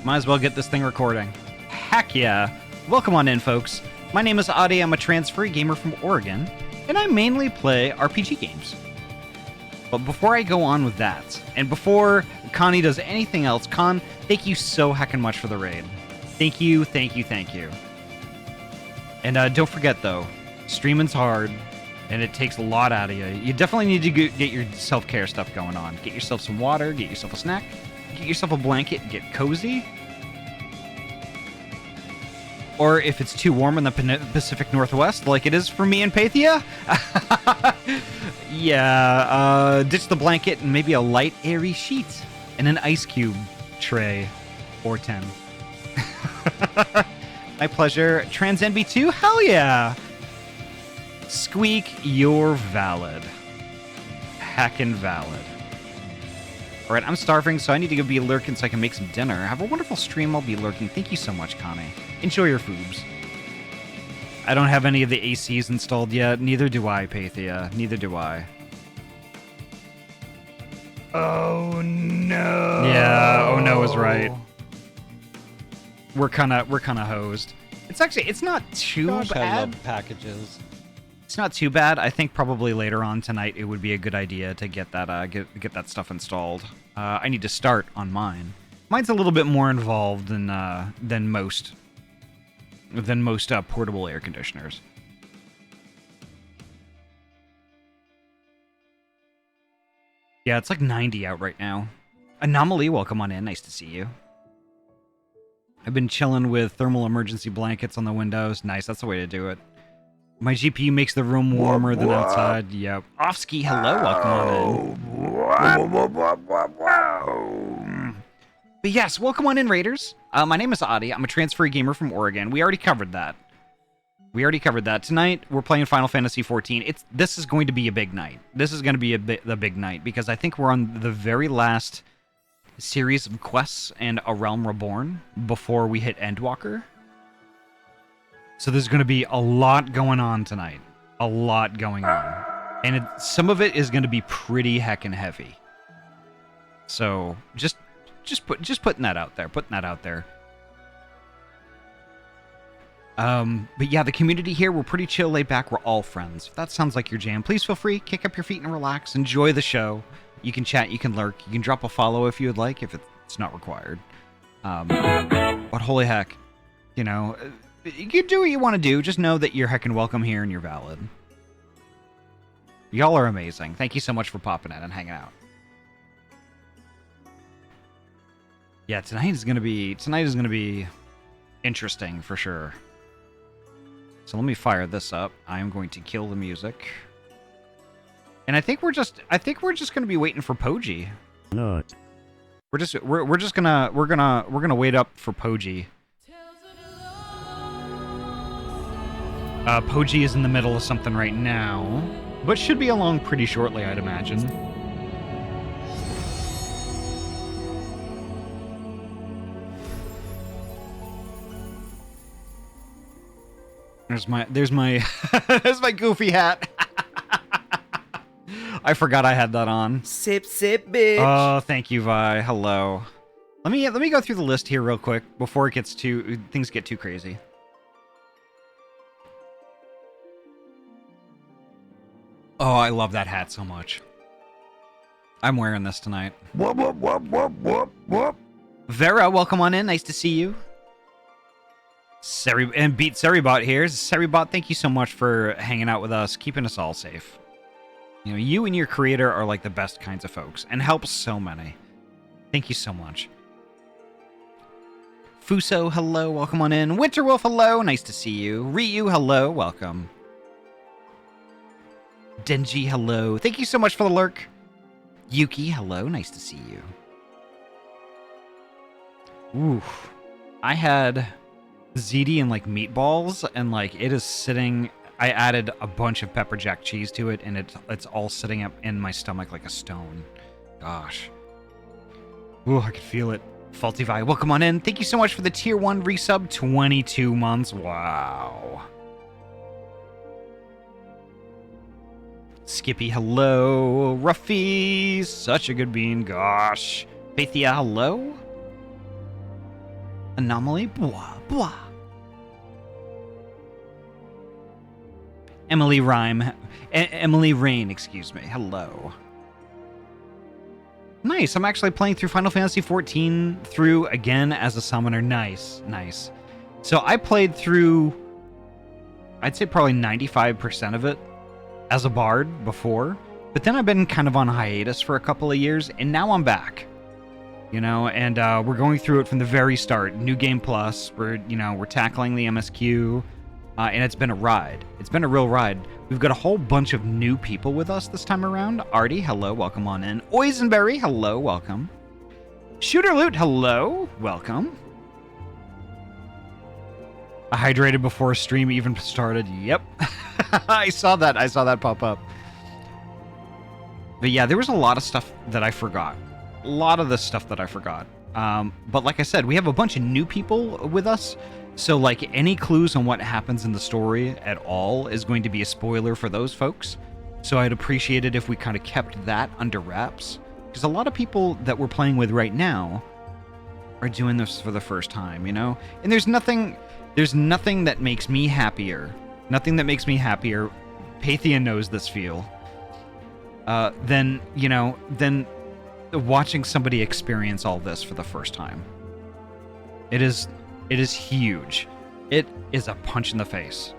Might as well get this thing recording. Heck yeah. Welcome on in, folks. My name is Ahty. I'm a trans-free gamer from Oregon, and I mainly play RPG games. But before I go on with that, and before Connie does anything else, Con, thank you so heckin' much for the raid. Thank you, thank you, thank you. And don't forget, though, streaming's hard, and it takes a lot out of you. You definitely need to get your self-care stuff going on. Get yourself some water, get yourself a snack, get yourself a blanket, and get cozy. Or if it's too warm in the Pacific Northwest, like it is for me in Pathia, yeah, ditch the blanket and maybe a light, airy sheet and an ice cube tray or 10. My pleasure. Trans NB2, hell yeah! Squeak, you're valid. Heckin' valid. Alright, I'm starving, so I need to go be lurking so I can make some dinner. Have a wonderful stream, I'll be lurking. Thank you so much, Connie. Enjoy your foobs. I don't have any of the ACs installed yet. Neither do I, Pathia. Neither do I. Oh no. Yeah, oh no is right. We're kinda hosed. It's not too Gosh, bad. I love packages. It's not too bad. I think probably later on tonight it would be a good idea to get that get that stuff installed. I need to start on mine. Mine's a little bit more involved than most portable air conditioners. Yeah, it's like 90 out right now. Anomaly, welcome on in. Nice to see you. I've been chilling with thermal emergency blankets on the windows. Nice, that's the way to do it. My GPU makes the room warmer than outside. Yep. Offski, hello, welcome on in. But yes, welcome on in, Raiders. My name is Ahty. I'm a trans-free gamer from Oregon. We already covered that. Tonight, we're playing Final Fantasy XIV. This is going to be a big night. This is going to be the big night, because I think we're on the very last series of quests and A Realm Reborn before we hit Endwalker. So there's going to be a lot going on tonight. A lot going on. And some of it is going to be pretty heckin' heavy. So just putting that out there. But yeah, the community here, we're pretty chill, laid back. We're all friends. If that sounds like your jam, please feel free. Kick up your feet and relax. Enjoy the show. You can chat, you can lurk, you can drop a follow if you would like, if it's not required. But holy heck, you know, you can do what you want to do. Just know that you're heckin' welcome here and you're valid. Y'all are amazing. Thank you so much for popping in and hanging out. Yeah, tonight is gonna be interesting for sure. So let me fire this up. I am going to kill the music. And I think we're just gonna be waiting for Poji. No. We're just gonna wait up for Poji. Poji is in the middle of something right now, but should be along pretty shortly, I'd imagine. There's my there's my goofy hat. I forgot I had that on. Sip, sip, bitch. Oh, thank you, Vi. Hello. Let me go through the list here real quick before things get too crazy. Oh, I love that hat so much. I'm wearing this tonight. Vera, welcome on in. Nice to see you. And Beat Seribot here. Seribot, thank you so much for hanging out with us, keeping us all safe. You know, you and your creator are like the best kinds of folks, and help so many. Thank you so much. Fuso, hello, welcome on in. Winterwolf, hello, nice to see you. Ryu, hello, welcome. Denji, hello. Thank you so much for the lurk. Yuki, hello, nice to see you. Ooh. I had ziti and like meatballs, and like it is sitting. I added a bunch of pepper jack cheese to it, and it's all sitting up in my stomach like a stone. Gosh. Ooh, I can feel it. Faulty Vi, welcome on in. Thank you so much for the tier 1 resub. 22 months. Wow. Skippy, hello. Ruffy, such a good bean. Gosh. Faithia, hello. Anomaly. Blah, blah. Emily Rain, excuse me. Hello. Nice. I'm actually playing through Final Fantasy XIV through again as a summoner. Nice. Nice. So I played through, I'd say probably 95% of it as a bard before, but then I've been kind of on hiatus for a couple of years, and now I'm back. You know, and we're going through it from the very start. New Game Plus. We're tackling the MSQ, and it's been a ride. It's been a real ride. We've got a whole bunch of new people with us this time around. Ahty, hello, welcome on in. Oisenberry, hello, welcome. Shooter Loot, hello, welcome. I hydrated before stream even started. Yep. I saw that pop up. But yeah, there was a lot of stuff that I forgot. A lot of the stuff that I forgot. But like I said, we have a bunch of new people with us. So like any clues on what happens in the story at all is going to be a spoiler for those folks. So I'd appreciate it if we kind of kept that under wraps. Because a lot of people that we're playing with right now are doing this for the first time, you know? And there's nothing that makes me happier. Nothing that makes me happier. Pathia knows this feel. Than watching somebody experience all this for the first time. It is huge. It is a punch in the face.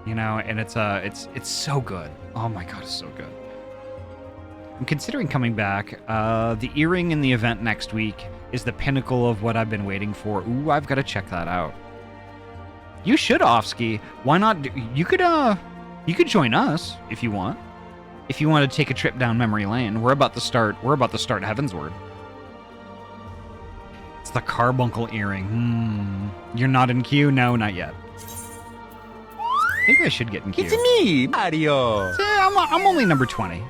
You know, and it's so good. Oh my god, it's so good. I'm considering coming back. The earring in the event next week is the pinnacle of what I've been waiting for. Ooh, I've got to check that out. You should, Offski. Why not? You could join us if you want. If you want to take a trip down memory lane, we're about to start Heavensward. It's the carbuncle earring. You're not in queue? No, not yet. Maybe I should get in queue. It's me, Mario. I'm only number 20.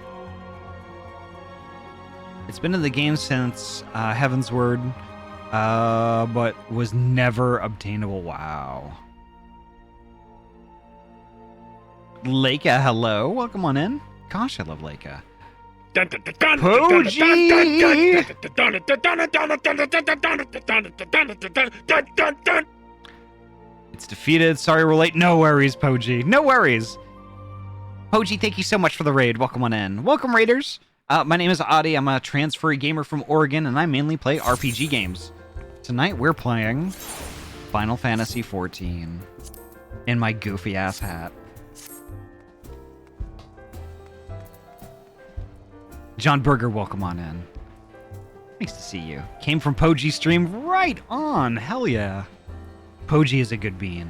It's been in the game since Heavensward, but was never obtainable. Wow. Leica, hello. Welcome on in. Gosh, I love Leica. Poji! It's defeated. Sorry we're late. No worries, Poji. No worries. Poji, thank you so much for the raid. Welcome on in. Welcome, raiders. My name is Ahty. I'm a transferee gamer from Oregon, and I mainly play RPG games. Tonight we're playing Final Fantasy XIV in my goofy-ass hat. John Berger, welcome on in. Nice to see you. Came from Poji's stream. Right on. Hell yeah. Poji is a good bean.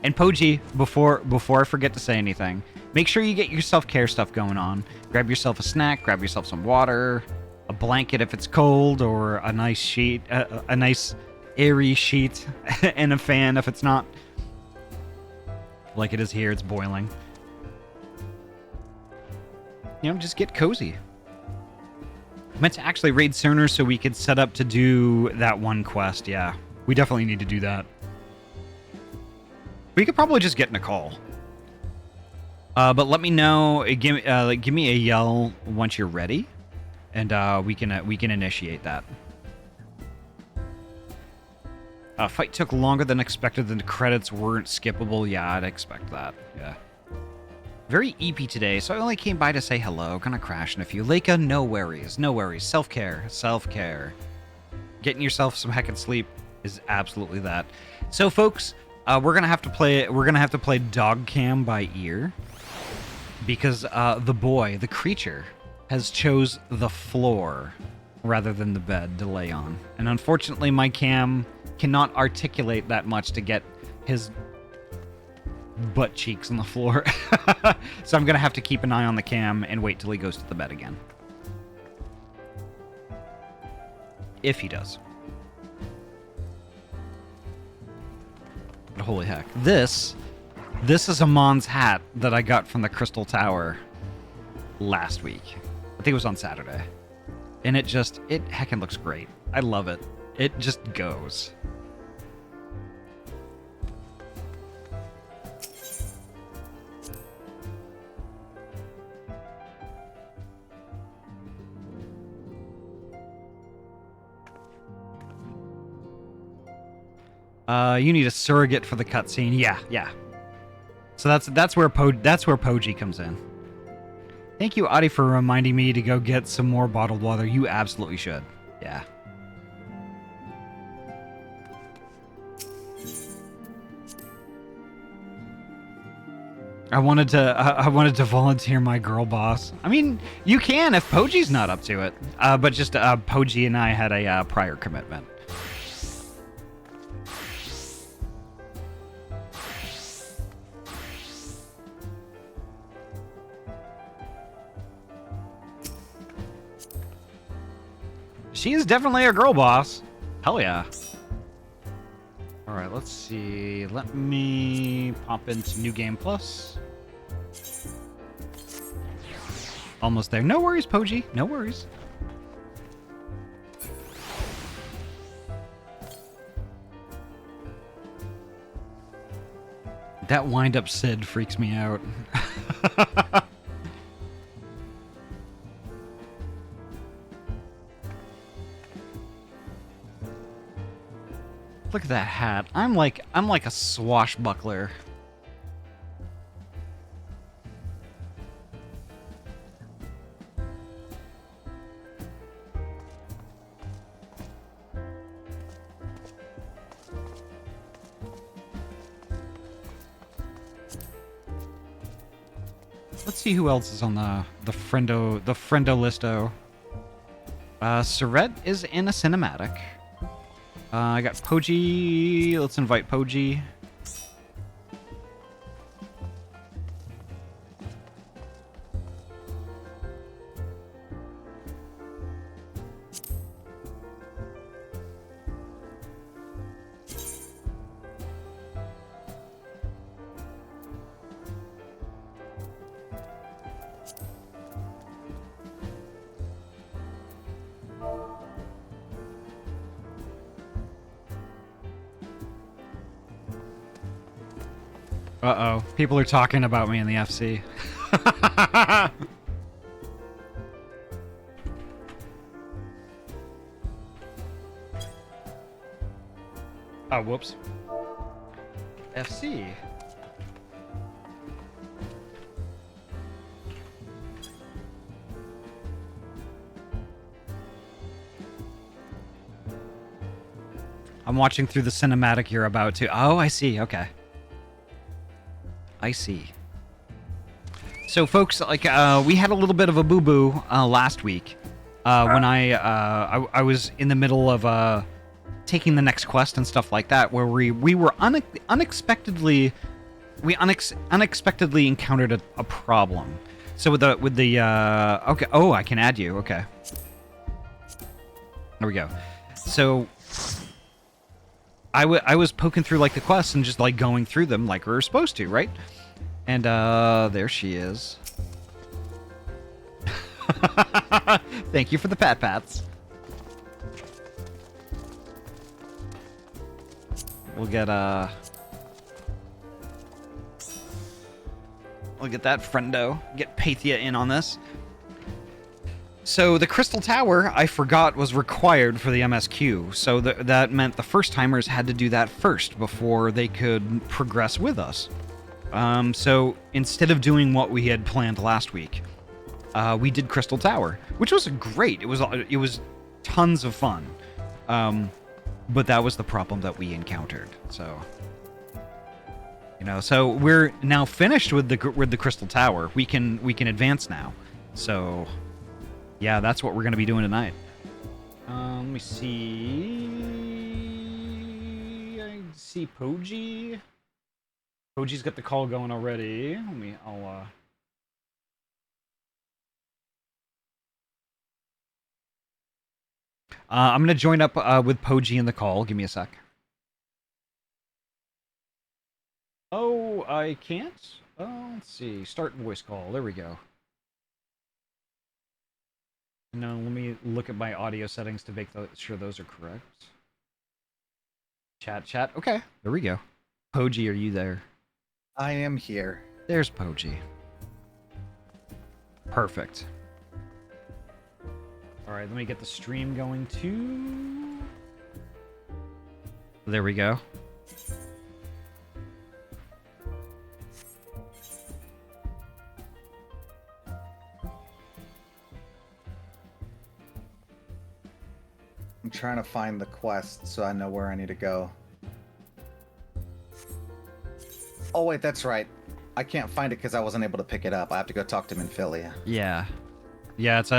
And Poji, before I forget to say anything, make sure you get your self-care stuff going on. Grab yourself a snack, grab yourself some water, a blanket if it's cold, or a nice sheet, a nice airy sheet, and a fan if it's not. Like it is here, it's boiling. You know, just get cozy. I meant to actually raid Cerner so we could set up to do that one quest, yeah. We definitely need to do that. We could probably just get in a call. But let me know, give me a yell once you're ready, and we can initiate that. Fight took longer than expected, the credits weren't skippable. Yeah, I'd expect that, yeah. Very EP today, so I only came by to say hello. Gonna crash in a few. Leica, no worries, no worries. Self-care, self-care. Getting yourself some heckin' sleep is absolutely that. So, folks, we're gonna have to play Dog Cam by ear because the creature, has chose the floor rather than the bed to lay on, and unfortunately, my cam cannot articulate that much to get his butt cheeks on the floor. So I'm gonna have to keep an eye on the cam and wait till he goes to the bed again. If he does. But holy heck. This is Amon's hat that I got from the Crystal Tower last week. I think it was on Saturday. And it heckin' looks great. I love it. It just goes. You need a surrogate for the cutscene. Yeah, yeah. So that's where Poji comes in. Thank you, Ahty, for reminding me to go get some more bottled water. You absolutely should. Yeah. I wanted to volunteer my girl boss. I mean, you can if Poji's not up to it. But just Poji and I had a prior commitment. She is definitely a girl boss. Hell yeah. All right, let's see. Let me pop into New Game Plus. Almost there. No worries, Poji. No worries. That wind-up Sid freaks me out. Look at that hat. I'm like a swashbuckler. Let's see who else is on the friendo listo. Surette is in a cinematic. I got Poji. Let's invite Poji. Uh-oh. People are talking about me in the FC. Oh, whoops. FC. I'm watching through the cinematic you're about to. Oh, I see. Okay. I see. So, folks, like, we had a little bit of a boo-boo last week when I was in the middle of taking the next quest and stuff like that, where we were unexpectedly encountered a problem. So with the okay, oh, I can add you. Okay, there we go. So I was poking through like the quests and just like going through them like we were supposed to, right? And there she is. Thank you for the pat-pats. We'll get that friendo. Get Pathia in on this. So the Crystal Tower, I forgot, was required for the MSQ. So that meant the first timers had to do that first before they could progress with us. So instead of doing what we had planned last week, we did Crystal Tower, which was great. It was tons of fun. But that was the problem that we encountered. So, so we're now finished with the Crystal Tower. We can advance now. So, yeah, that's what we're going to be doing tonight. Let me see. I see Poji. Poji's got the call going already. I'm going to join up with Poji in the call. Give me a sec. Oh, I can't? Oh, let's see. Start voice call. There we go. No, let me look at my audio settings to make sure those are correct. Chat. Okay, there we go. Poji, are you there? I am here. There's Poji. Perfect. Alright, let me get the stream going too. There we go. I'm trying to find the quest so I know where I need to go. Oh wait, that's right. I can't find it because I wasn't able to pick it up. I have to go talk to him in Philly. Yeah. Yeah, it's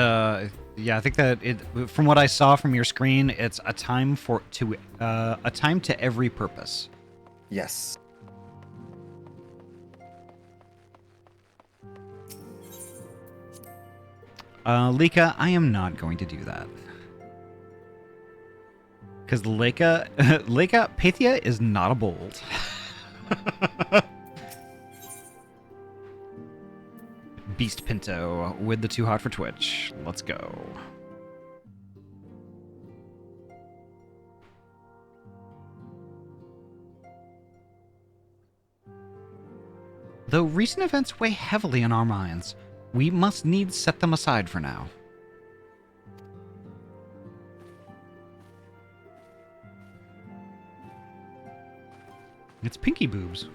yeah, I think that from what I saw from your screen, it's a time to every purpose. Yes. Lika, I am not going to do that. Because Lika, Pathia is not a bold. Beast Pinto with the Too Hot for Twitch. Let's go. Though recent events weigh heavily on our minds, we must needs set them aside for now. It's Pinky Boobs.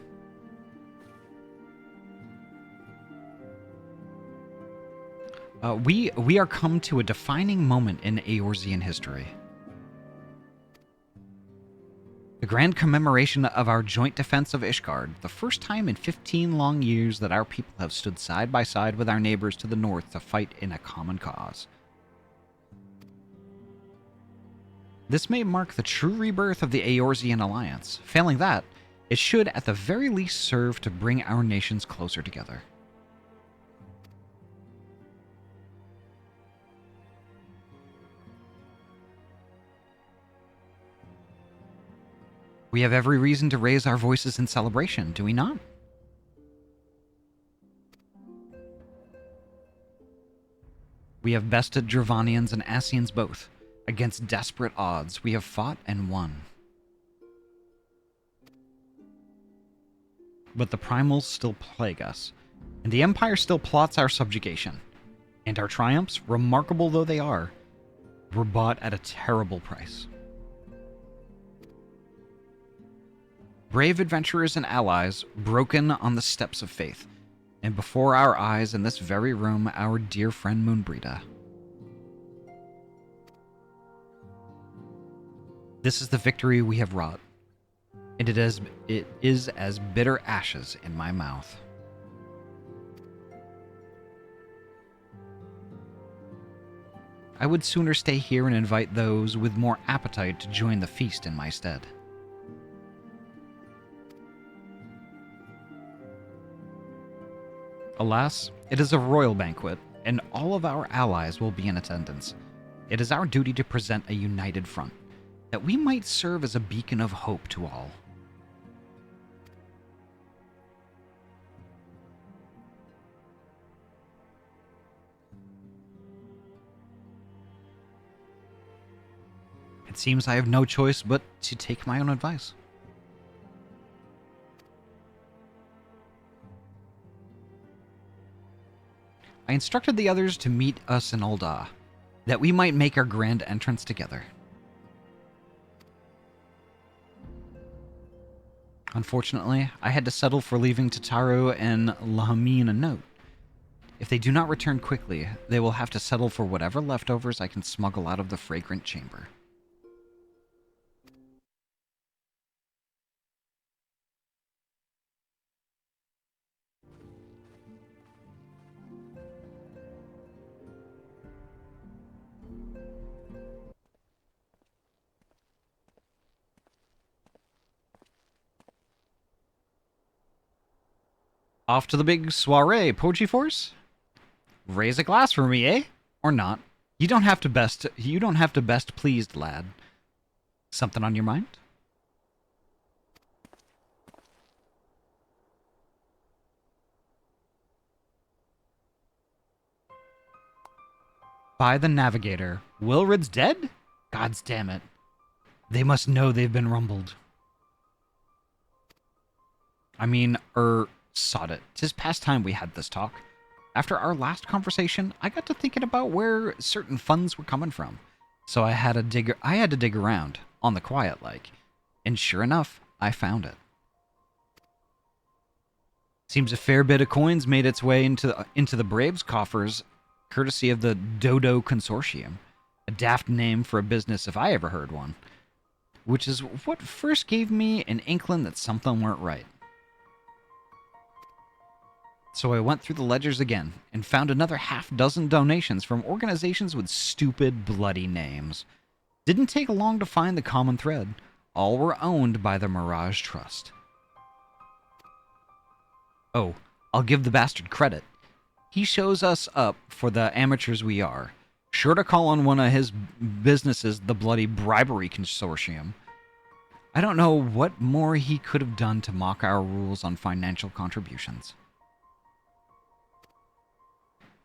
We are come to a defining moment in Eorzean history. The grand commemoration of our joint defense of Ishgard, the first time in 15 long years that our people have stood side by side with our neighbors to the north to fight in a common cause. This may mark the true rebirth of the Eorzean alliance. Failing that, it should at the very least serve to bring our nations closer together. We have every reason to raise our voices in celebration, do we not? We have bested Dravanians and Ascians both. Against desperate odds, we have fought and won. But the primals still plague us, and the Empire still plots our subjugation. And our triumphs, remarkable though they are, were bought at a terrible price. Brave adventurers and allies, broken on the steps of faith, and before our eyes in this very room, our dear friend Moonbrita. This is the victory we have wrought, and it is as bitter ashes in my mouth. I would sooner stay here and invite those with more appetite to join the feast in my stead. Alas, it is a royal banquet, and all of our allies will be in attendance. It is our duty to present a united front, that we might serve as a beacon of hope to all. It seems I have no choice but to take my own advice. I instructed the others to meet us in Ul'dah, that we might make our grand entrance together. Unfortunately, I had to settle for leaving Tataru and Lahamine a note. If they do not return quickly, they will have to settle for whatever leftovers I can smuggle out of the fragrant chamber. Off to the big soiree, Poji Force? Raise a glass for me, eh? Or not? You don't have to best pleased, lad. Something on your mind? By the Navigator. Wilred's dead? God's damn it. They must know they've been rumbled. I mean, sod it. 'Tis past time we had this talk. After our last conversation, I got to thinking about where certain funds were coming from. So I had to dig around, on the quiet like. And sure enough, I found it. Seems a fair bit of coins made its way into the Braves coffers, courtesy of the Dodo Consortium. A daft name for a business if I ever heard one. Which is what first gave me an inkling that something weren't right. So I went through the ledgers again and found another half-dozen donations from organizations with stupid, bloody names. Didn't take long to find the common thread. All were owned by the Mirage Trust. Oh, I'll give the bastard credit. He shows us up for the amateurs we are. Sure to call on one of his businesses the bloody bribery consortium. I don't know what more he could have done to mock our rules on financial contributions.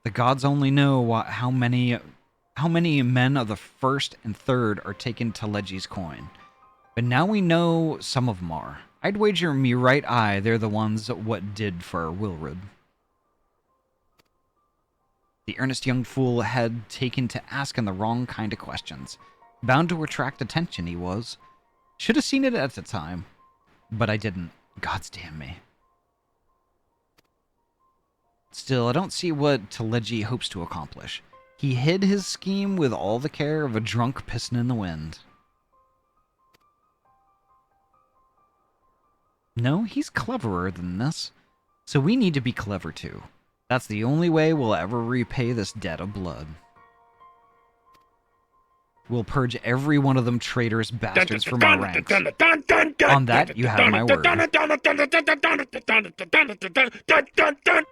The gods only know how many men of the first and third are taken to Legi's coin. But now we know some of them are. I'd wager me right eye they're the ones what did for Wilrud. The earnest young fool had taken to asking the wrong kind of questions. Bound to attract attention, he was. Should have seen it at the time. But I didn't. Gods damn me. Still, I don't see what Telegi hopes to accomplish. He hid his scheme with all the care of a drunk piston in the wind. No, he's cleverer than this. So we need to be clever too. That's the only way we'll ever repay this debt of blood. We'll purge every one of them traitorous bastards from our ranks. On that, you have my word.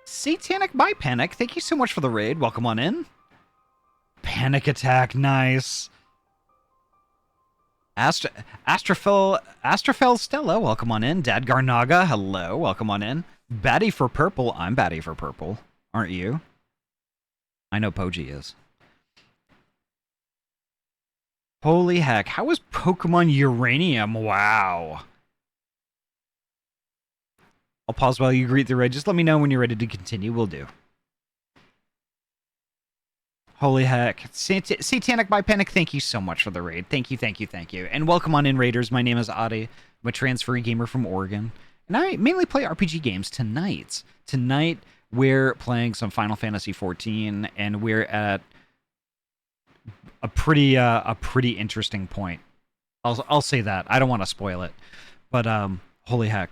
Satanic by Panic, thank you so much for the raid. Welcome on in. Panic Attack, nice. Astrafel Stella, welcome on in. Dad Garnaga, hello, welcome on in. Batty for Purple, I'm Batty for Purple, aren't you? I know Poji is. Holy heck, how is Pokemon Uranium? Wow. I'll pause while you greet the raid. Just let me know when you're ready to continue. Will do. Holy heck. Satanic by Panic, thank you so much for the raid. Thank you, thank you, thank you. And welcome on in, Raiders. My name is Ahty. I'm a transferee gamer from Oregon. And I mainly play RPG games tonight. Tonight, we're playing some Final Fantasy XIV, and we're at a pretty interesting point. I'll say that. I don't want to spoil it. But, holy heck.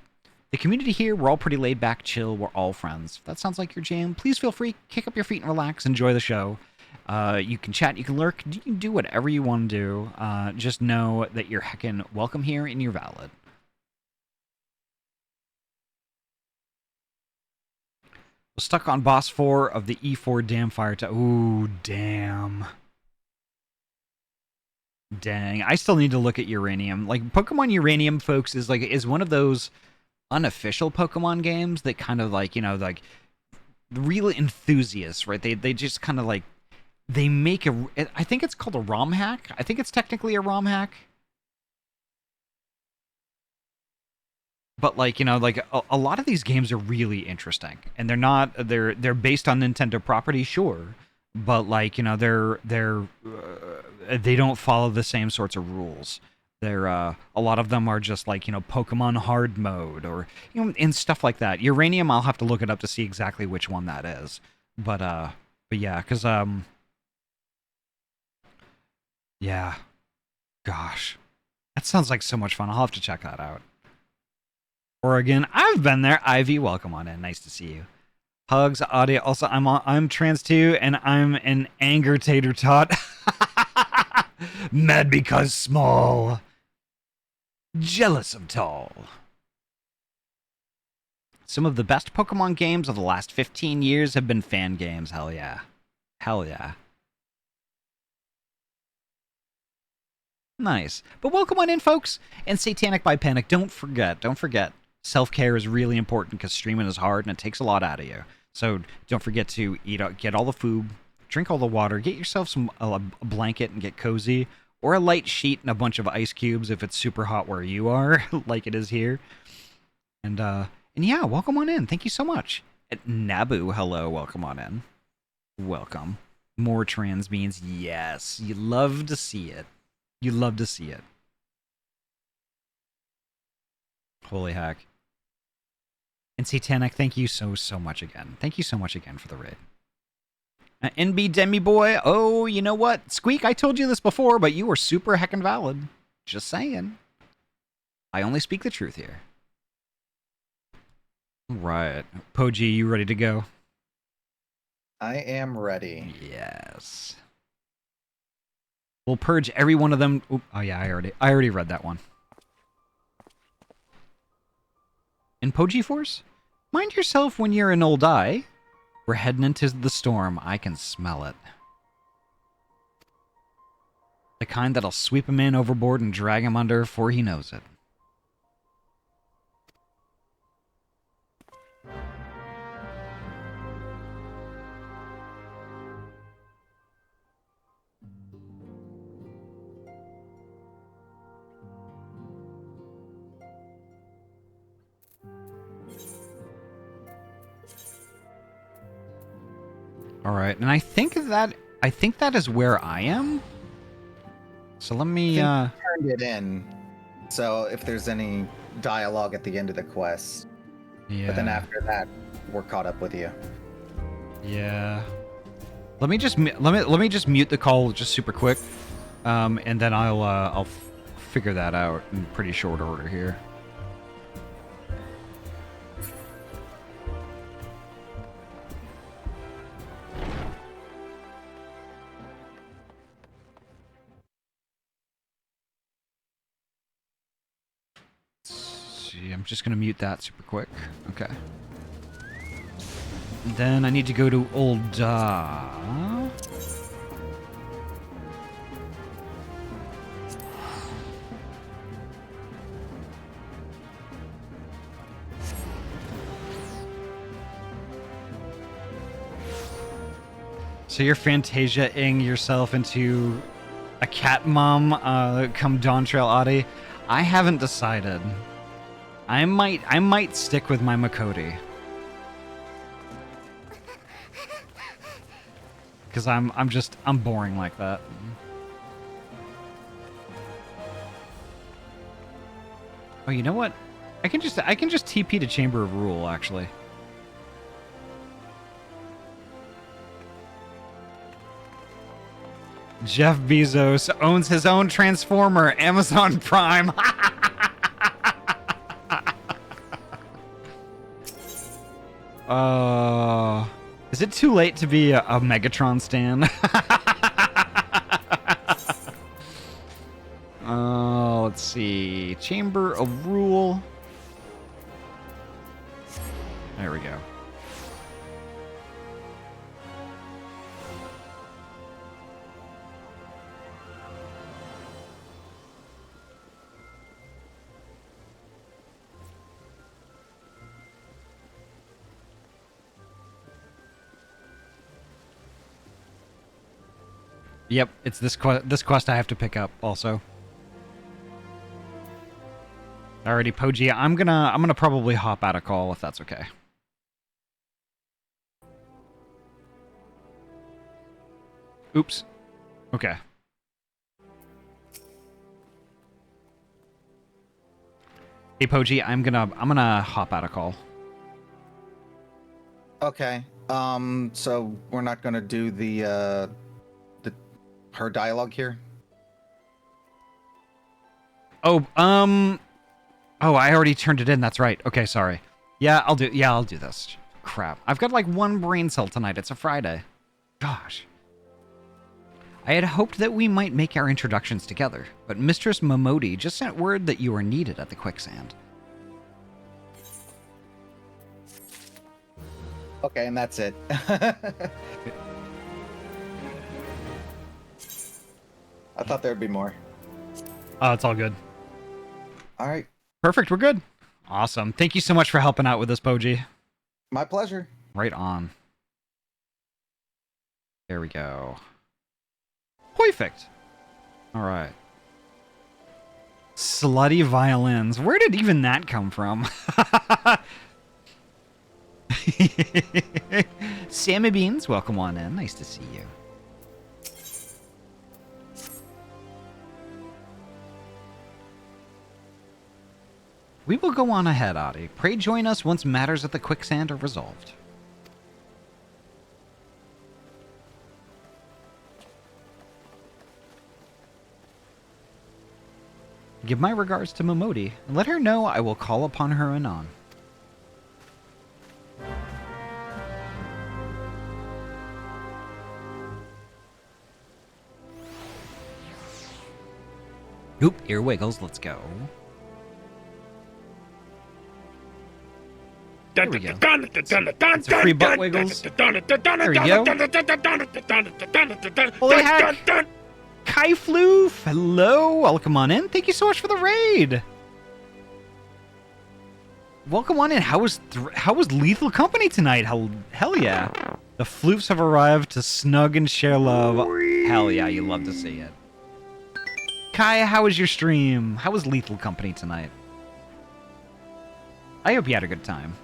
The community here, we're all pretty laid back, chill. We're all friends. If that sounds like your jam, please feel free. Kick up your feet and relax. Enjoy the show. You can chat, you can lurk, you can do whatever you want to do. Just know that you're heckin' welcome here and you're valid. We're stuck on boss 4 of the E4 Dam Fire. Ooh, damn. Dang, I still need to look at Uranium. Like, Pokemon Uranium, folks, is one of those unofficial Pokemon games that kind of like, you know, like real enthusiasts, right? They just kind of like, they make a, I think it's called a ROM hack. I think it's technically a ROM hack. But like, you know, like a lot of these games are really interesting, and they're based on Nintendo property, sure, but like, you know, they don't follow the same sorts of rules. They're a lot of them are just like, you know, Pokemon hard mode, or, you know, and stuff like that. Uranium, I'll have to look it up to see exactly which one that is. But yeah, because yeah, gosh, that sounds like so much fun. I'll have to check that out. Oregon, I've been there. Ivy, welcome on in. Nice to see you. Hugs, audio. Also, I'm trans too, and I'm an anger tater tot. Mad because small. Jealous of tall. Some of the best Pokemon games of the last 15 years have been fan games. Hell yeah. Hell yeah. Nice. But welcome on in, folks. And Satanic by Panic, don't forget. Self-care is really important because streaming is hard and it takes a lot out of you. So don't forget to get all the food, drink all the water, get yourself a blanket and get cozy, or a light sheet and a bunch of ice cubes if it's super hot where you are, like it is here. And yeah, welcome on in. Thank you so much. At Nabu, hello, welcome on in. Welcome. More trans beans, yes. You love to see it. You love to see it. Holy heck. And Satanic, thank you so much again. Thank you so much again for the raid. NB Demi Boy, oh, you know what? Squeak, I told you this before, but you were super heckin' valid. Just saying. I only speak the truth here. Right. Poji, you ready to go? I am ready. Yes. We'll purge every one of them. Oop, oh yeah, I already read that one. In Poji Force? Mind yourself when you're in Old Eye. We're heading into the storm. I can smell it. The kind that'll sweep him in overboard and drag him under before he knows it. All right, and I think that is where I am. So let me I think you turned it in. So if there's any dialogue at the end of the quest, yeah. but then after that, we're caught up with you. Yeah. Let me just mute the call just super quick, and then I'll figure that out in pretty short order here. I'm just gonna mute that super quick. Okay. And then I need to go to Ul'dah. So you're Fantasia-ing yourself into a cat mom come Dawn Trail Ahty? I haven't decided. I might stick with my Makoti. Cause I'm boring like that. Oh, you know what? I can just TP to Chamber of Rule actually. Jeff Bezos owns his own Transformer, Amazon Prime. Is it too late to be a Megatron stan? Let's see. Chamber of Rule. There we go. Yep, it's this quest I have to pick up also. Alrighty, Poji, I'm gonna probably hop out of call if that's okay. Oops. Okay. Hey Poji, I'm gonna hop out of call. Okay. So we're not gonna do her dialogue here. Oh, I already turned it in. That's right. Okay, sorry. Yeah, I'll do this. Crap. I've got like one brain cell tonight. It's a Friday. Gosh. I had hoped that we might make our introductions together, but Mistress Momodi just sent word that you are needed at the quicksand. Okay, and that's it. I thought there'd be more. Oh, it's all good. All right. Perfect, we're good. Awesome. Thank you so much for helping out with this, Poji. My pleasure. Right on. There we go. Perfect. All right. Slutty violins. Where did even that come from? Sammy Beans, welcome on in. Nice to see you. We will go on ahead, Ahty. Pray join us once matters at the quicksand are resolved. Give my regards to Momodi, and let her know I will call upon her anon. Oop, ear wiggles, let's go. There we go. It's a free butt wiggles. There we go. Holy heck! Kai Floof, hello, welcome on in. Thank you so much for the raid. Welcome on in. How was Lethal Company tonight? Hell yeah. The Floofs have arrived to snug and share love. Hell yeah, you love to see it. Kai, how was your stream? How was Lethal Company tonight? I hope you had a good time.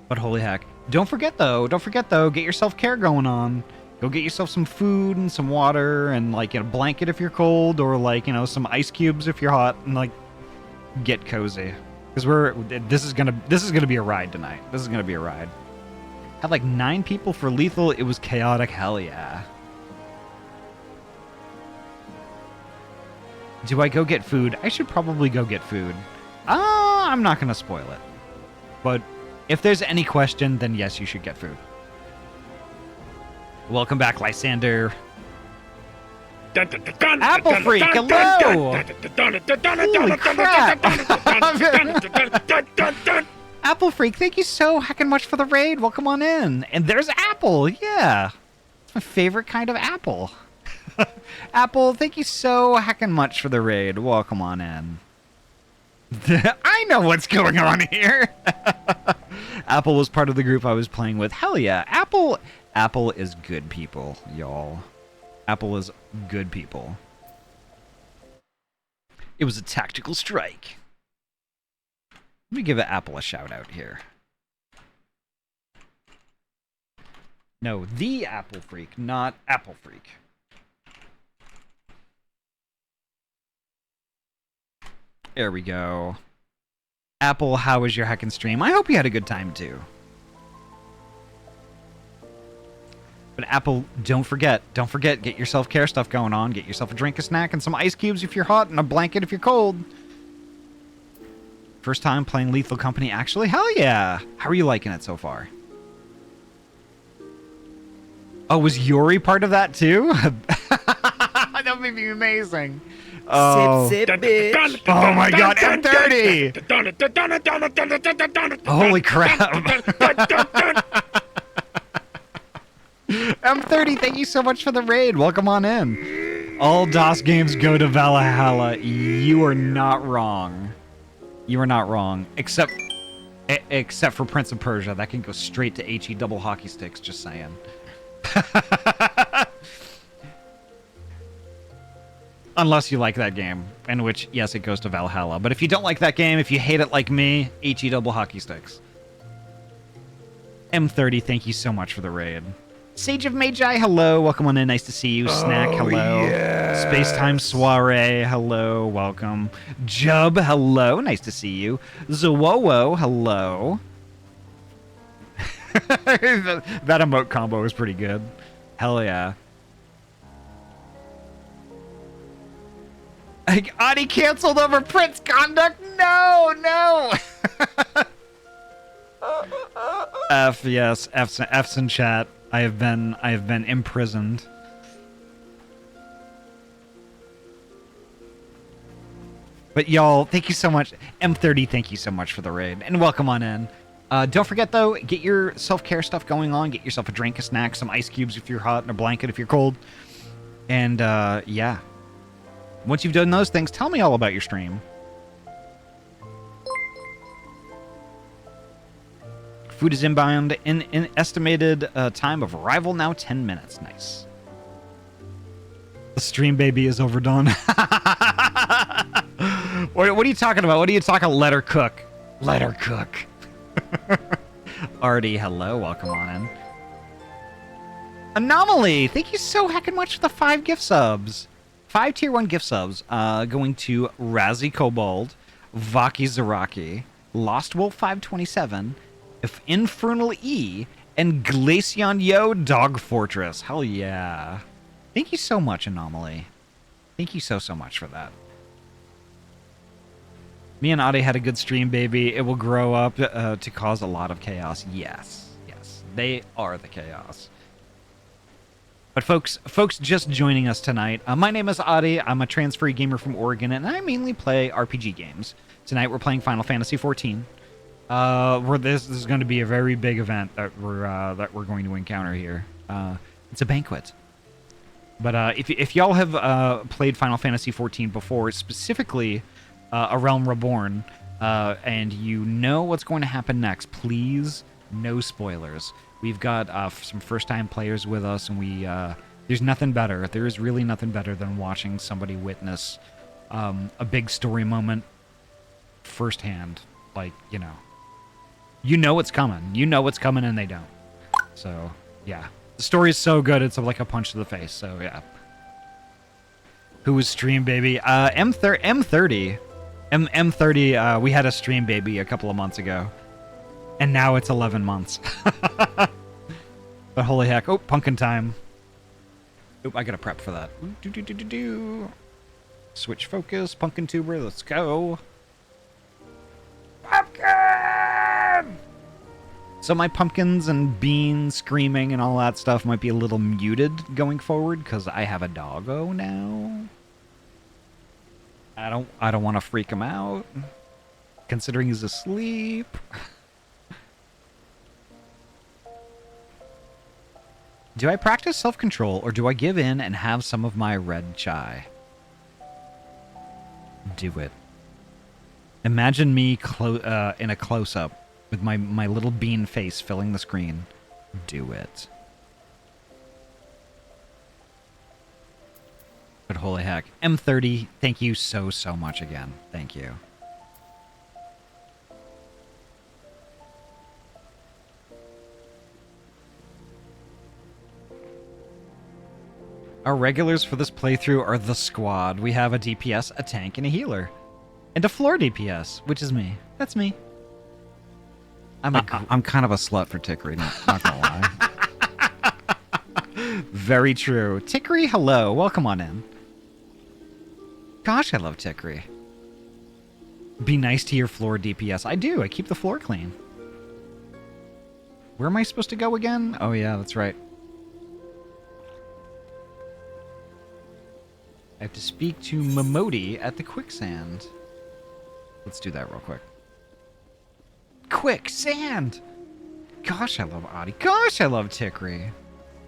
But holy heck. Don't forget though, get your self-care going on. Go get yourself some food and some water and like a blanket if you're cold, or like, you know, some ice cubes if you're hot, and like get cozy. Because this is gonna be a ride tonight. This is gonna be a ride. Had like 9 people for Lethal, it was chaotic, hell yeah. Do I go get food? I should probably go get food. I'm not gonna spoil it. But if there's any question, then yes, you should get food. Welcome back, Lysander. Apple Freak, hello! Holy crap! Apple Freak, thank you so heckin' much for the raid. Welcome on in. And there's Apple, yeah. It's my favorite kind of apple. Apple, thank you so heckin' much for the raid. Welcome on in. I know what's going on here. Apple was part of the group I was playing with. Hell yeah. Apple is good people, y'all. Apple is good people. It was a tactical strike. Let me give Apple a shout out here. No, the Apple Freak, not Apple Freak. There we go. Apple, how was your heckin' stream? I hope you had a good time too. But Apple, don't forget, get your self-care stuff going on. Get yourself a drink, a snack, and some ice cubes if you're hot, and a blanket if you're cold. First time playing Lethal Company, actually? Hell yeah! How are you liking it so far? Oh, was Yuri part of that too? That would be amazing. Oh. Sip, sip, bitch. Oh my god, M30! Holy crap. M30, thank you so much for the raid. Welcome on in. All DOS games go to Valhalla. You are not wrong. You are not wrong. Except for Prince of Persia. That can go straight to HE double hockey sticks, just saying. Unless you like that game, in which, yes, it goes to Valhalla. But if you don't like that game, if you hate it like me, HE double hockey sticks. M30, thank you so much for the raid. Sage of Magi, hello. Welcome on in. Nice to see you. Snack, hello. Yes. Spacetime Soiree, hello. Welcome. Jub, hello. Nice to see you. Zowowo, hello. that emote combo is pretty good. Hell yeah. Ahty canceled over Prince conduct? No! F, yes. F's in chat. I have been imprisoned. But y'all, thank you so much. M30, thank you so much for the raid. And welcome on in. Don't forget, though, get your self-care stuff going on. Get yourself a drink, a snack, some ice cubes if you're hot, and a blanket if you're cold. And, yeah. Once you've done those things, tell me all about your stream. Food is inbound in estimated time of arrival now 10 minutes. Nice. The stream baby is overdone. What are you talking about? What are you talking? Let her cook. Let her cook. Artie, hello. Welcome on in. Anomaly, thank you so heckin' much for the 5 gift subs. 5 tier 1 gift subs going to Razzie Kobold, Vaki Zaraki, Lost Wolf 527, Infernal E, and Glaceon Yo Dog Fortress. Hell yeah. Thank you so much, Anomaly. Thank you so much for that. Me and Ahty had a good stream, baby. It will grow up to cause a lot of chaos. Yes. Yes. They are the chaos. But folks just joining us tonight, my name is Ahty. I'm a trans-free gamer from Oregon, and I mainly play RPG games. Tonight we're playing Final Fantasy XIV. This is going to be a very big event that we're going to encounter here. It's a banquet. But if y'all have played Final Fantasy XIV before, specifically A Realm Reborn, and you know what's going to happen next, please, no spoilers. We've got some first-time players with us, and there's nothing better. There is really nothing better than watching somebody witness a big story moment firsthand. Like, you know what's coming. You know what's coming, and they don't. So, yeah. The story is so good, it's like a punch to the face, so yeah. Who was stream baby? M30. M30, we had a stream baby a couple of months ago. And now it's 11 months. But holy heck. Oh, pumpkin time. Oop, I gotta prep for that. Switch focus, pumpkin tuber, let's go. Pumpkin! So my pumpkins and beans screaming and all that stuff might be a little muted going forward because I have a doggo now. I don't want to freak him out, considering he's asleep. Do I practice self-control or do I give in and have some of my red chai? Do it. Imagine me in a close-up. With my little bean face filling the screen. Do it. But holy heck. M30, thank you so much again. Thank you. Our regulars for this playthrough are the squad. We have a DPS, a tank, and a healer. And a floor DPS, which is me. That's me. I'm kind of a slut for Tickery, not gonna lie. Very true. Tickery, hello. Welcome on in. Gosh, I love Tickery. Be nice to your floor DPS. I do. I keep the floor clean. Where am I supposed to go again? Oh, yeah, that's right. I have to speak to Momodi at the quicksand. Let's do that real quick. Quicksand! Gosh, I love Ahty. Gosh, I love Tickery.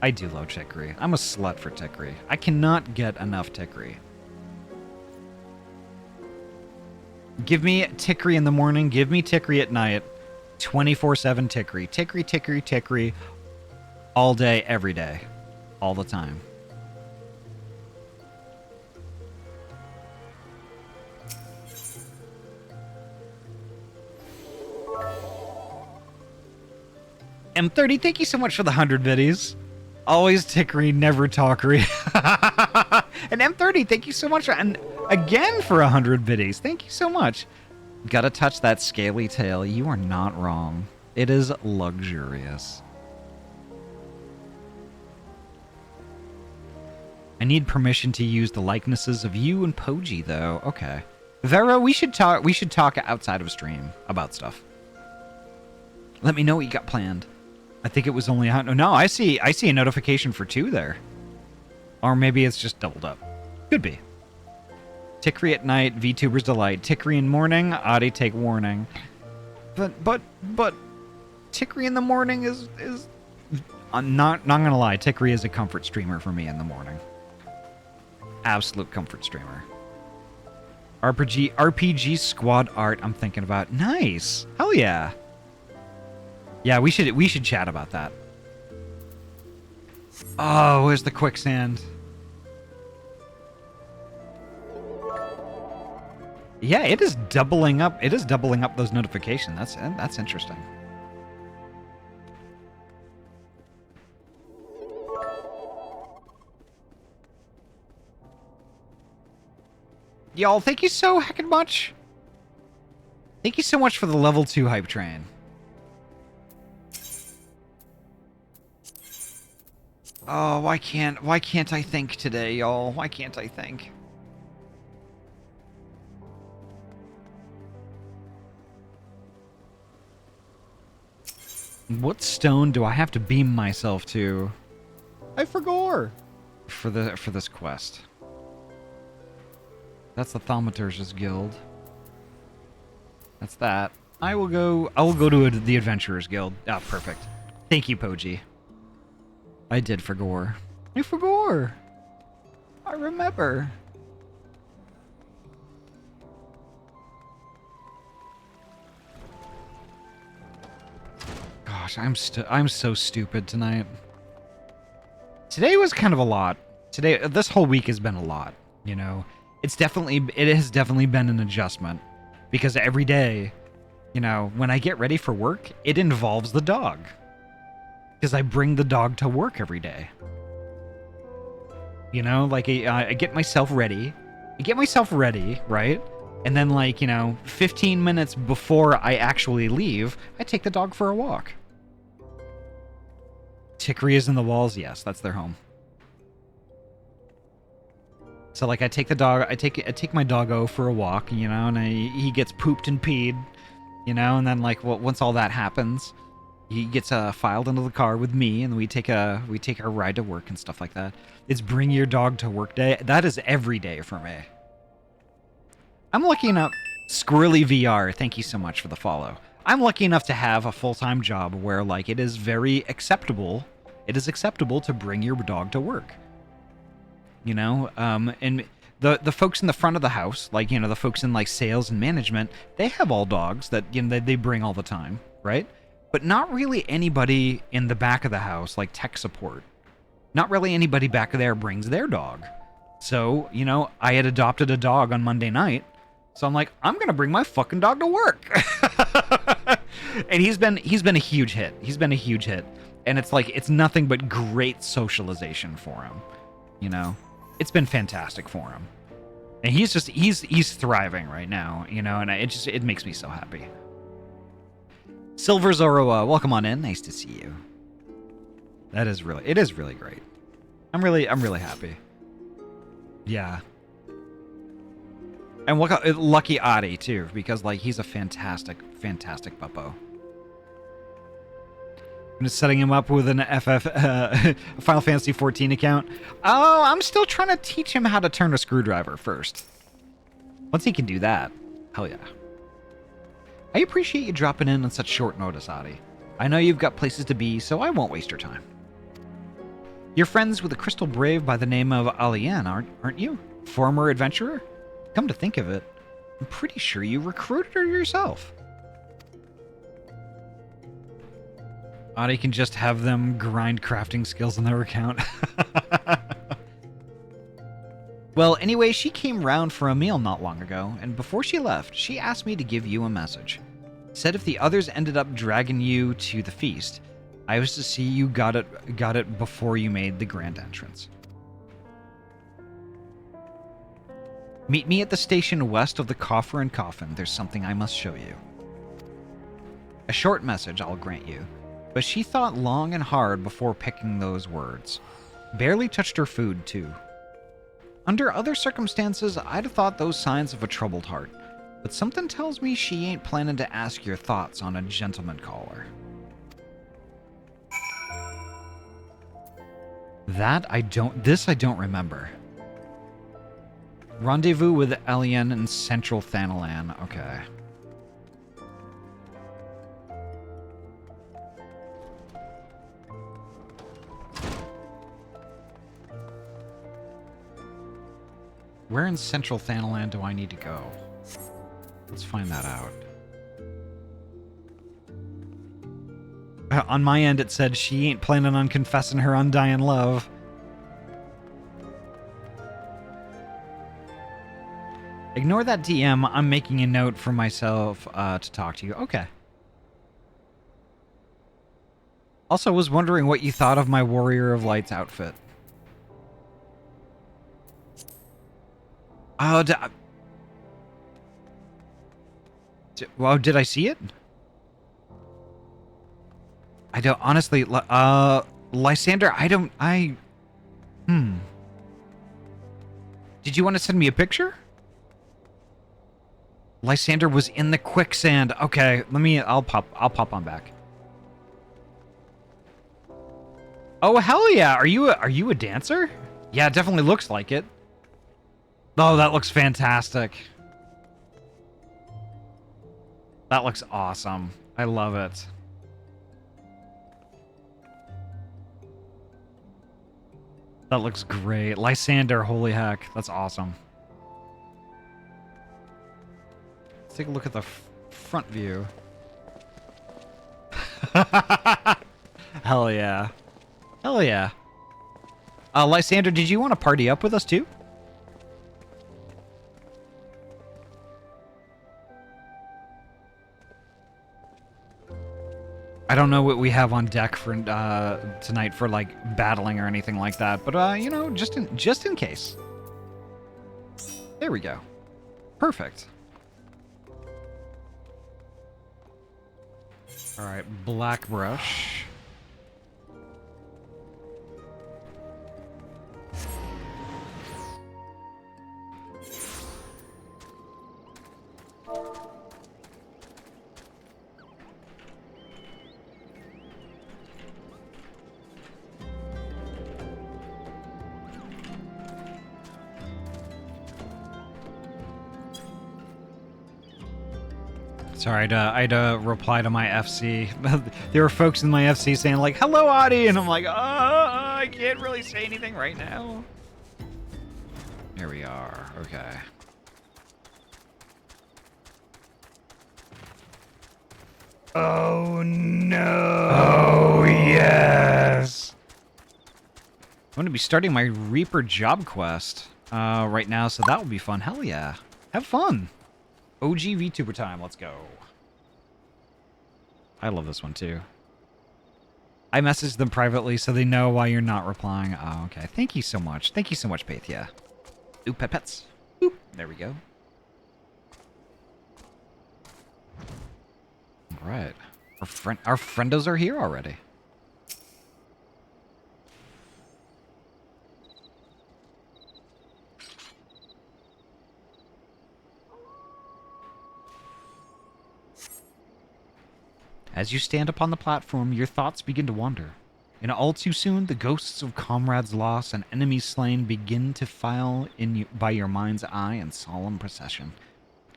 I do love Tickery. I'm a slut for Tickery. I cannot get enough Tickery. Give me Tickery in the morning. Give me Tickery at night. 24/7 Tickery. Tickery, Tickery, Tickery. All day, every day. All the time. M30, thank you so much for the 100 biddies. Always Tickery, never talkery. And M30, thank you so much. And again for 100 biddies. Thank you so much. Gotta touch that scaly tail. You are not wrong. It is luxurious. I need permission to use the likenesses of you and Poji, though. Okay. Vera, we should talk outside of stream about stuff. Let me know what you got planned. I think it was only... No, I see a notification for 2 there. Or maybe it's just doubled up. Could be. Tickery at night, VTuber's delight. Tickery in morning, Ahty take warning. But Tickery in the morning is I'm not gonna lie, Tickery is a comfort streamer for me in the morning. Absolute comfort streamer. RPG squad art I'm thinking about. Nice. Hell yeah. Yeah, we should chat about that. Oh, where's the quicksand? Yeah, it is doubling up. It is doubling up those notifications. That's interesting. Y'all, thank you so heckin' much. Thank you so much for the level 2 hype train. Oh, why can't I think today, y'all? Why can't I think? What stone do I have to beam myself to? I forgot for this quest. That's the Thaumaturge's Guild. That's that. I will go to the Adventurers Guild. Ah, perfect. Thank you, Poji. I did forgot. I forgot. I remember. Gosh, I'm so stupid tonight. Today was kind of a lot. This whole week has been a lot, you know. It has definitely been an adjustment because every day, you know, when I get ready for work, it involves the dog. Because I bring the dog to work every day. You know, like I get myself ready. Right? And then, like, you know, 15 minutes before I actually leave, I take the dog for a walk. Tickery is in the walls. Yes, that's their home. So, like, I take my doggo for a walk, you know, and he gets pooped and peed, you know, and then, like, once all that happens, he gets filed into the car with me, and we take our ride to work and stuff like that. It's bring your dog to work day. That is every day for me. I'm lucky enough. Squirrely VR, thank you so much for the follow. I'm lucky enough to have a full-time job where, like, it is very acceptable. It is acceptable to bring your dog to work. You know, and the folks in the front of the house, like, you know, the folks in, like, sales and management, they have all dogs that, you know, they bring all the time, right? But not really anybody in the back of the house, like tech support. Not really anybody back there brings their dog. So, you know, I had adopted a dog on Monday night. So I'm like, I'm going to bring my fucking dog to work. And he's been a huge hit. He's been a huge hit. And it's like, it's nothing but great socialization for him. You know, it's been fantastic for him. And he's thriving right now, you know, and it makes me so happy. Silver Zoroa, welcome on in. Nice to see you. It is really great. I'm really happy. Yeah. And lucky Ahty too, because, like, he's a fantastic puppo. I'm just setting him up with an Final Fantasy 14 account. Oh, I'm still trying to teach him how to turn a screwdriver first. Once he can do that, hell yeah. I appreciate you dropping in on such short notice, Ahty. I know you've got places to be, so I won't waste your time. You're friends with a crystal brave by the name of Alien, aren't you? Former adventurer? Come to think of it, I'm pretty sure you recruited her yourself. Ahty can just have them grind crafting skills in their account. Well, anyway, she came round for a meal not long ago, and before she left, she asked me to give you a message. Said if the others ended up dragging you to the feast, I was to see you got it before you made the grand entrance. Meet me at the station west of the Coffer and Coffin. There's something I must show you. A short message, I'll grant you, but she thought long and hard before picking those words. Barely touched her food, too. Under other circumstances, I'd have thought those signs of a troubled heart, but something tells me she ain't planning to ask your thoughts on a gentleman caller. This I don't remember. Rendezvous with Alien in Central Thanalan. Okay. Where in Central Thanalan do I need to go? Let's find that out. On my end, it said she ain't planning on confessing her undying love. Ignore that DM. I'm making a note for myself to talk to you. Okay. Also, was wondering what you thought of my Warrior of Lights outfit. Oh, Well, did I see it? I don't honestly. Lysander, Hmm. Did you want to send me a picture? Lysander was in the quicksand. Okay, I'll pop on back. Oh hell yeah! Are you a dancer? Yeah, it definitely looks like it. Oh, that looks fantastic. That looks awesome. I love it. That looks great. Lysander, holy heck. That's awesome. Let's take a look at the front view. Hell yeah. Hell yeah. Lysander, did you want to party up with us too? I don't know what we have on deck for tonight for like battling or anything like that, but you know, just in case. There we go. Perfect. All right, black brush. Sorry, I had to reply to my FC. There were folks in my FC saying like, "Hello, Ahty," and I'm like, I can't really say anything right now. Here we are. Okay. Oh no! Oh yes! I'm going to be starting my Reaper job quest right now, so that will be fun. Hell yeah! Have fun. OG VTuber time. Let's go. I love this one too. I messaged them privately so they know why you're not replying. Oh, okay. Thank you so much. Thank you so much, Pathia. Ooh, pets. Oop. There we go. All right. Our friendos are here already. As you stand upon the platform, your thoughts begin to wander. And all too soon, the ghosts of comrades lost and enemies slain begin to file by your mind's eye in solemn procession.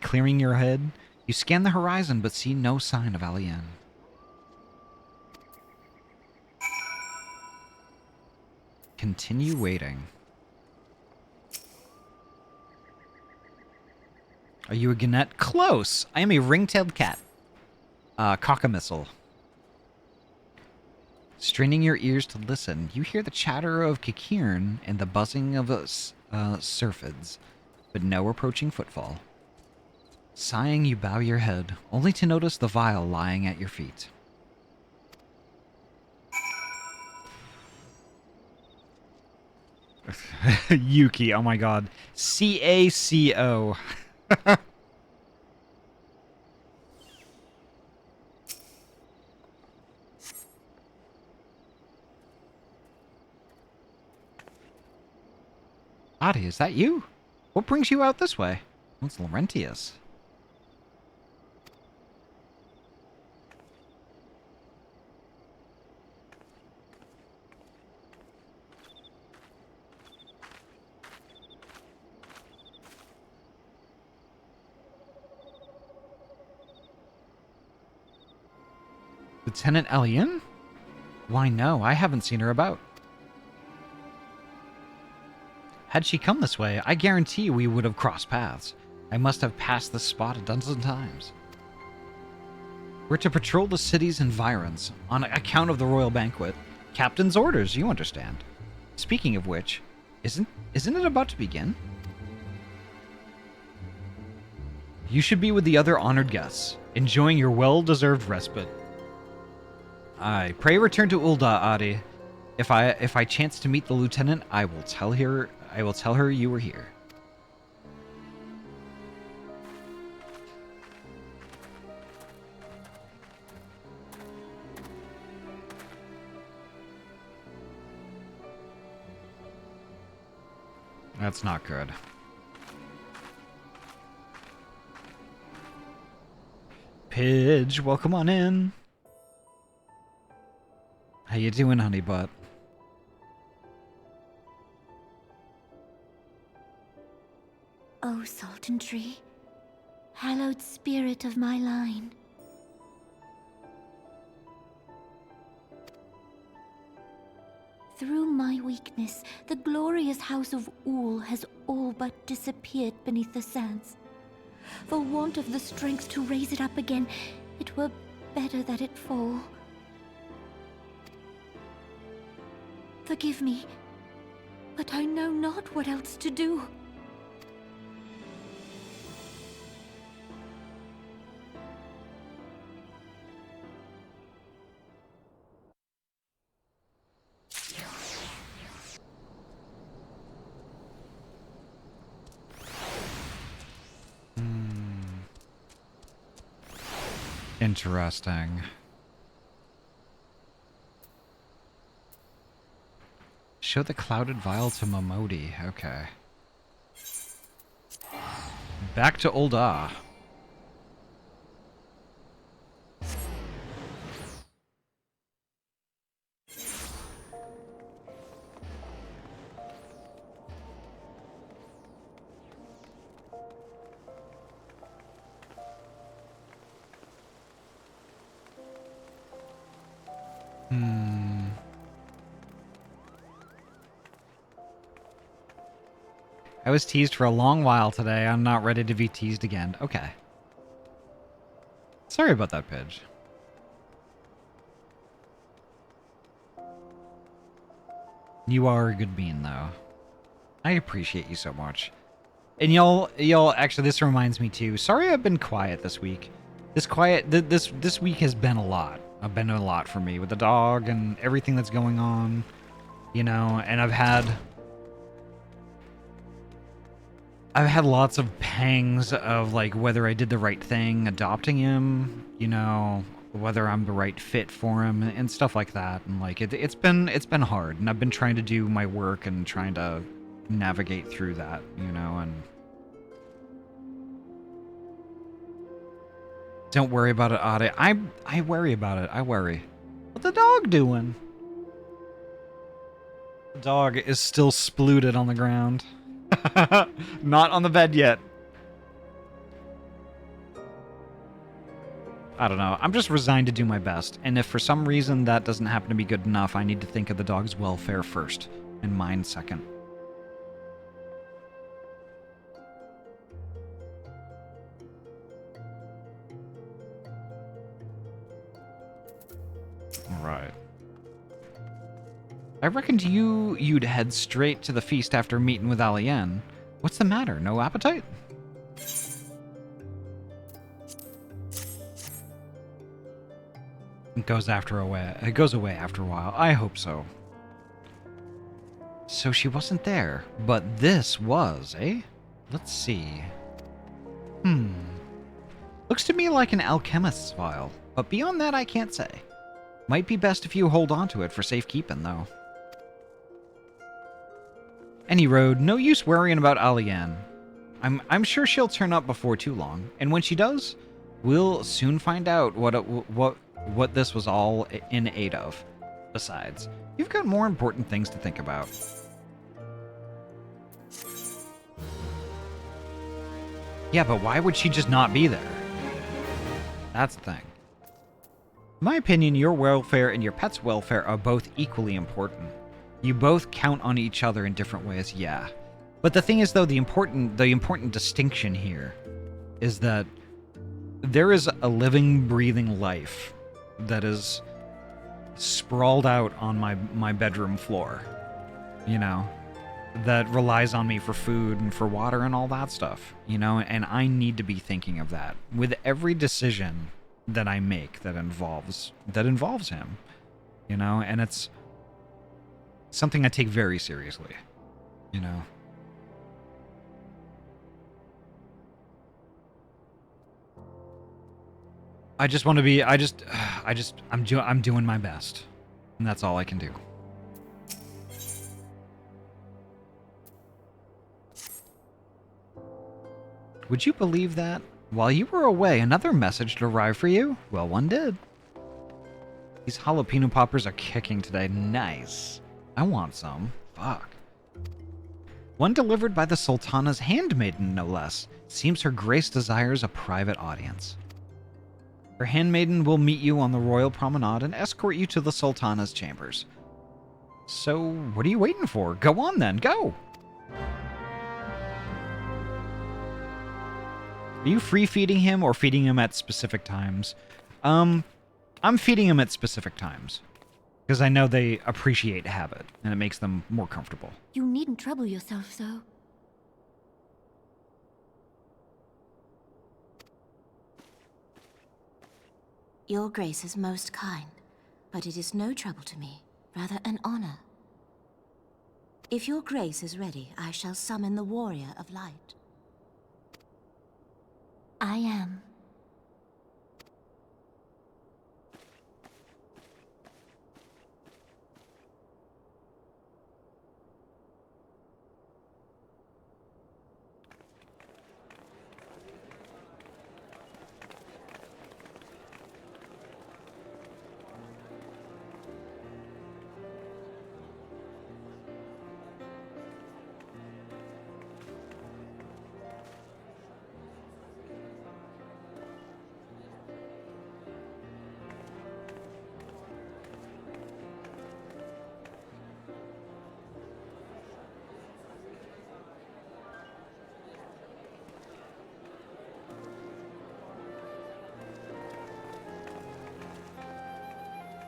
Clearing your head, you scan the horizon but see no sign of Alien. Continue waiting. Are you a gannet? Close! I am a ring-tailed cat. Cockamissile. Straining your ears to listen, you hear the chatter of Kikirn and the buzzing of syrphids, but no approaching footfall. Sighing, you bow your head, only to notice the vial lying at your feet. Yuki, oh my god. C-A-C-O. Ahty, is that you? What brings you out this way? It's Laurentius. Lieutenant Alien? Why no, I haven't seen her about. Had she come this way, I guarantee we would have crossed paths. I must have passed this spot a dozen times. We're to patrol the city's environs, on account of the royal banquet. Captain's orders, you understand. Speaking of which, isn't it about to begin? You should be with the other honored guests, enjoying your well-deserved respite. Aye, pray return to Ul'dah, Ahty. If I chance to meet the lieutenant, I will tell her you were here. That's not good. Pidge, welcome on in. How you doing, honey butt? O Sultan Tree, hallowed spirit of my line. Through my weakness, the glorious house of Ool has all but disappeared beneath the sands. For want of the strength to raise it up again, it were better that it fall. Forgive me, but I know not what else to do. Interesting. Show the clouded vial to Momodi. Okay. Back to Old Ah. I was teased for a long while today. I'm not ready to be teased again. Okay. Sorry about that, Pidge. You are a good bean, though. I appreciate you so much. And y'all, actually, this reminds me too. Sorry I've been quiet this week. This week has been a lot. Been a lot for me with the dog and everything that's going on, you know, and I've had lots of pangs of like whether I did the right thing adopting him, you know, whether I'm the right fit for him and stuff like that. And like it's been hard, and I've been trying to do my work and trying to navigate through that, you know. And don't worry about it, Ahty. I worry about it. I worry. What's the dog doing? The dog is still splooted on the ground. Not on the bed yet. I don't know. I'm just resigned to do my best. And if for some reason that doesn't happen to be good enough, I need to think of the dog's welfare first and mine second. Alright. I reckoned you'd head straight to the feast after meeting with Alien. What's the matter? No appetite? It goes away after a while. I hope so. So she wasn't there, but this was, eh? Let's see. Looks to me like an alchemist's vial, but beyond that I can't say. Might be best if you hold on to it for safekeeping, though. Any road, no use worrying about Alien. I'm sure she'll turn up before too long, and when she does, we'll soon find out what this was all in aid of. Besides, you've got more important things to think about. Yeah, but why would she just not be there? That's the thing. In my opinion, your welfare and your pet's welfare are both equally important. You both count on each other in different ways, yeah. But the thing is, though, the important distinction here is that there is a living, breathing life that is sprawled out on my bedroom floor, you know, that relies on me for food and for water and all that stuff, you know, and I need to be thinking of that with every decision that I make that involves him, you know, and it's something I take very seriously, you know. I just want to be, I'm doing my best, and that's all I can do. Would you believe that? While you were away, another message arrived for you? Well, one did. These jalapeno poppers are kicking today. Nice. I want some. Fuck. One delivered by the Sultana's handmaiden, no less. Seems her grace desires a private audience. Her handmaiden will meet you on the royal promenade and escort you to the Sultana's chambers. So, what are you waiting for? Go on then, go! Are you free feeding him or feeding him at specific times? I'm feeding him at specific times. Because I know they appreciate habit, and it makes them more comfortable. You needn't trouble yourself so. Your grace is most kind, but it is no trouble to me, rather an honor. If your grace is ready, I shall summon the warrior of light. I am.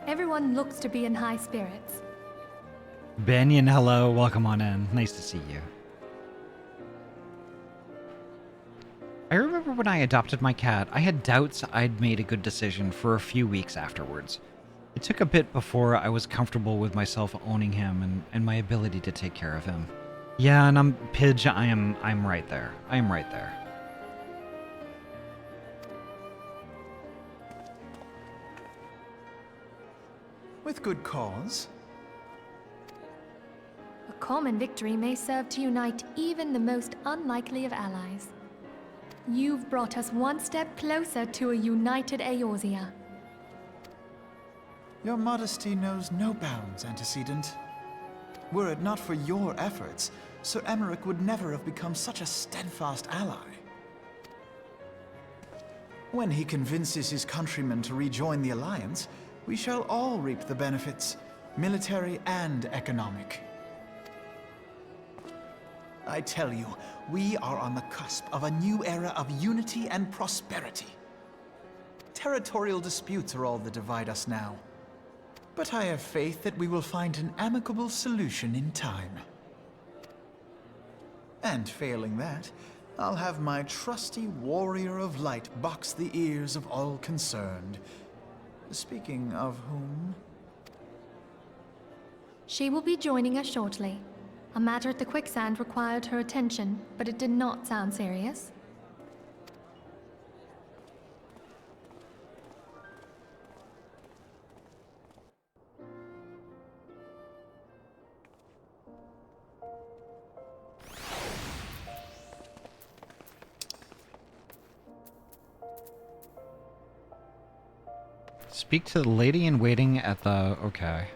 Everyone looks to be in high spirits. Banyan, hello. Welcome on in. Nice to see you. I remember when I adopted my cat, I had doubts I'd made a good decision for a few weeks afterwards. It took a bit before I was comfortable with myself owning him and my ability to take care of him. Yeah, and Pidge, I'm right there. I am right there. With good cause. A common victory may serve to unite even the most unlikely of allies. You've brought us one step closer to a united Eorzea. Your modesty knows no bounds, Antecedent. Were it not for your efforts, Sir Emmerich would never have become such a steadfast ally. When he convinces his countrymen to rejoin the Alliance, we shall all reap the benefits, military and economic. I tell you, we are on the cusp of a new era of unity and prosperity. Territorial disputes are all that divide us now. But I have faith that we will find an amicable solution in time. And failing that, I'll have my trusty warrior of light box the ears of all concerned. Speaking of whom... She will be joining us shortly. A matter at the quicksand required her attention, but it did not sound serious. Speak to the lady in waiting at the... Okay.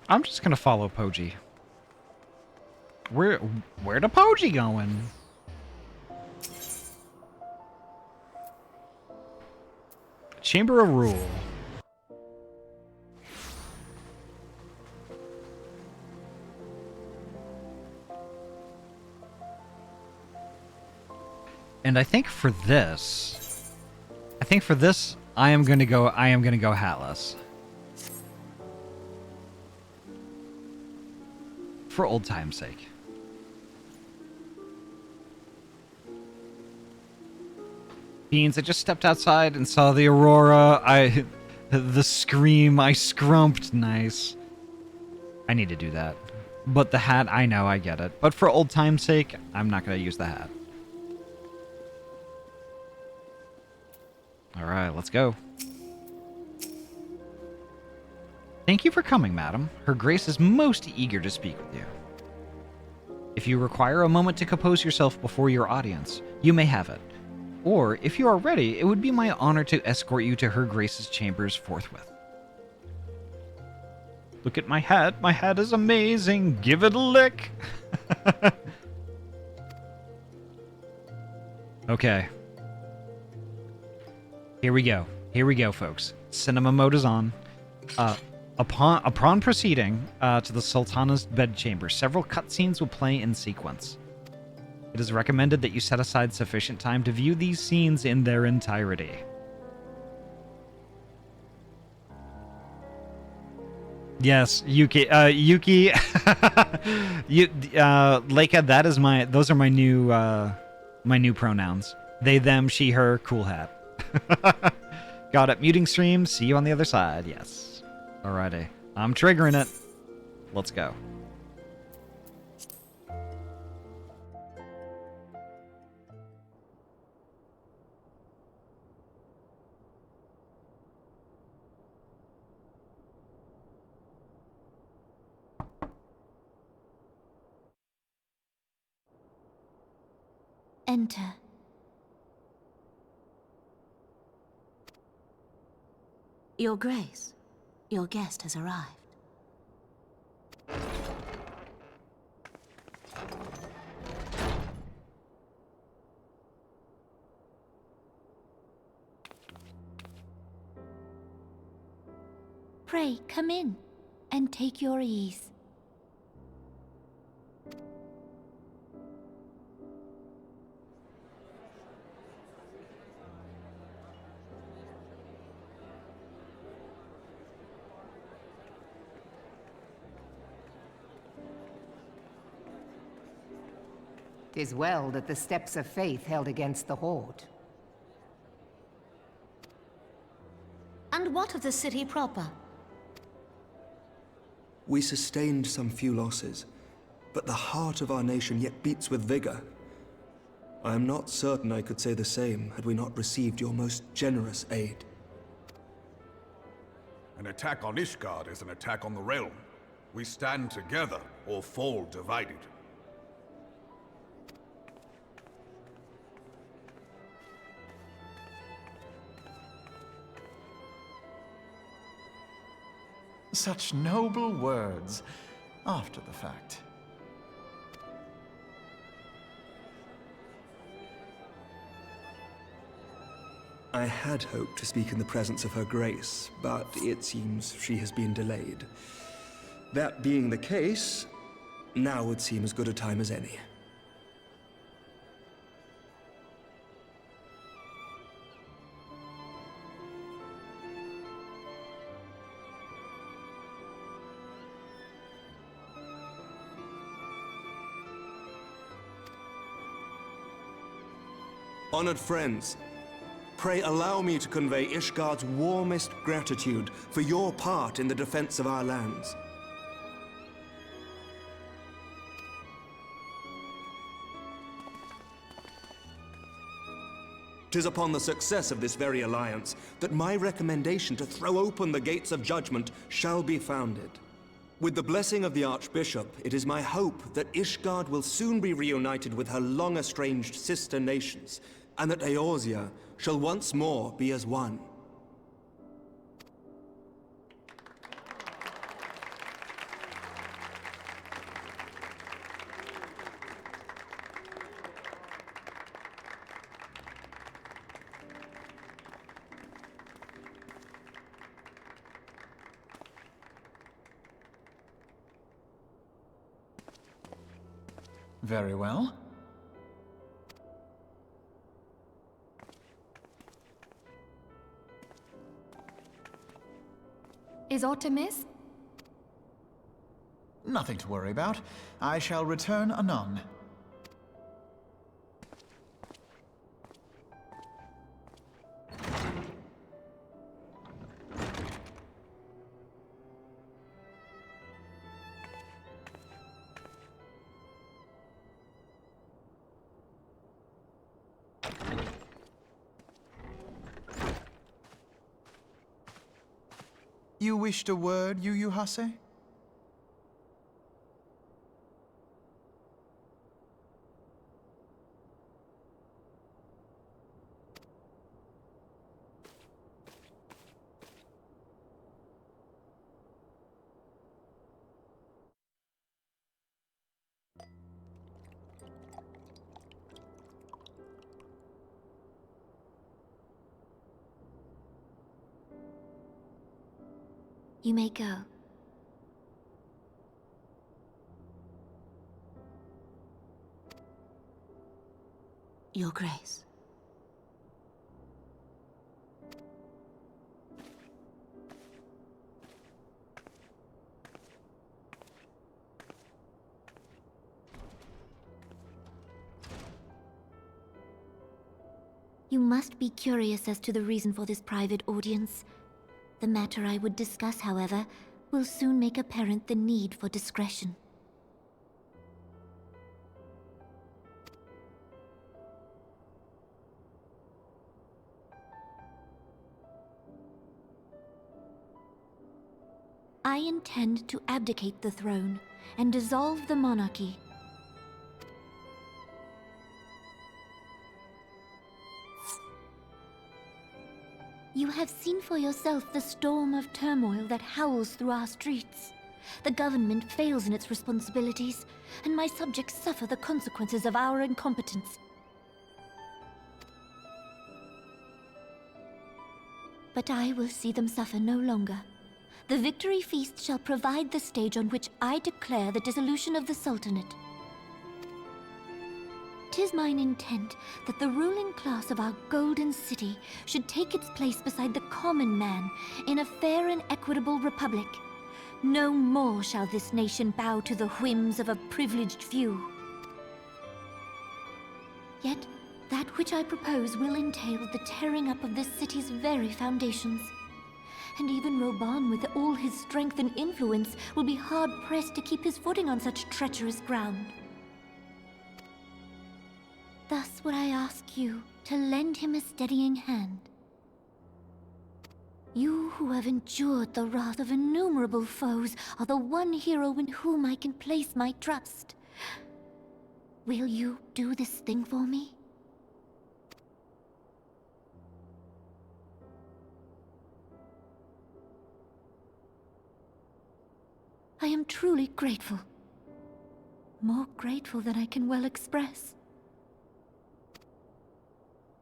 I'm just gonna follow Poji. Where to Poji going? Chamber of Rule. And I think for this, I am gonna go hatless. For old time's sake. Beans, I just stepped outside and saw the aurora. The scream, I scrumped. Nice. I need to do that. But the hat, I know, I get it. But for old time's sake, I'm not gonna use the hat. Alright, let's go. Thank you for coming, madam. Her Grace is most eager to speak with you. If you require a moment to compose yourself before your audience, you may have it. Or, if you are ready, it would be my honor to escort you to Her Grace's chambers forthwith. Look at my hat. My hat is amazing. Give it a lick. Okay. Here we go. Here we go, folks. Cinema mode is on. Upon proceeding to the Sultana's bedchamber, several cutscenes will play in sequence. It is recommended that you set aside sufficient time to view these scenes in their entirety. Yes, Yuki. Yuki. Leica. That is my. Those are my new pronouns. They, them, she, her. Cool hat. Got it. Muting stream. See you on the other side. Yes. Alrighty. I'm triggering it. Let's go. Enter. Your Grace, your guest has arrived. Pray, come in and take your ease. "'Tis well that the steps of faith held against the Horde. And what of the city proper? We sustained some few losses, but the heart of our nation yet beats with vigor. I am not certain I could say the same had we not received your most generous aid. An attack on Ishgard is an attack on the realm. We stand together or fall divided. Such noble words after the fact. I had hoped to speak in the presence of Her Grace, but it seems she has been delayed. That being the case, now would seem as good a time as any. Honored friends, pray allow me to convey Ishgard's warmest gratitude for your part in the defense of our lands. "'Tis upon the success of this very alliance that my recommendation to throw open the gates of judgment shall be founded. With the blessing of the Archbishop, it is my hope that Ishgard will soon be reunited with her long-estranged sister nations, and that Eorzea shall once more be as one." Very well. Is Artemis? Nothing to worry about. I shall return anon. You wished a word, Yu Hase? You may go. Your Grace. You must be curious as to the reason for this private audience. The matter I would discuss, however, will soon make apparent the need for discretion. I intend to abdicate the throne and dissolve the monarchy. You have seen for yourself the storm of turmoil that howls through our streets. The government fails in its responsibilities, and my subjects suffer the consequences of our incompetence. But I will see them suffer no longer. The victory feast shall provide the stage on which I declare the dissolution of the Sultanate. 'Tis mine intent that the ruling class of our golden city should take its place beside the common man in a fair and equitable republic. No more shall this nation bow to the whims of a privileged few. Yet, that which I propose will entail the tearing up of this city's very foundations. And even Roban, with all his strength and influence, will be hard-pressed to keep his footing on such treacherous ground. Thus would I ask you to lend him a steadying hand. You who have endured the wrath of innumerable foes are the one hero in whom I can place my trust. Will you do this thing for me? I am truly grateful. More grateful than I can well express.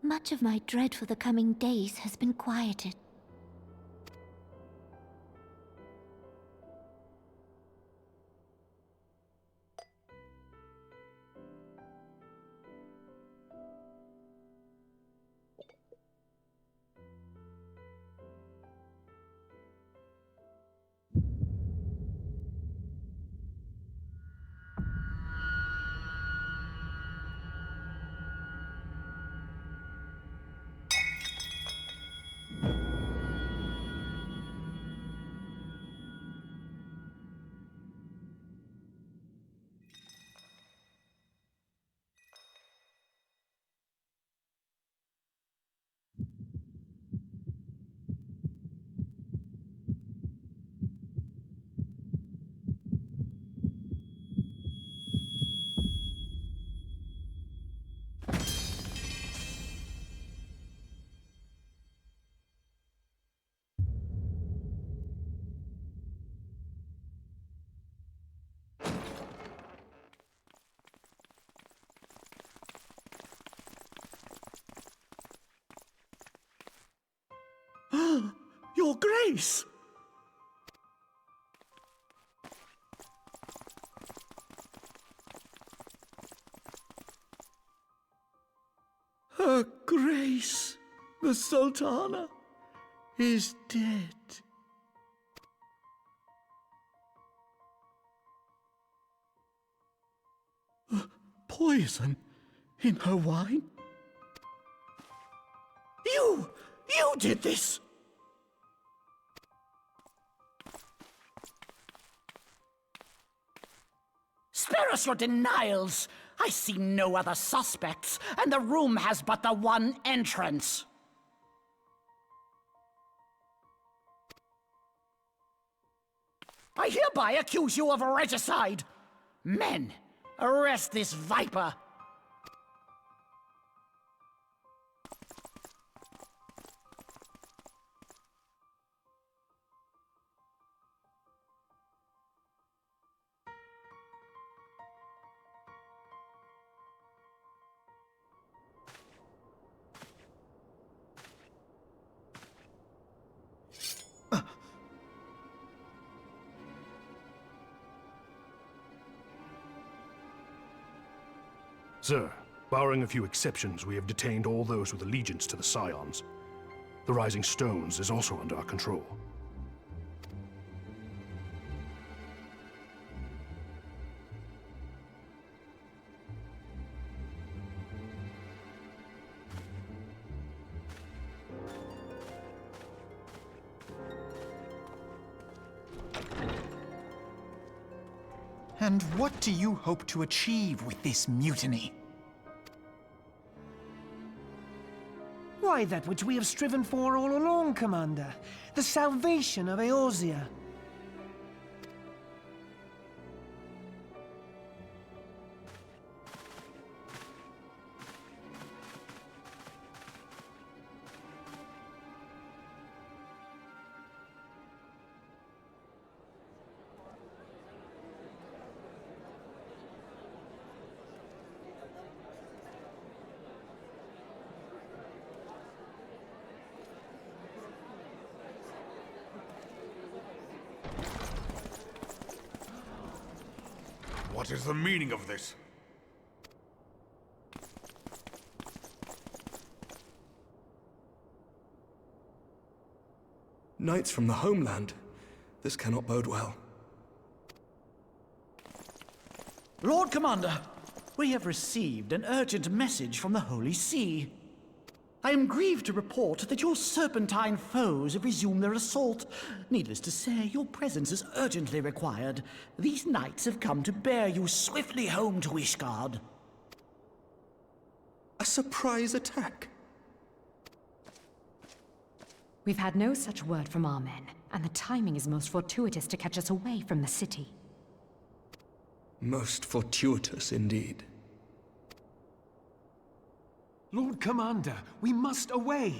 Much of my dread for the coming days has been quieted. Your Grace! Her Grace, the Sultana, is dead. Poison in her wine? You did this! Spare us your denials! I see no other suspects, and the room has but the one entrance. I hereby accuse you of regicide. Men, arrest this viper. Sir, barring a few exceptions, we have detained all those with allegiance to the Scions. The Rising Stones is also under our control. And what do you hope to achieve with this mutiny? Why, that which we have striven for all along, Commander. The salvation of Eorzea. What is the meaning of this? Knights from the homeland. This cannot bode well. Lord Commander, we have received an urgent message from the Holy See. I am grieved to report that your serpentine foes have resumed their assault. Needless to say, your presence is urgently required. These knights have come to bear you swiftly home to Ishgard. A surprise attack? We've had no such word from our men, and the timing is most fortuitous to catch us away from the city. Most fortuitous indeed. Lord Commander, we must away!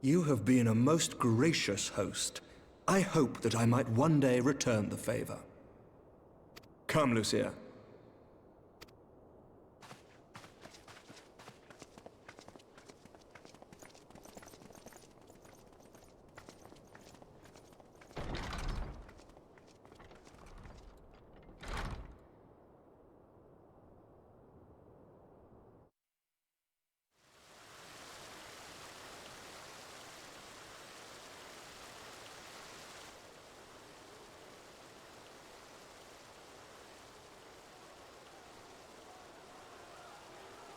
You have been a most gracious host. I hope that I might one day return the favor. Come, Lucia.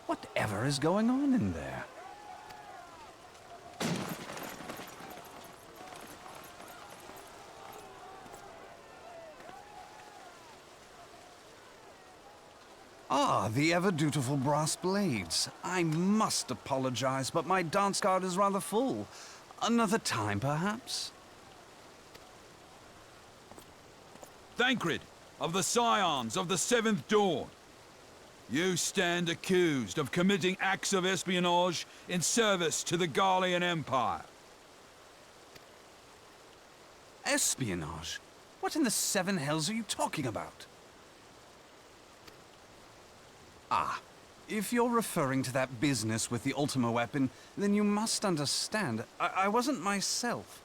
Whatever is going on in there? Ah, the ever-dutiful brass blades. I must apologize, but my dance card is rather full. Another time, perhaps? Thancred, of the Scions of the Seventh Dawn. You stand accused of committing acts of espionage in service to the Garlean Empire. Espionage? What in the seven hells are you talking about? Ah, if you're referring to that business with the Ultima weapon, then you must understand, I wasn't myself.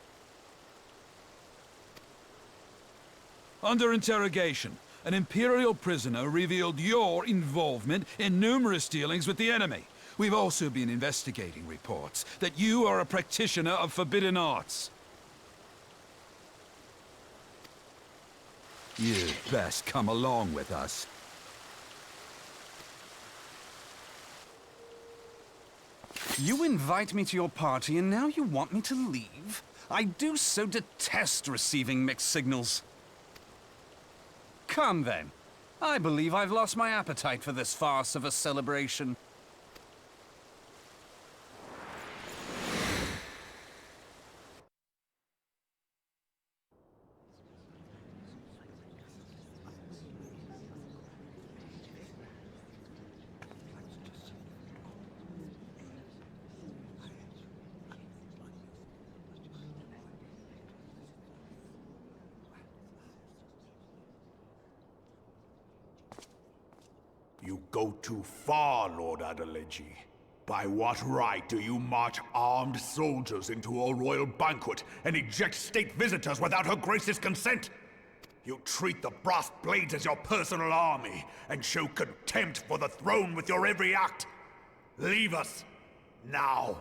Under interrogation, an Imperial prisoner revealed your involvement in numerous dealings with the enemy. We've also been investigating reports that you are a practitioner of forbidden arts. You'd best come along with us. You invite me to your party and now you want me to leave? I do so detest receiving mixed signals. Come then. I believe I've lost my appetite for this farce of a celebration. go too far, Lord Adeleji. By what right do you march armed soldiers into a royal banquet and eject state visitors without Her Grace's consent? You treat the brass blades as your personal army, and show contempt for the throne with your every act. Leave us, now.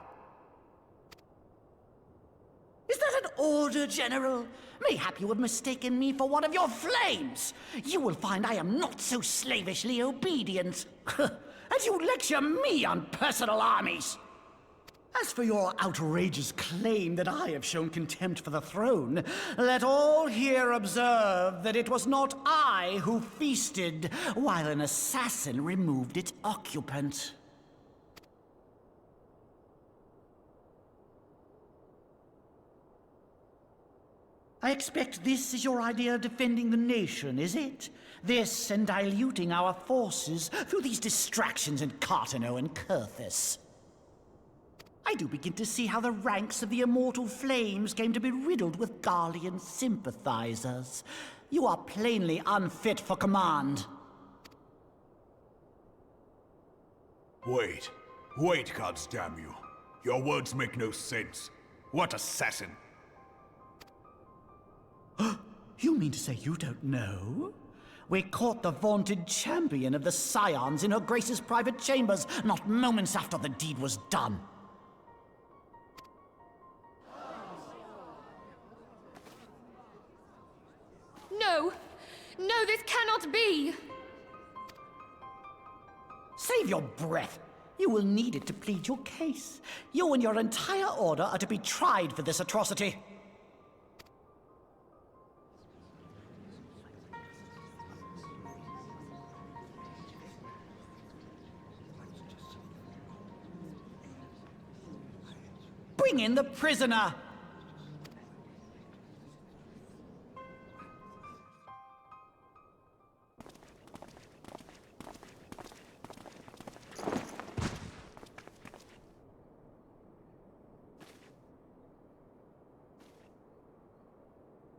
Is that an order, General? Mayhap you have mistaken me for one of your flames. You will find I am not so slavishly obedient. And you lecture me on personal armies. As for your outrageous claim that I have shown contempt for the throne, let all here observe that it was not I who feasted while an assassin removed its occupant. I expect this is your idea of defending the nation, is it? This and diluting our forces through these distractions in Cartano and Kurthis. I do begin to see how the ranks of the Immortal Flames came to be riddled with Garlean sympathizers. You are plainly unfit for command. Wait, goddamn you. Your words make no sense. What assassin? You mean to say you don't know? We caught the vaunted champion of the Scions in Her Grace's private chambers, not moments after the deed was done. No! No, this cannot be! Save your breath. You will need it to plead your case. You and your entire order are to be tried for this atrocity. Bring in the prisoner!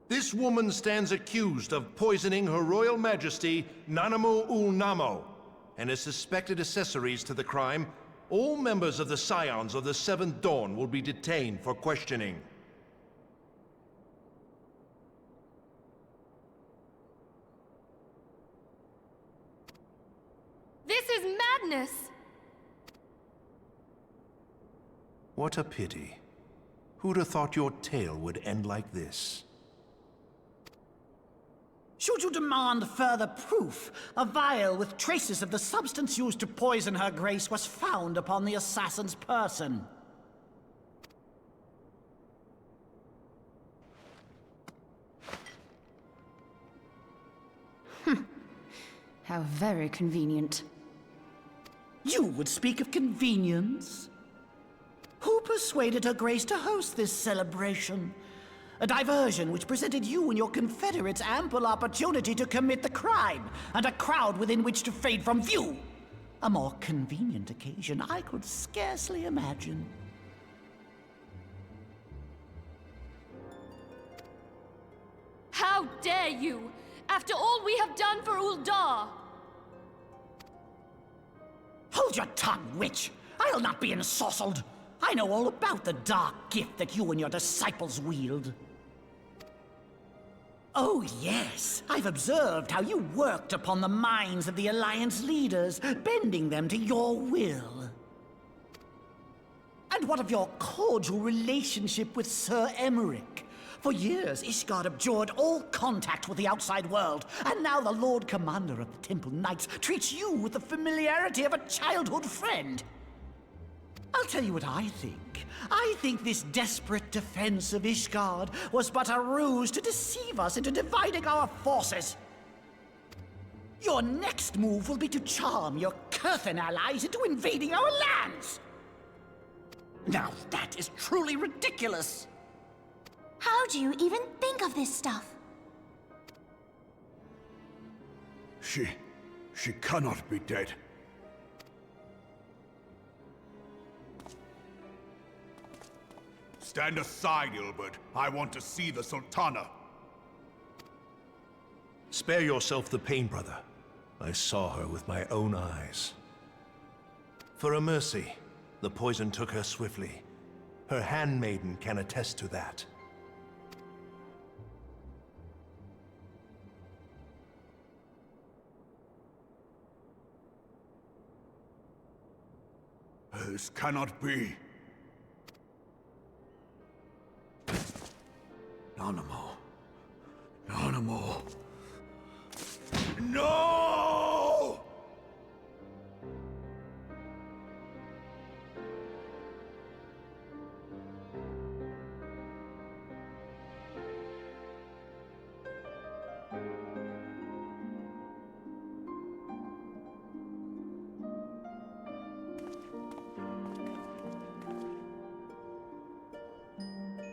This woman stands accused of poisoning Her Royal Majesty Nanamu ul Namo and is suspected accessories to the crime. All members of the Scions of the Seventh Dawn will be detained for questioning. This is madness! What a pity. Who'd have thought your tale would end like this? Should you demand further proof, a vial with traces of the substance used to poison Her Grace was found upon the assassin's person. How very convenient. You would speak of convenience? Who persuaded Her Grace to host this celebration? A diversion which presented you and your Confederates ample opportunity to commit the crime, and a crowd within which to fade from view. A more convenient occasion I could scarcely imagine. How dare you! After all we have done for Uldar! Hold your tongue, witch! I'll not be ensorcelled! I know all about the dark gift that you and your disciples wield. Oh, yes. I've observed how you worked upon the minds of the Alliance leaders, bending them to your will. And what of your cordial relationship with Sir Emmerich? For years, Ishgard abjured all contact with the outside world, and now the Lord Commander of the Temple Knights treats you with the familiarity of a childhood friend. I'll tell you what I think. I think this desperate defense of Ishgard was but a ruse to deceive us into dividing our forces. Your next move will be to charm your Kurthan allies into invading our lands. Now that is truly ridiculous. How do you even think of this stuff? She cannot be dead. Stand aside, Ilbert. I want to see the Sultana. Spare yourself the pain, brother. I saw her with my own eyes. For a mercy, the poison took her swiftly. Her handmaiden can attest to that. This cannot be. Nanamo. Nanamo. No!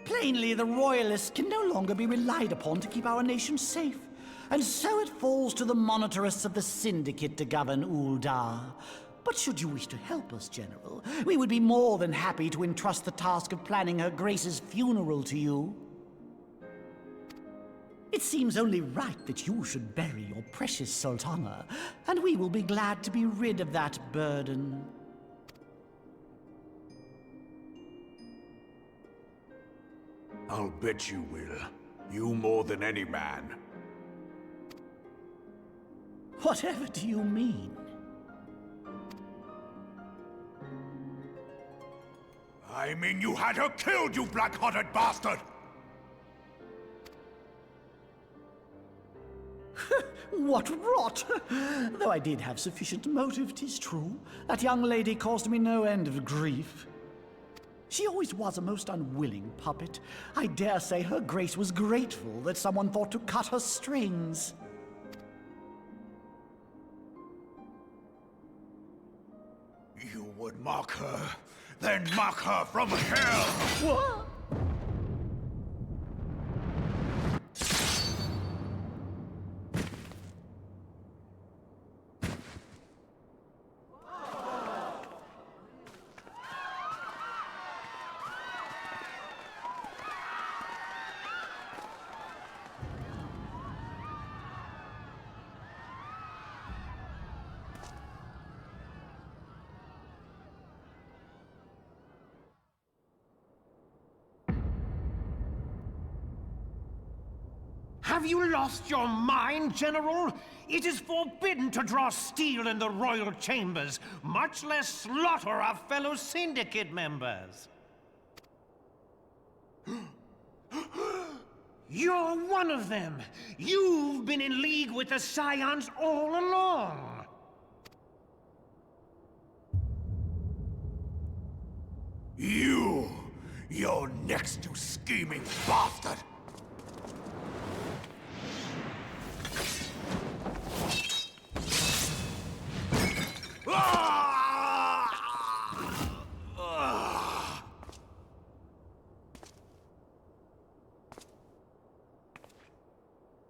Plainly, the Royalists can no longer be relied upon to keep our nation safe. And so it falls to the monitorists of the Syndicate to govern Uldar. But should you wish to help us, General, we would be more than happy to entrust the task of planning Her Grace's funeral to you. It seems only right that you should bury your precious Sultana, and we will be glad to be rid of that burden. I'll bet you will. You more than any man. Whatever do you mean? I mean you had her killed, you black-hearted bastard! What rot! Though I did have sufficient motive, 'tis true. That young lady caused me no end of grief. She always was a most unwilling puppet. I dare say Her Grace was grateful that someone thought to cut her strings. You would mock her, then mock her from hell! What? Have you lost your mind, General? It is forbidden to draw steel in the royal chambers, much less slaughter our fellow Syndicate members. You're one of them. You've been in league with the Scions all along. You're next to scheming bastard!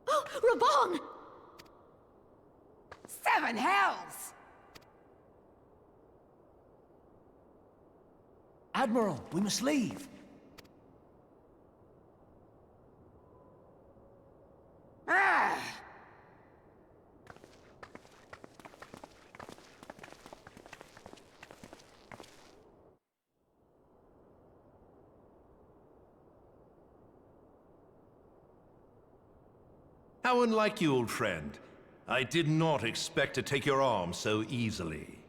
Oh, Raban! Seven hells! Admiral, we must leave. Ah! How unlike you, old friend. I did not expect to take your arm so easily.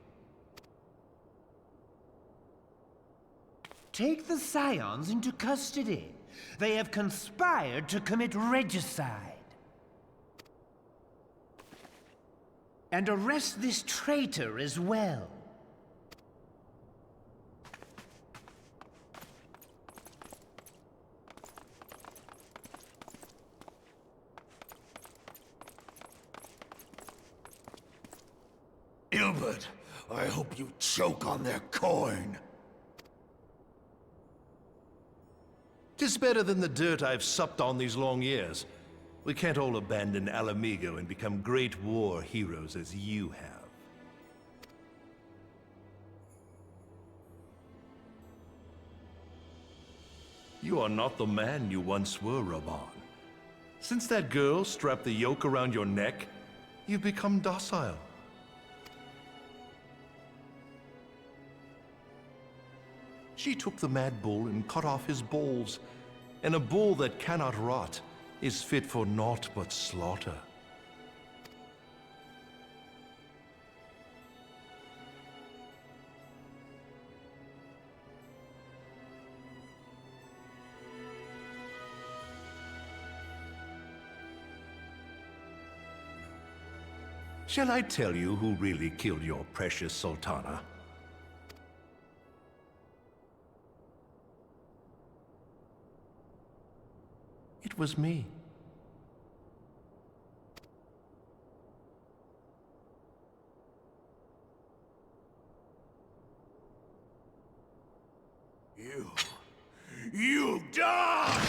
Take the Scions into custody. They have conspired to commit regicide. And arrest this traitor as well. Ilbert, I hope you choke on their coin. 'Tis better than the dirt I've supped on these long years. We can't all abandon Alamigo and become great war heroes as you have. You are not the man you once were, Raban. Since that girl strapped the yoke around your neck, You've become docile. She took the mad bull and cut off his balls, and a bull that cannot rot is fit for naught but slaughter. Shall I tell you who really killed your precious Sultana? It was me. You die!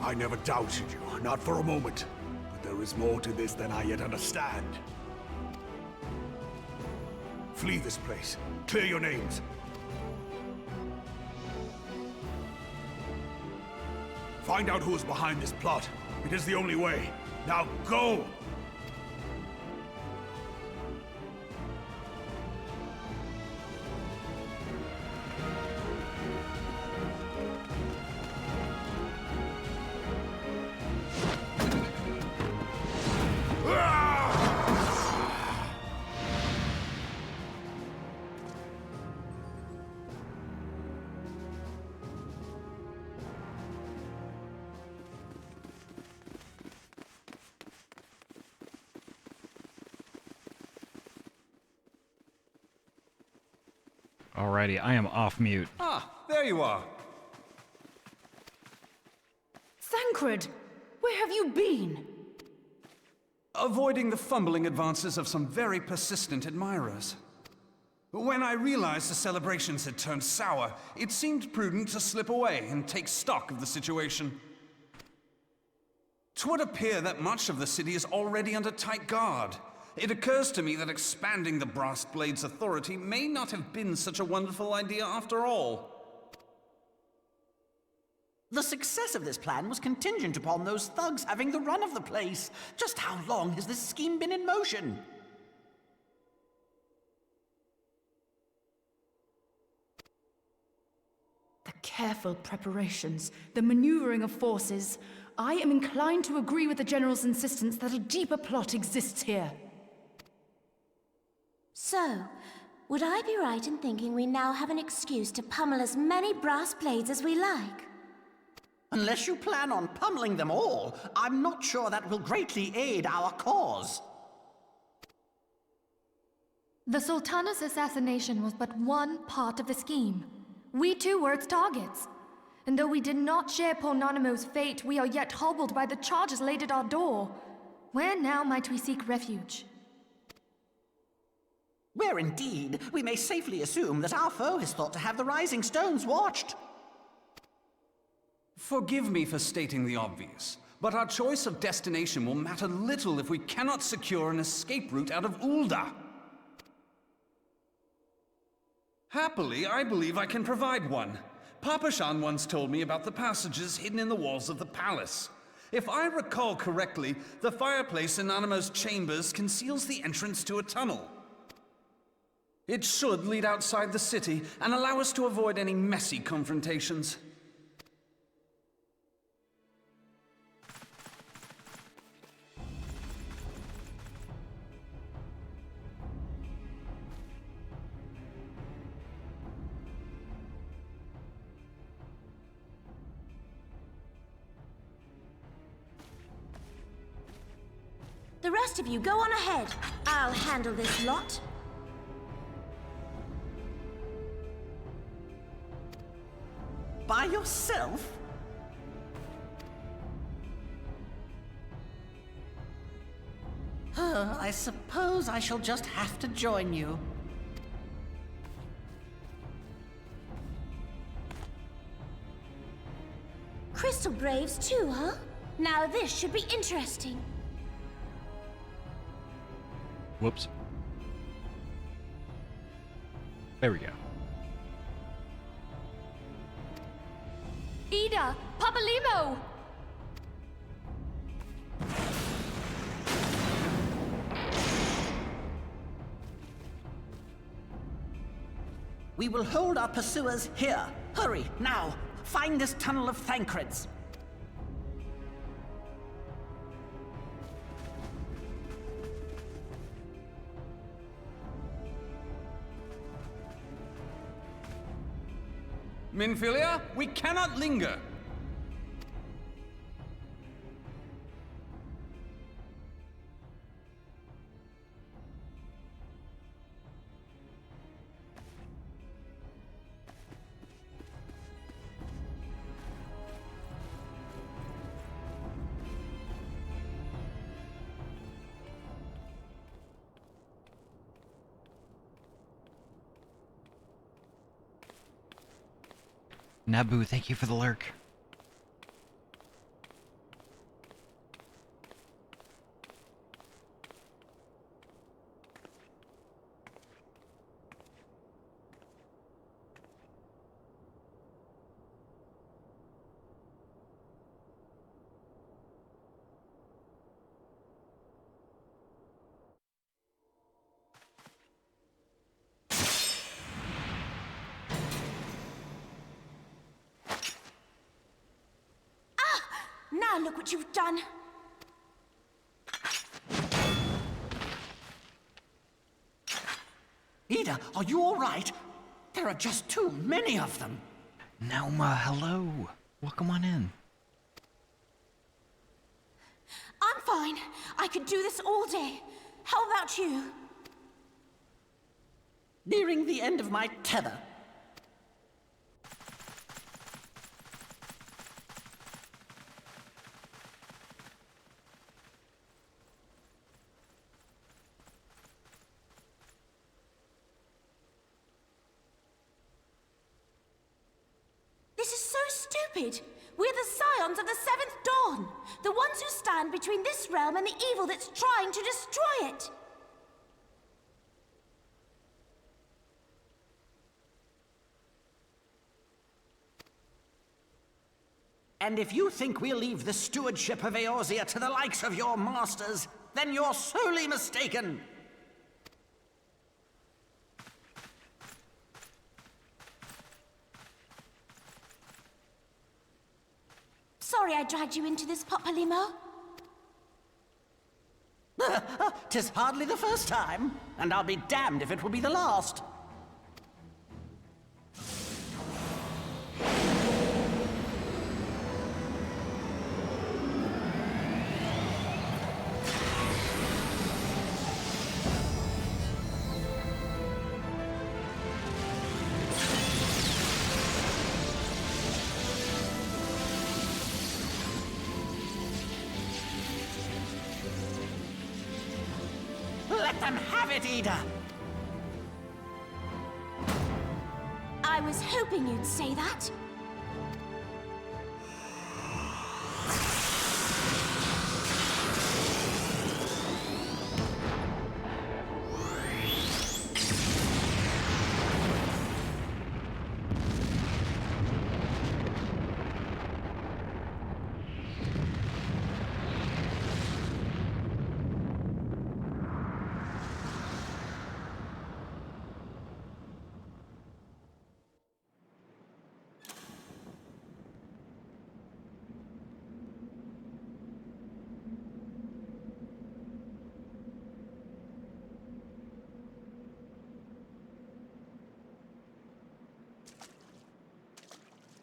I never doubted you, not for a moment. But there is more to this than I yet understand. Flee this place. Clear your names. Find out who is behind this plot. It is the only way. Now go! Alrighty, I am off mute. Ah, there you are. Thancred, where have you been? Avoiding the fumbling advances of some very persistent admirers. When I realized the celebrations had turned sour, it seemed prudent to slip away and take stock of the situation. 'Twould appear that much of the city is already under tight guard. It occurs to me that expanding the Brass Blade's authority may not have been such a wonderful idea after all. The success of this plan was contingent upon those thugs having the run of the place. Just how long has this scheme been in motion? The careful preparations, the maneuvering of forces. I am inclined to agree with the General's insistence that a deeper plot exists here. So, would I be right in thinking we now have an excuse to pummel as many brass blades as we like? Unless you plan on pummeling them all, I'm not sure that will greatly aid our cause. The Sultana's assassination was but one part of the scheme. We too were its targets. And though we did not share Pornonimo's fate, we are yet hobbled by the charges laid at our door. Where now might we seek refuge? Where indeed, we may safely assume that our foe is thought to have the Rising Stones watched. Forgive me for stating the obvious, but our choice of destination will matter little if we cannot secure an escape route out of Ul'dah. Happily, I believe I can provide one. Papashan once told me about the passages hidden in the walls of the palace. If I recall correctly, the fireplace in Animo's chambers conceals the entrance to a tunnel. It should lead outside the city and allow us to avoid any messy confrontations. The rest of you go on ahead. I'll handle this lot. yourself? I suppose I shall just have to join you. Crystal Graves too, huh? Now this should be interesting. Whoops. There we go. Ida! Papalimo! We will hold our pursuers here. Hurry, now! Find this tunnel of Thancreds. Minfilia, we cannot linger. Naboo, thank you for the lurk. Now look what you've done. Ida, are you all right? There are just too many of them. Nauma, hello. Welcome on in. I'm fine. I could do this all day. How about you? Nearing the end of my tether. This is so stupid. We're the scions of the Seventh Dawn. The ones who stand between this realm and the evil that's trying to destroy it. And if you think we'll leave the stewardship of Eorzea to the likes of your masters, then you're sorely mistaken. Sorry I dragged you into this, Papalimo. 'Tis hardly the first time, and I'll be damned if it will be the last. Let them have it, Ida! I was hoping you'd say that.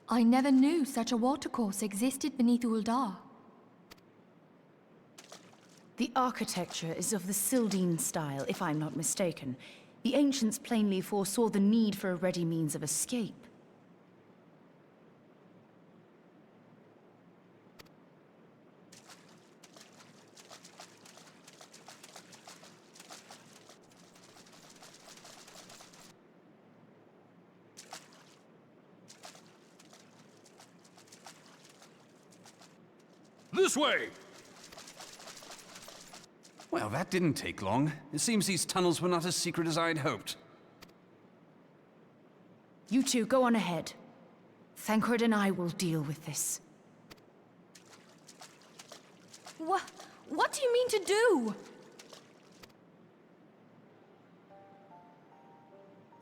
I never knew such a watercourse existed beneath Uldar. The architecture is of the Sildine style, if I'm not mistaken. The ancients plainly foresaw the need for a ready means of escape. This way! Well, that didn't take long. It seems these tunnels were not as secret as I'd hoped. You two, go on ahead. Thancred and I will deal with this. What do you mean to do?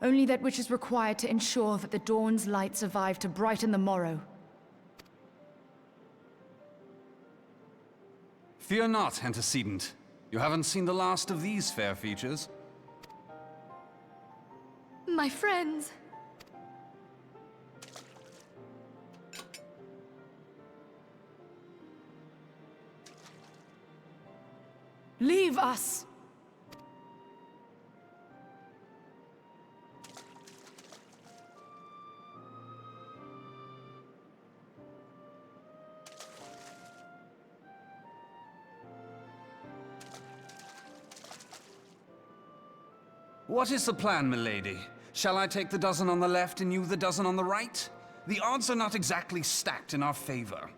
Only that which is required to ensure that the dawn's light survive to brighten the morrow. Fear not, antecedent. You haven't seen the last of these fair features. My friends. Leave us! What is the plan, milady? Shall I take the dozen on the left and you the dozen on the right? The odds are not exactly stacked in our favor.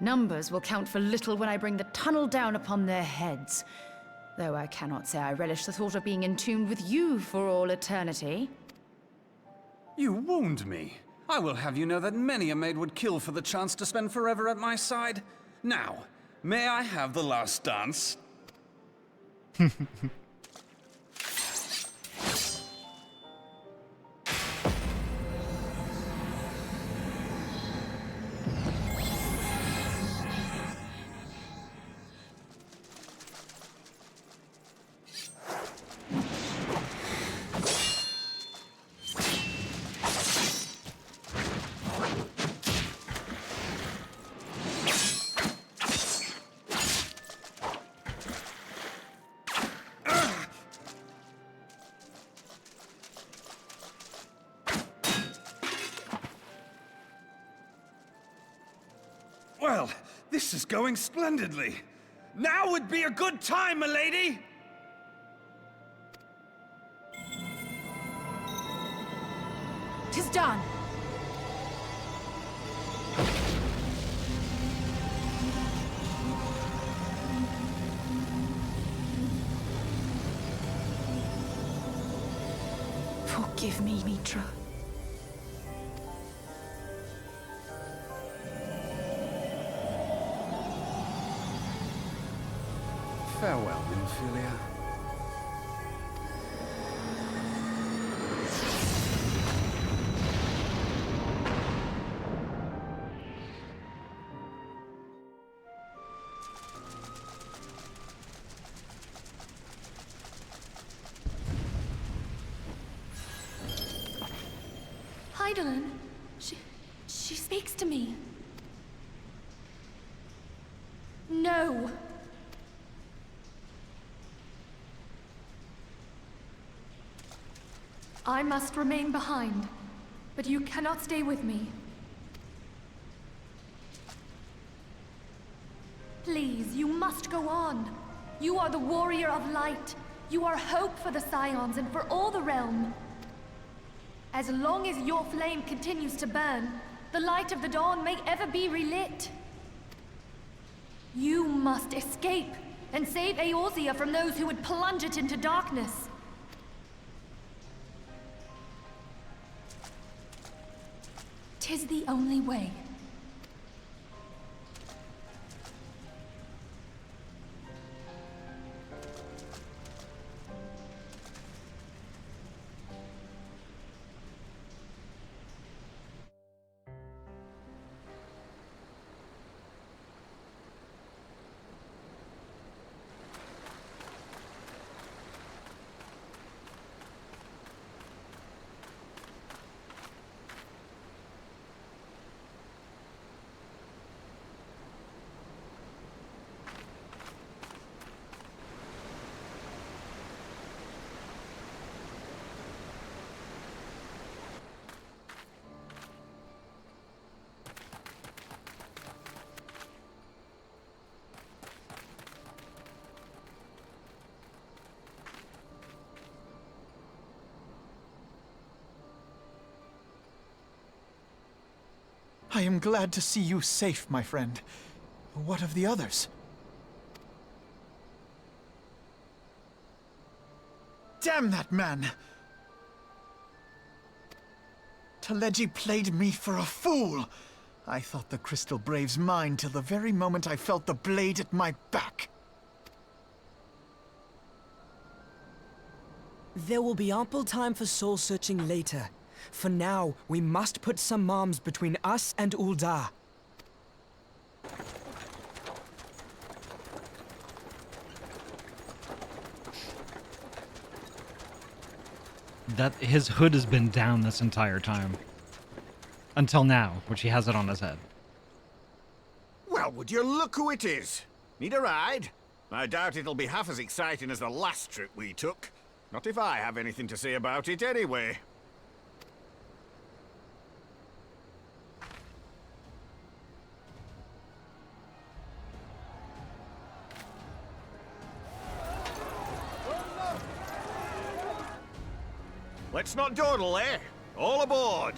Numbers will count for little when I bring the tunnel down upon their heads. Though I cannot say I relish the thought of being entombed with you for all eternity. You wound me. I will have you know that many a maid would kill for the chance to spend forever at my side. Now, may I have the last dance? Well, this is going splendidly. Now would be a good time, milady! 'Tis done! Forgive me, Mitra. Farewell, Nymphelia. Hydaelyn, she speaks to me. No. I must remain behind, but you cannot stay with me. Please, you must go on. You are the warrior of light. You are hope for the Scions and for all the realm. As long as your flame continues to burn, the light of the dawn may ever be relit. You must escape and save Eorzea from those who would plunge it into darkness. 'Tis the only way. I am glad to see you safe, my friend. What of the others? Damn that man! Teleji played me for a fool! I thought the Crystal Brave's mine till the very moment I felt the blade at my back. There will be ample time for soul-searching later. For now, we must put some arms between us and Ul'dah. That his hood has been down this entire time. Until now, which he has it on his head. Well, would you look who it is? Need a ride? I doubt it'll be half as exciting as the last trip we took. Not if I have anything to say about it anyway. Let's not dawdle, eh? All aboard!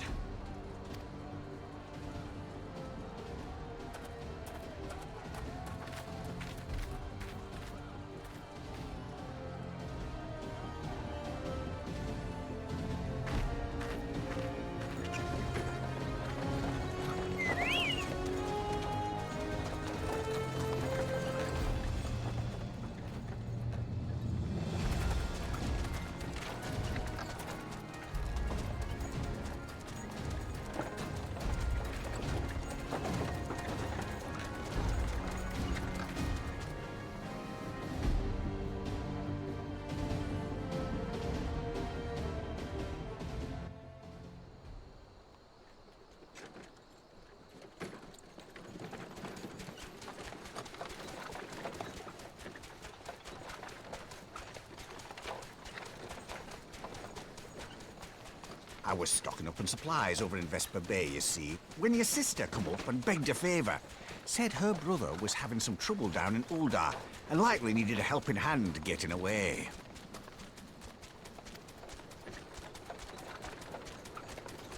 I was stocking up on supplies over in Vesper Bay, you see, when your sister come up and begged a favour. Said her brother was having some trouble down in Ul'dah, and likely needed a helping hand getting away.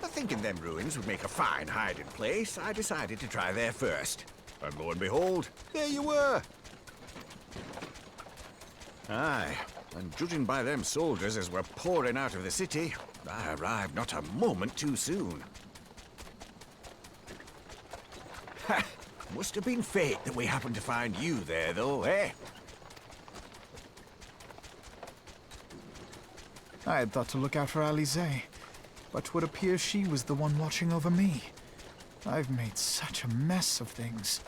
Thinking them ruins would make a fine hiding place, I decided to try there first. And lo and behold, there you were! Aye, and judging by them soldiers as were pouring out of the city, I arrived not a moment too soon. Ha! Must have been fate that we happened to find you there, though, eh? I had thought to look out for Alize, but 'twould appear she was the one watching over me. I've made such a mess of things.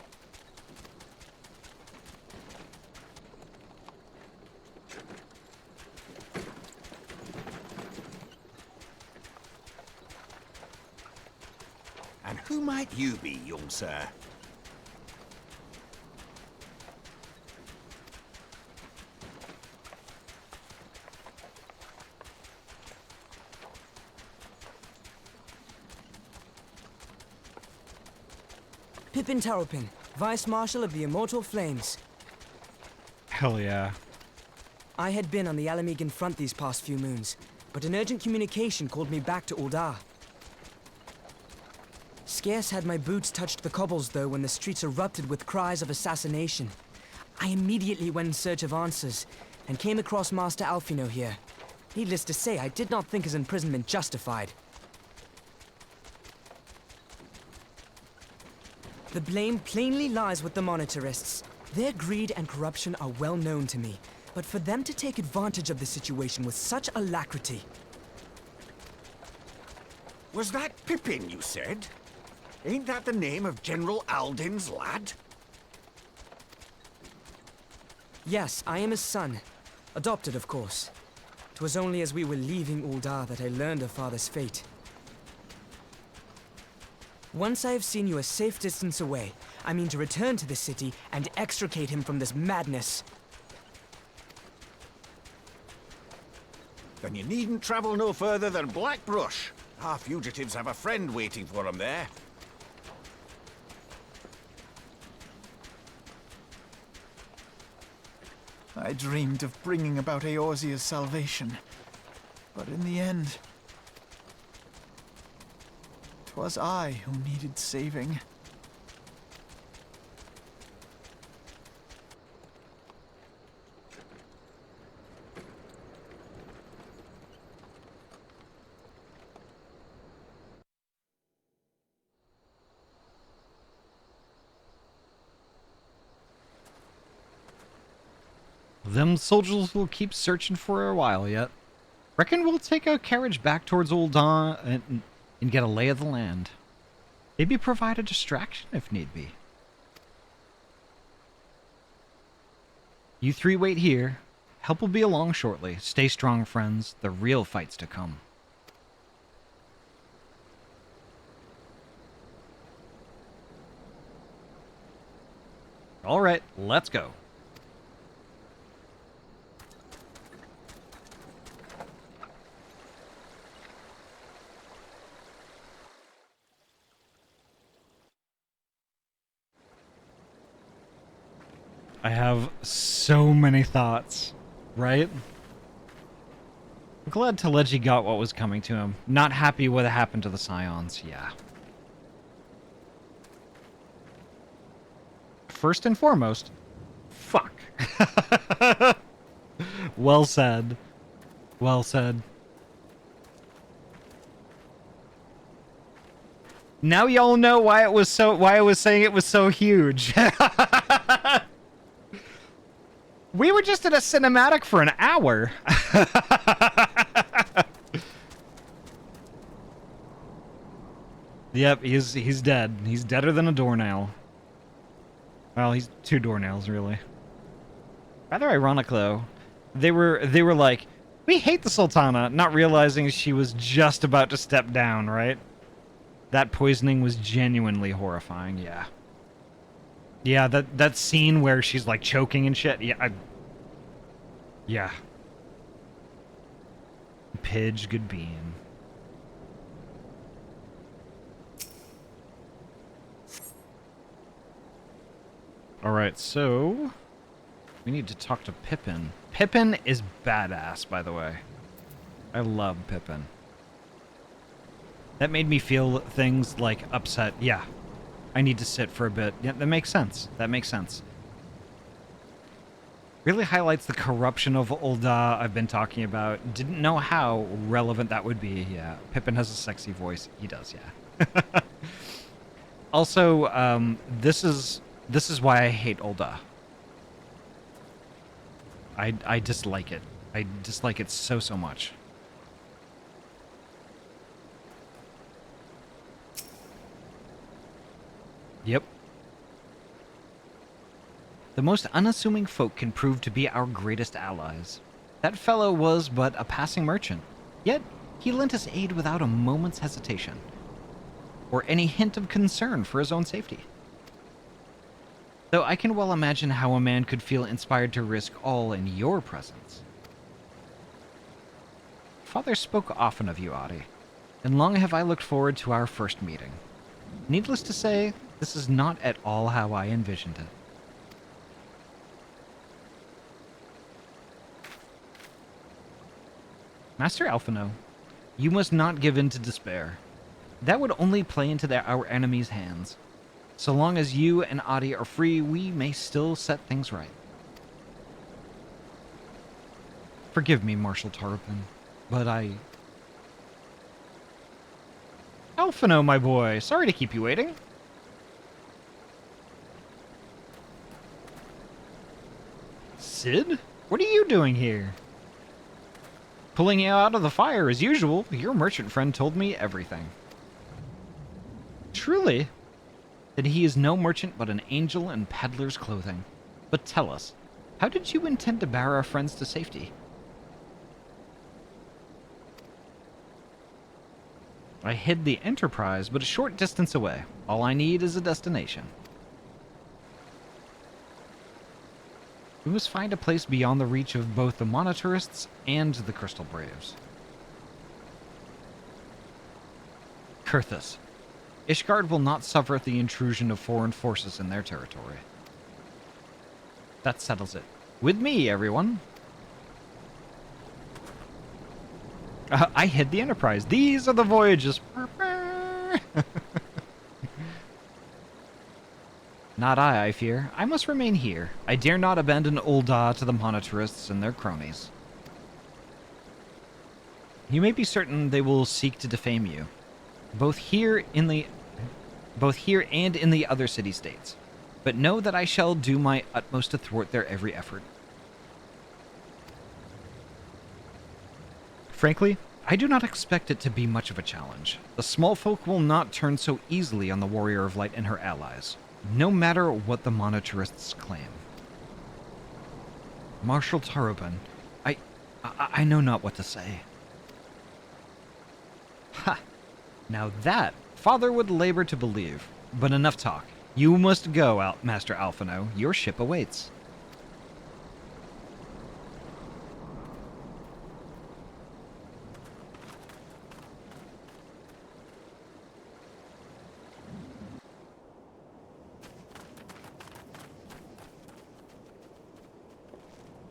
And who might you be, young sir? Pippin Taropin, Vice Marshal of the Immortal Flames. Hell yeah. I had been on the Alamegan front these past few moons, but an urgent communication called me back to Ul'dah. Scarce had my boots touched the cobbles, though, when the streets erupted with cries of assassination. I immediately went in search of answers, and came across Master Alfino here. Needless to say, I did not think his imprisonment justified. The blame plainly lies with the Monitarists. Their greed and corruption are well known to me, but for them to take advantage of the situation with such alacrity... Was that Pippin, you said? Ain't that the name of General Alden's lad? Yes, I am his son. Adopted, of course. 'Twas only as we were leaving Ul'dah that I learned of father's fate. Once I have seen you a safe distance away, I mean to return to the city and extricate him from this madness. Then you needn't travel no further than Blackbrush. Our fugitives have a friend waiting for them there. I dreamed of bringing about Eorzea's salvation, but in the end, 'twas I who needed saving. Them soldiers will keep searching for a while yet. Reckon we'll take a carriage back towards Old Dawn and get a lay of the land. Maybe provide a distraction if need be. You three wait here. Help will be along shortly. Stay strong, friends. The real fight's to come. All right, let's go. I have so many thoughts, right? I'm glad Teleji got what was coming to him. Not happy what happened to the Scions, yeah. First and foremost, fuck. Well said. Well said. Now y'all know why I was saying it was so huge. We were just in a cinematic for an hour. Yep, he's dead. He's deader than a doornail. Well, he's 2 doornails, really. Rather ironic, though. They were like, we hate the Sultana, not realizing she was just about to step down, right? That poisoning was genuinely horrifying, yeah. Yeah, that scene where she's like choking and shit. Yeah, yeah. Pidge, good bean. All right, so we need to talk to Pippin. Pippin is badass, by the way. I love Pippin. That made me feel things like upset. Yeah. I need to sit for a bit. Yeah, that makes sense. That makes sense. Really highlights the corruption of Ul'dah I've been talking about. Didn't know how relevant that would be. Yeah, Pippin has a sexy voice. He does, yeah. Also, this is why I hate Ul'dah. I dislike it. I dislike it so much. Yep. The most unassuming folk can prove to be our greatest allies. That fellow was but a passing merchant, yet he lent us aid without a moment's hesitation, or any hint of concern for his own safety. Though I can well imagine how a man could feel inspired to risk all in your presence. Father spoke often of you, Ahty, and long have I looked forward to our first meeting. Needless to say, this is not at all how I envisioned it. Master Alphino, you must not give in to despair. That would only play into our enemies' hands. So long as you and Ahty are free, we may still set things right. Forgive me, Marshal Tarpin, but Alphino, my boy, sorry to keep you waiting. Sid? What are you doing here? Pulling you out of the fire as usual. Your merchant friend told me everything. Truly? That he is no merchant but an angel in peddler's clothing. But tell us, how did you intend to bear our friends to safety? I hid the Enterprise, but a short distance away. All I need is a destination. We must find a place beyond the reach of both the Monitorists and the Crystal Braves. Kurthus. Ishgard will not suffer the intrusion of foreign forces in their territory. That settles it. With me, everyone. I hid the Enterprise. These are the voyages. Not I fear. I must remain here. I dare not abandon Ul'dah to the Monitorists and their cronies. You may be certain they will seek to defame you, both here and in the other city-states. But know that I shall do my utmost to thwart their every effort. Frankly, I do not expect it to be much of a challenge. The small folk will not turn so easily on the Warrior of Light and her allies, no matter what the monetarists claim. Marshal Tarubin, I know not what to say. Ha! Now that Father would labor to believe. But enough talk. You must go out, Master Alphino. Your ship awaits.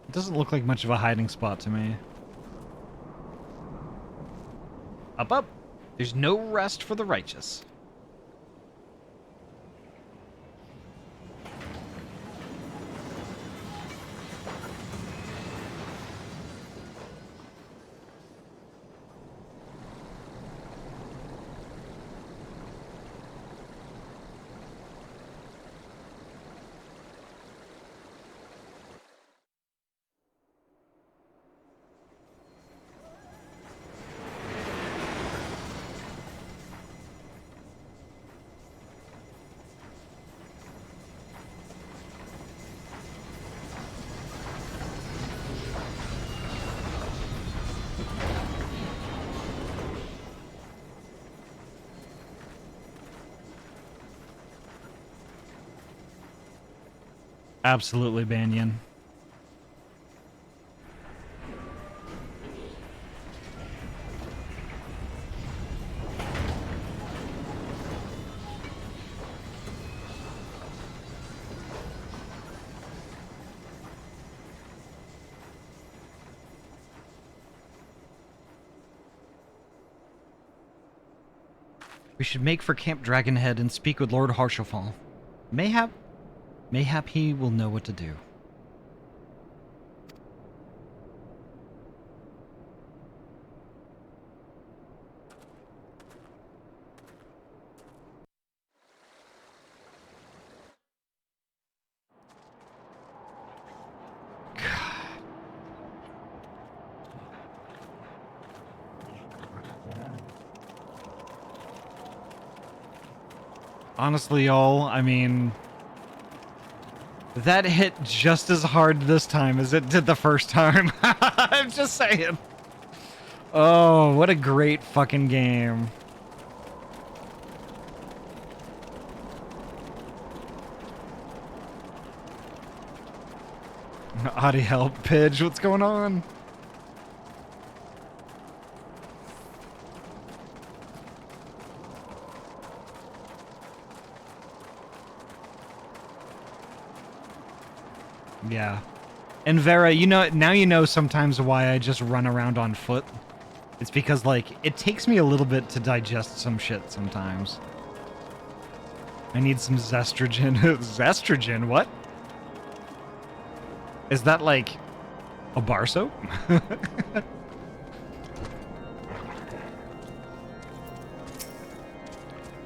It doesn't look like much of a hiding spot to me. Up, up. There's no rest for the righteous. Absolutely, Banyan. We should make for Camp Dragonhead and speak with Lord Harshafal. Mayhap he will know what to do. Honestly, y'all, I mean, that hit just as hard this time as it did the first time. I'm just saying. Oh, what a great fucking game. Ahty, help. Pidge, what's going on? Yeah. And Vera, you know, now you know sometimes why I just run around on foot. It's because, like, it takes me a little bit to digest some shit sometimes. I need some Zestrogen. Zestrogen? What? Is that, like, a bar soap?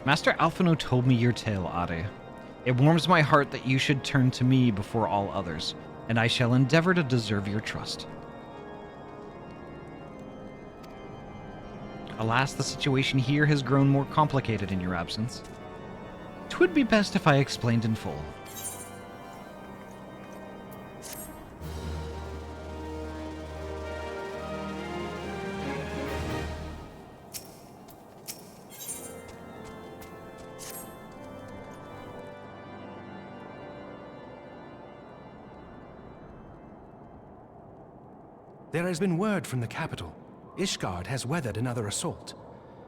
Master Alphino told me your tale, Ahty. It warms my heart that you should turn to me before all others, and I shall endeavor to deserve your trust. Alas, the situation here has grown more complicated in your absence. 'Twould be best if I explained in full. There has been word from the capital. Ishgard has weathered another assault,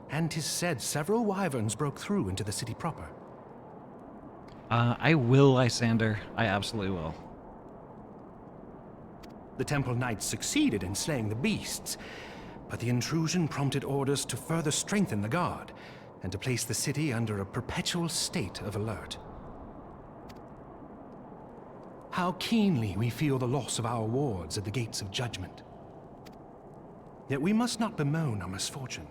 and 'tis said several wyverns broke through into the city proper. I will, Lysander. I absolutely will. The Temple Knights succeeded in slaying the beasts, but the intrusion prompted orders to further strengthen the guard, and to place the city under a perpetual state of alert. How keenly we feel the loss of our wards at the Gates of Judgment. Yet we must not bemoan our misfortune.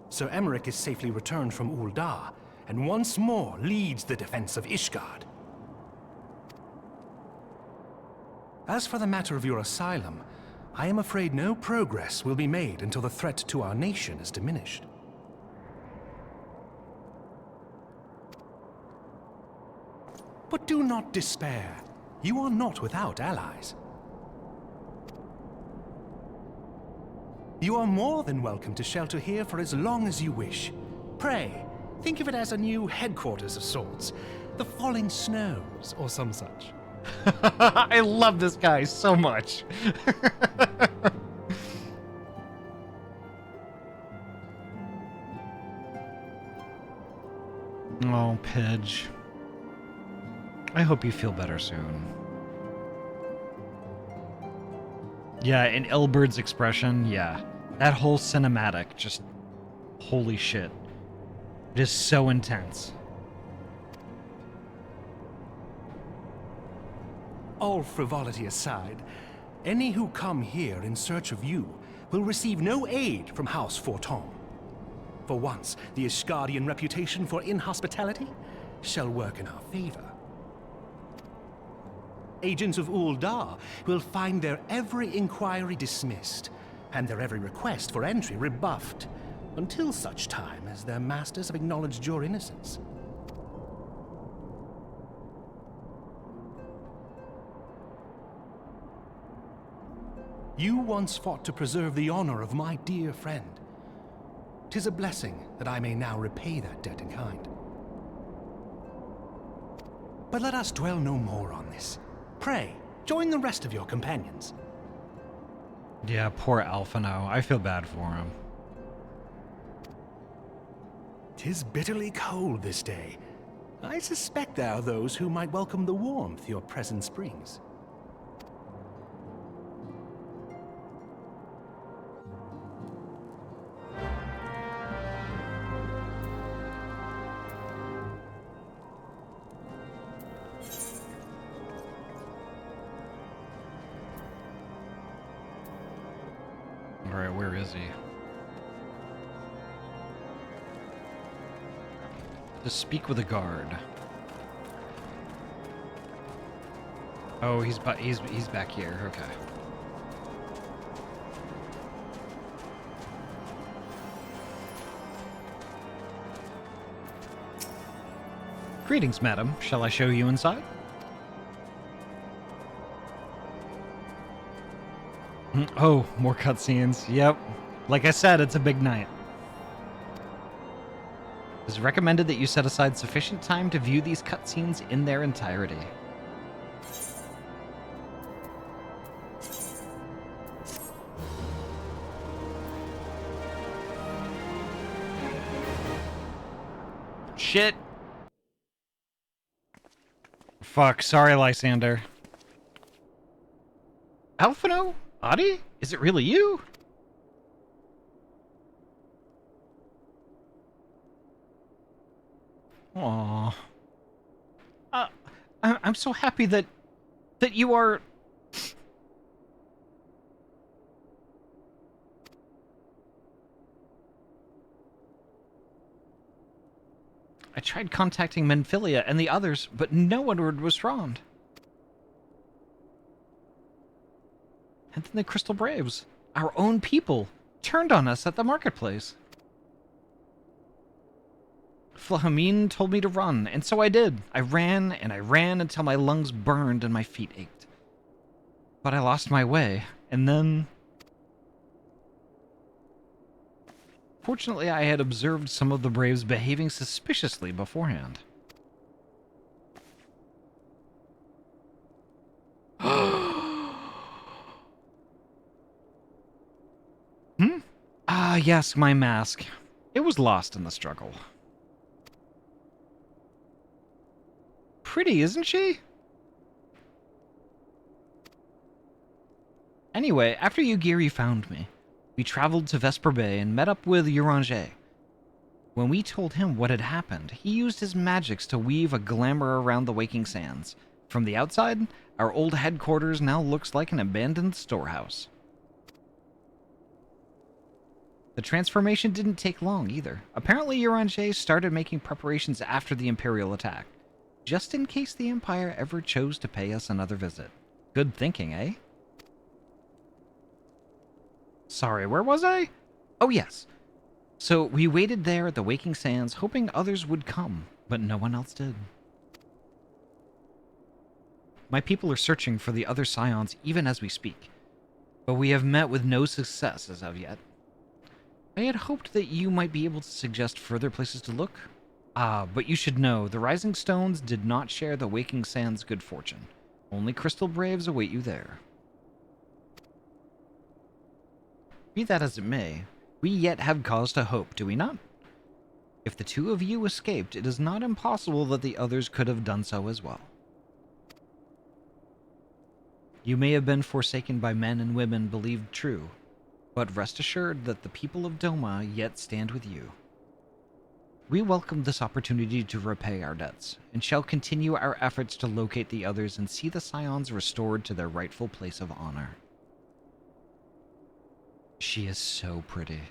Sir Emmerich is safely returned from Ul'dah, and once more leads the defense of Ishgard. As for the matter of your asylum, I am afraid no progress will be made until the threat to our nation is diminished. But do not despair. You are not without allies. You are more than welcome to shelter here for as long as you wish. Pray, think of it as a new headquarters of sorts. The Falling Snows, or some such. I love this guy so much. Oh, Pidge. I hope you feel better soon. Yeah, and Elbert's expression, yeah. That whole cinematic, just... holy shit. It is so intense. All frivolity aside, any who come here in search of you will receive no aid from House Forton. For once, the Ishgardian reputation for inhospitality shall work in our favor. Agents of Uldar will find their every inquiry dismissed, and their every request for entry rebuffed, until such time as their masters have acknowledged your innocence. You once fought to preserve the honor of my dear friend. 'Tis a blessing that I may now repay that debt in kind. But let us dwell no more on this. Pray, join the rest of your companions. Yeah, poor Alphino. I feel bad for him. 'Tis bitterly cold this day. I suspect there are those who might welcome the warmth your presence brings. Alright, where is he? To speak with a guard. Oh, he's back here. Okay. Greetings, madam. Shall I show you inside? Oh, more cutscenes. Yep. Like I said, it's a big night. It is recommended that you set aside sufficient time to view these cutscenes in their entirety. Shit. Fuck, sorry, Lysander. Alphino? Ahty? Is it really you? Aww. I'm so happy that you are... I tried contacting Menphilia and the others, but no one would respond. And then the Crystal Braves, our own people, turned on us at the marketplace. Flahamine told me to run, and so I did. I ran and I ran until my lungs burned and my feet ached. But I lost my way, and then... Fortunately, I had observed some of the Braves behaving suspiciously beforehand. Ah, yes, my mask. It was lost in the struggle. Pretty, isn't she? Anyway, after Yugiri found me, we traveled to Vesper Bay and met up with Uranger. When we told him what had happened, he used his magics to weave a glamour around the Waking Sands. From the outside, our old headquarters now looks like an abandoned storehouse. The transformation didn't take long either. Apparently Uranger started making preparations after the Imperial attack, just in case the Empire ever chose to pay us another visit. Good thinking, eh? Sorry, where was I? Oh, yes. So we waited there at the Waking Sands, hoping others would come, but no one else did. My people are searching for the other scions even as we speak, but we have met with no success as of yet. I had hoped that you might be able to suggest further places to look. But you should know, the Rising Stones did not share the Waking Sands' good fortune. Only Crystal Braves await you there. Be that as it may, we yet have cause to hope, do we not? If the two of you escaped, it is not impossible that the others could have done so as well. You may have been forsaken by men and women believed true, but rest assured that the people of Doma yet stand with you. We welcome this opportunity to repay our debts, and shall continue our efforts to locate the others and see the Scions restored to their rightful place of honor. She is so pretty.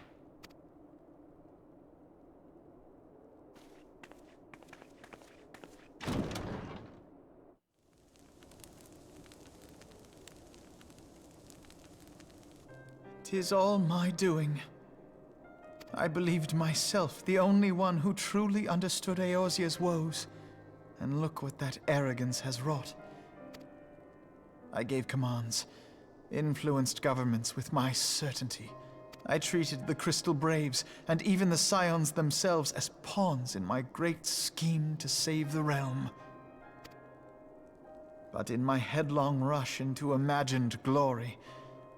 "'Tis all my doing. I believed myself the only one who truly understood Eorzea's woes, and look what that arrogance has wrought. I gave commands, influenced governments with my certainty. I treated the Crystal Braves, and even the Scions themselves, as pawns in my great scheme to save the realm. But in my headlong rush into imagined glory,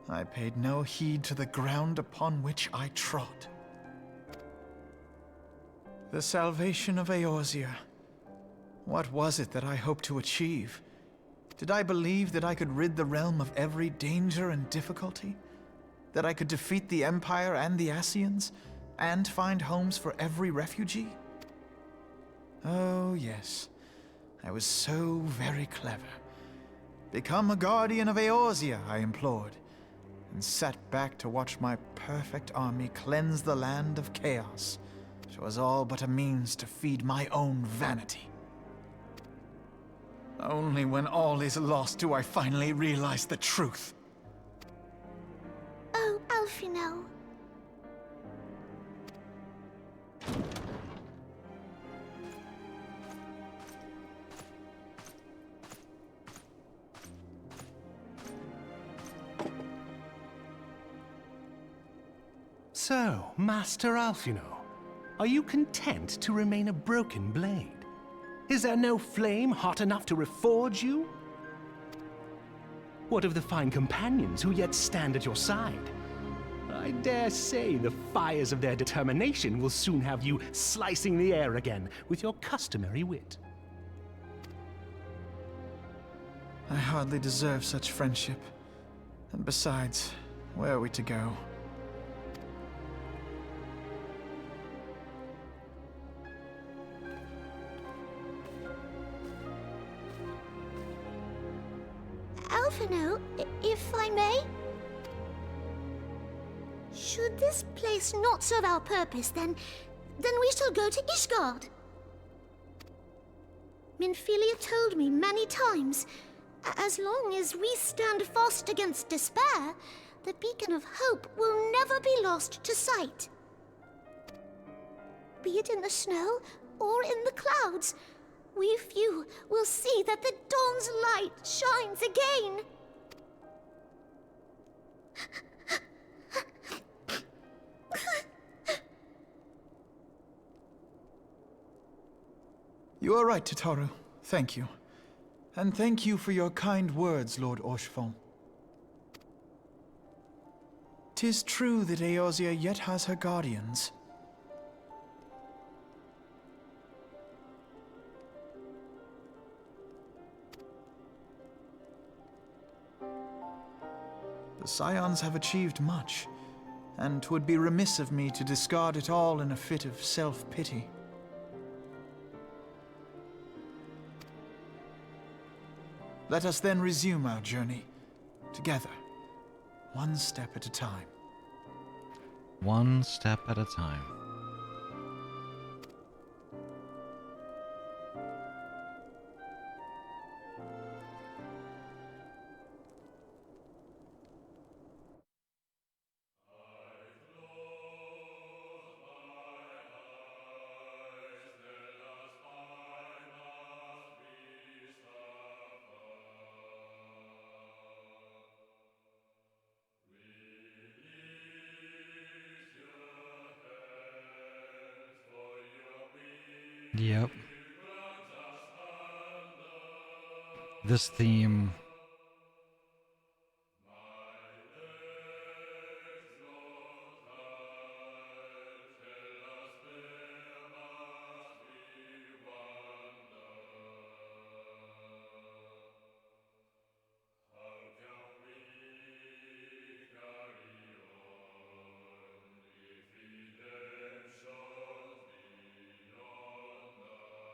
I paid no heed to the ground upon which I trod. The salvation of Eorzea. What was it that I hoped to achieve? Did I believe that I could rid the realm of every danger and difficulty? That I could defeat the Empire and the Ascians, and find homes for every refugee? Oh, yes. I was so very clever. Become a guardian of Eorzea, I implored, and sat back to watch my perfect army cleanse the land of chaos. It was all but a means to feed my own vanity. Only when all is lost do I finally realize the truth. Oh, Alphino. So, Master Alphino, are you content to remain a broken blade? Is there no flame hot enough to reforge you? What of the fine companions who yet stand at your side? I dare say the fires of their determination will soon have you slicing the air again with your customary wit. I hardly deserve such friendship. And besides, where are we to go? Alphino, if I may? Should this place not serve our purpose, then we shall go to Ishgard. Minfilia told me many times, as long as we stand fast against despair, the beacon of hope will never be lost to sight. Be it in the snow or in the clouds, we few will see that the dawn's light shines again. You are right, Tataru. Thank you. And thank you for your kind words, Lord Orchefon. 'Tis true that Eorzea yet has her guardians. The Scions have achieved much, and 'twould be remiss of me to discard it all in a fit of self-pity. Let us then resume our journey, together, one step at a time. One step at a time. Yep. This theme.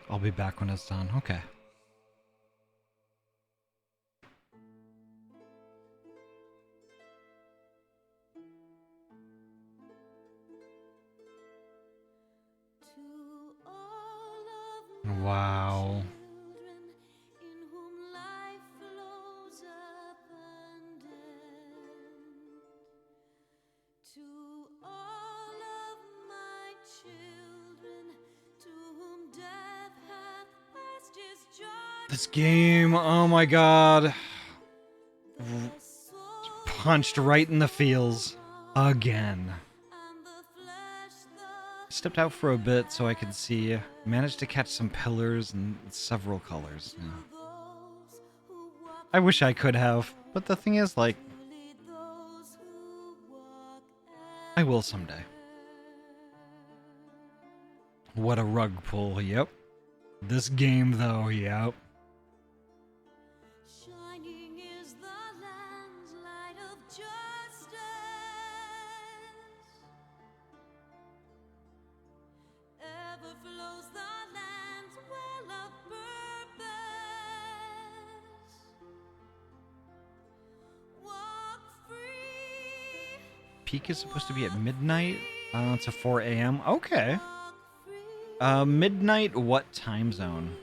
I'll be back when it's done. Okay. Wow. This game, oh my god. Punched right in the feels. Again. Stepped out for a bit so I could see. Managed to catch some pillars and several colors. Yeah. I wish I could have, but the thing is, like, I will someday. What a rug pull, yep. This game, though, yep. Peak is supposed to be at midnight to 4 a.m. Okay. Midnight, what time zone?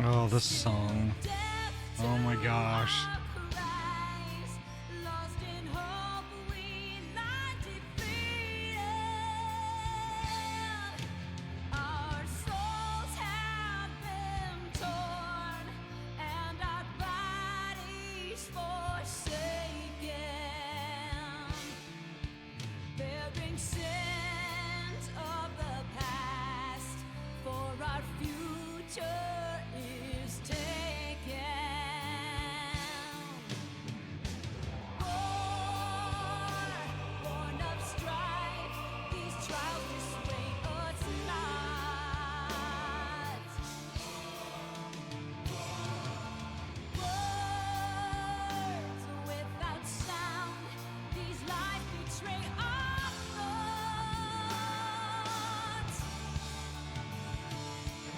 Oh, this song. Oh my gosh.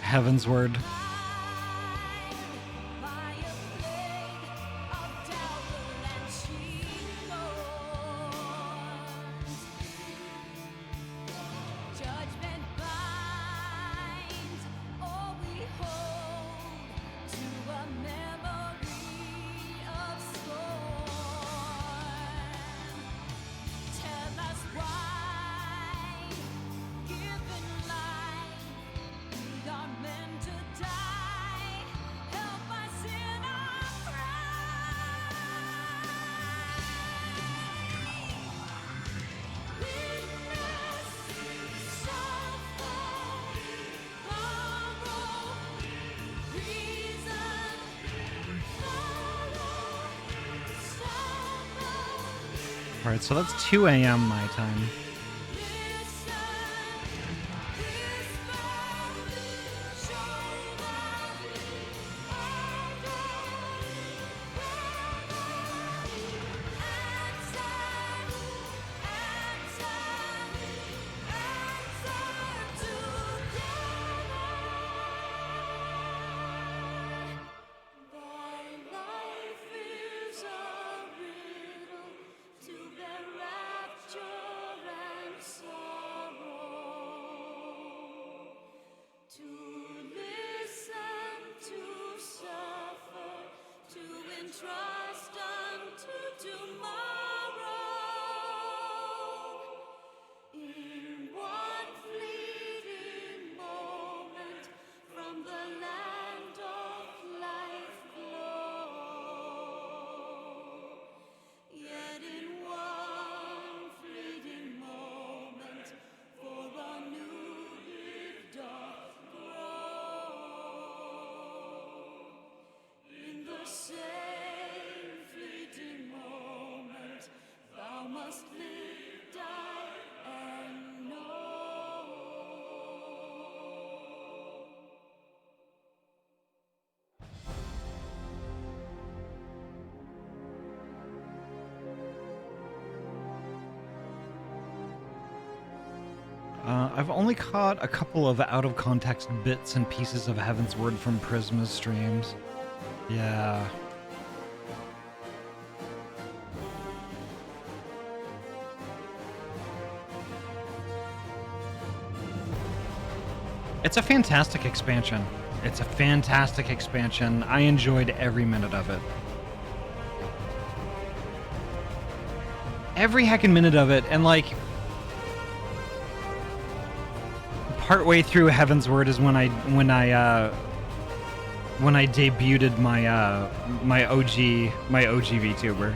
Heaven's word. Meant to die. Alright, so that's 2 a.m. my time. Trust unto tomorrow. In one fleeting moment from the land of life glow. Yet in one fleeting moment for a new eve doth grow. In the same fleeting moment, thou must live, die, and know. I've only caught a couple of out-of-context bits and pieces of Heaven's Word from Prisma's streams. Yeah. It's a fantastic expansion. It's a fantastic expansion. I enjoyed every minute of it. Every heckin' minute of it, and like... partway through Heaven's Word is when I debuted my OG VTuber.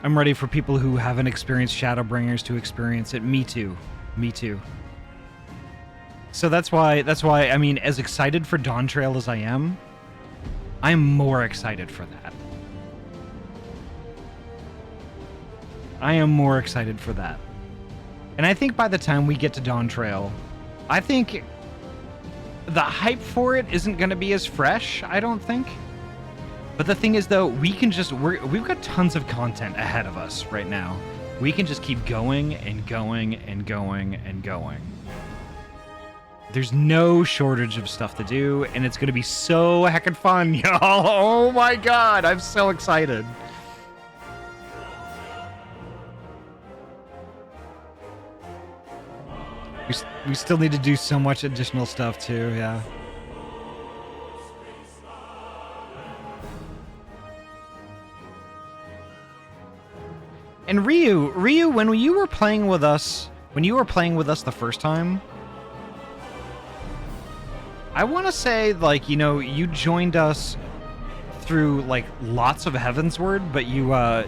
I'm ready for people who haven't experienced Shadowbringers to experience it. Me too. Me too. So that's why I mean, as excited for Dawn Trail as I am more excited for that. I am more excited for that. And I think by the time we get to Dawn Trail, I think the hype for it isn't going to be as fresh, I don't think. But the thing is, though, we can just... we've got tons of content ahead of us right now. We can just keep going and going and going and going. There's no shortage of stuff to do, and it's going to be so heckin' fun, y'all. Oh my god, I'm so excited. We still need to do so much additional stuff too, yeah. And Ryu, when you were playing with us the first time, I want to say, like, you know, you joined us through like lots of Heavensward, but you I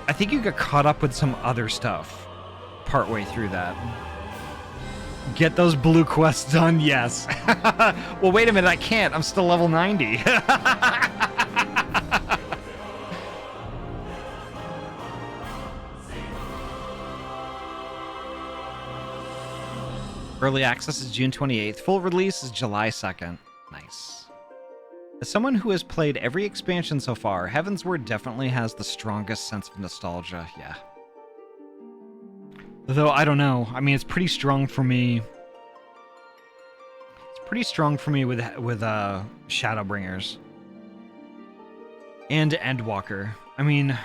think you got caught up with some other stuff partway through that. Get those blue quests done, yes. Well, wait a minute, I can't. I'm still level 90. Early access is June 28th. Full release is July 2nd. Nice. As someone who has played every expansion so far, Heavensward definitely has the strongest sense of nostalgia, yeah. Though, I don't know. I mean, it's pretty strong for me. It's pretty strong for me with Shadowbringers. And Endwalker. I mean...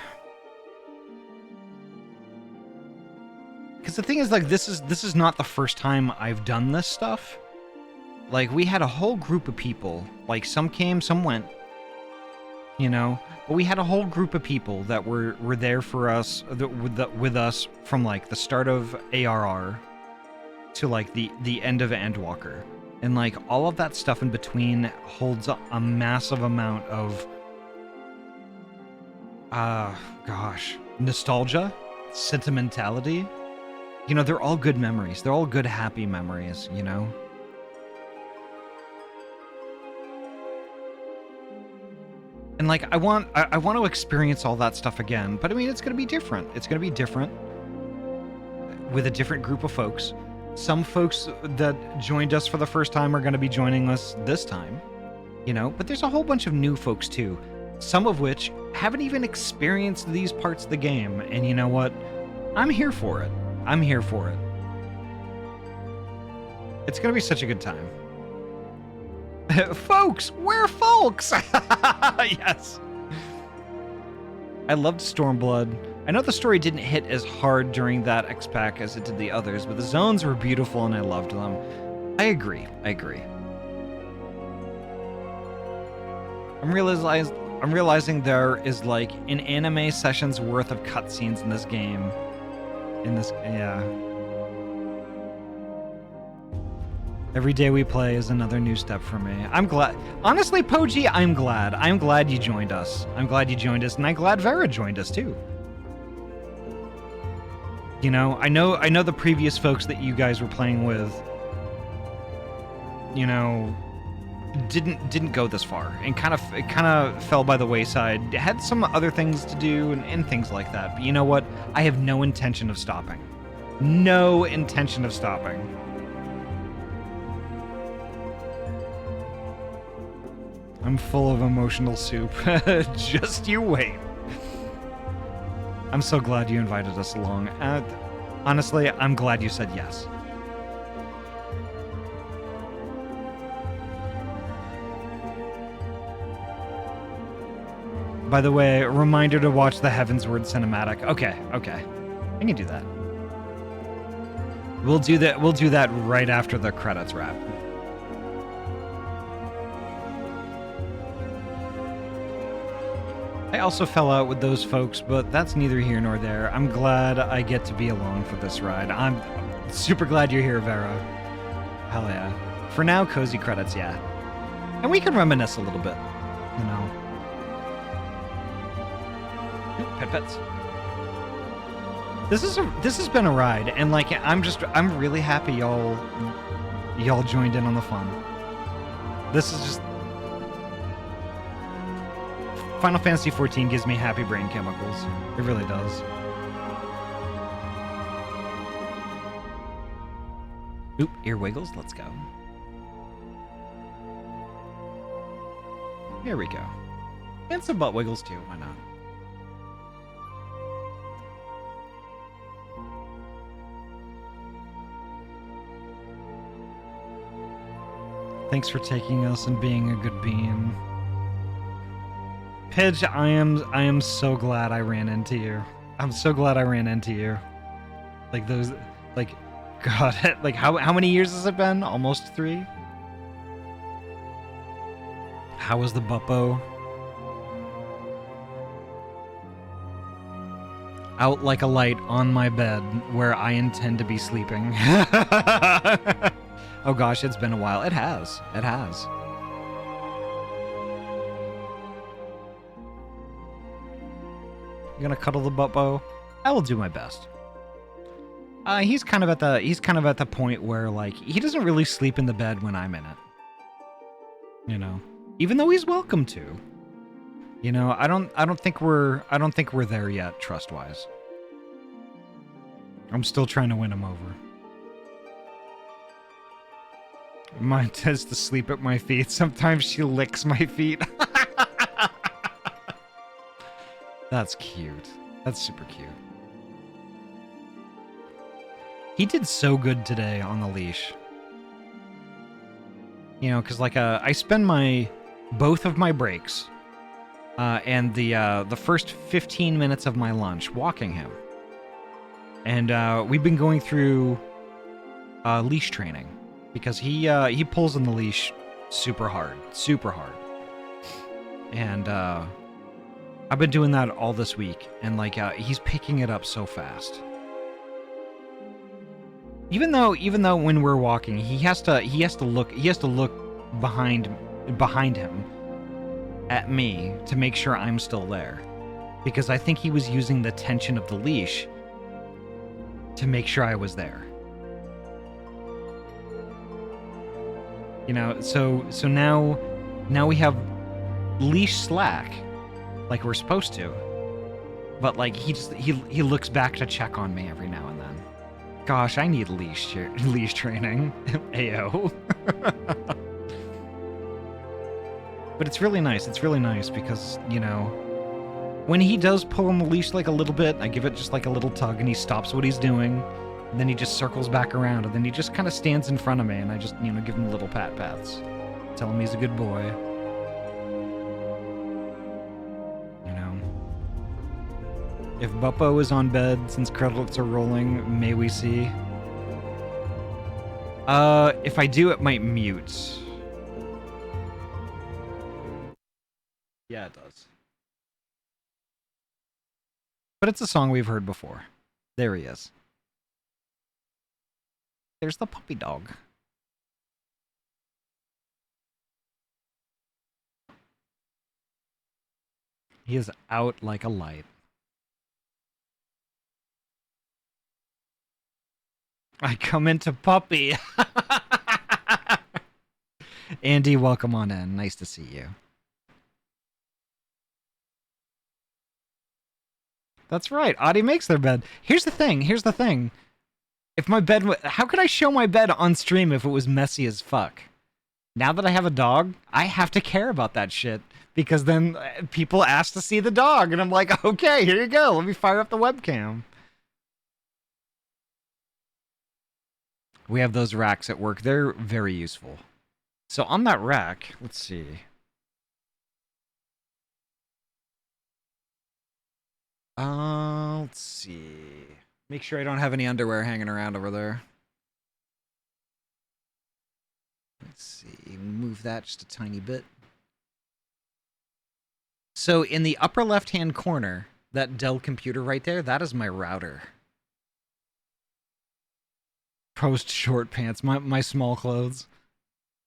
Because the thing is, like, this is not the first time I've done this stuff. Like, we had a whole group of people. Like, some came, some went. You know? But we had a whole group of people that were there for us, with us from, like, the start of ARR to, like, the end of Endwalker. And, like, all of that stuff in between holds a massive amount of... gosh. Nostalgia? Sentimentality? You know, they're all good memories. They're all good, happy memories, you know? And like, I want to experience all that stuff again, but I mean, it's going to be different. It's going to be different with a different group of folks. Some folks that joined us for the first time are going to be joining us this time, you know, but there's a whole bunch of new folks too, some of which haven't even experienced these parts of the game. And you know what? I'm here for it. I'm here for it. It's going to be such a good time. Folks, we're folks. Yes. I loved Stormblood. I know the story didn't hit as hard during that X-Pack as it did the others, but the zones were beautiful and I loved them. I agree. I'm realizing there is like an anime session's worth of cutscenes in this game. Yeah. Every day we play is another new step for me. I'm glad. Honestly, Poji, I'm glad. I'm glad you joined us. I'm glad you joined us, and I'm glad Vera joined us too. You know, I know the previous folks that you guys were playing with, you know, didn't go this far and kind of fell by the wayside. Had some other things to do and things like that. But you know what? I have no intention of stopping. No intention of stopping. I'm full of emotional soup. Just you wait. I'm so glad you invited us along. Honestly, I'm glad you said yes. By the way, reminder to watch the Heavensward cinematic. Okay. I can do that. We'll do that right after the credits wrap. I also fell out with those folks, but that's neither here nor there. I'm glad I get to be along for this ride. I'm super glad you're here, Vera. Hell yeah. For now, cozy credits, yeah. And we can reminisce a little bit, you know. Pet-pets. This has been a ride, and like I'm really happy y'all joined in on the fun. This is just Final Fantasy XIV gives me happy brain chemicals. It really does. Oop, ear wiggles. Let's go. Here we go. And some butt wiggles too. Why not? Thanks for taking us and being a good bean. Pidge, I am so glad I ran into you. I'm so glad I ran into you. Like those, like, God, like how many years has it been? Almost 3? How was the buppo? Out like a light on my bed where I intend to be sleeping. Oh gosh, it's been a while. It has. It has. You gonna cuddle the buppo? I will do my best. He's kind of at the point where like he doesn't really sleep in the bed when I'm in it. You know, even though he's welcome to. You know, I don't think we're there yet, trust-wise. I'm still trying to win him over. Mine tends to sleep at my feet. Sometimes she licks my feet. That's cute. That's super cute. He did so good today on the leash. You know, because like I spend both of my breaks and the first 15 minutes of my lunch walking him. And we've been going through leash training because he pulls on the leash super hard. And I've been doing that all this week, and like he's picking it up so fast. Even though when we're walking, he has to look behind him at me to make sure I'm still there, because I think he was using the tension of the leash to make sure I was there. You know, so now we have leash slack like we're supposed to. But like he looks back to check on me every now and then. Gosh, I need leash training. Ayo. But it's really nice. It's really nice because, you know, when he does pull on the leash like a little bit, I give it just like a little tug and he stops what he's doing. And then he just circles back around and then he just kind of stands in front of me and I just, you know, give him little pat-pats. Tell him he's a good boy. You know. If Buppo is on bed since credits are rolling, may we see? If I do, it might mute. Yeah, it does. But it's a song we've heard before. There he is. There's the puppy dog. He is out like a light. I come into puppy. Andy, welcome on in. Nice to see you. That's right. Ahty makes their bed. Here's the thing. If my bed... How could I show my bed on stream if it was messy as fuck? Now that I have a dog, I have to care about that shit. Because then people ask to see the dog. And I'm like, okay, here you go. Let me fire up the webcam. We have those racks at work. They're very useful. So on that rack, let's see. Let's see. Make sure I don't have any underwear hanging around over there. Let's see. Move that just a tiny bit. So in the upper left-hand corner, that Dell computer right there, that is my router. Post short pants, my small clothes.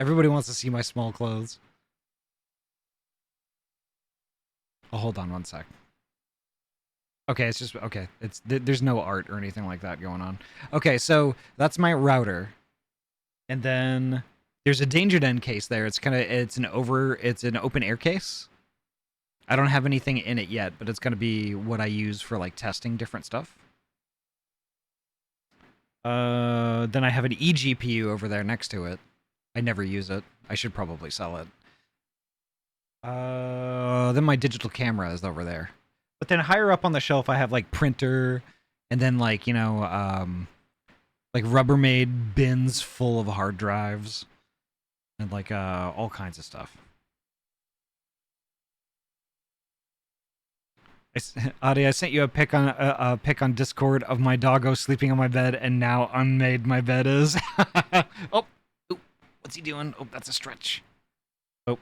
Everybody wants to see my small clothes. Oh, hold on one sec. Okay, it's just, okay. There's no art or anything like that going on. Okay, so that's my router. And then there's a danger den case there. It's an open air case. I don't have anything in it yet, but it's gonna be what I use for like testing different stuff. Then I have an eGPU over there next to it. I never use it. I should probably sell it. Then my digital camera is over there. But then higher up on the shelf, I have like printer, and then like, you know, like Rubbermaid bins full of hard drives, and like all kinds of stuff. Ahty, I sent you a pic on Discord of my doggo sleeping on my bed, and now unmade my bed is. Oh, what's he doing? Oh, that's a stretch. Oh,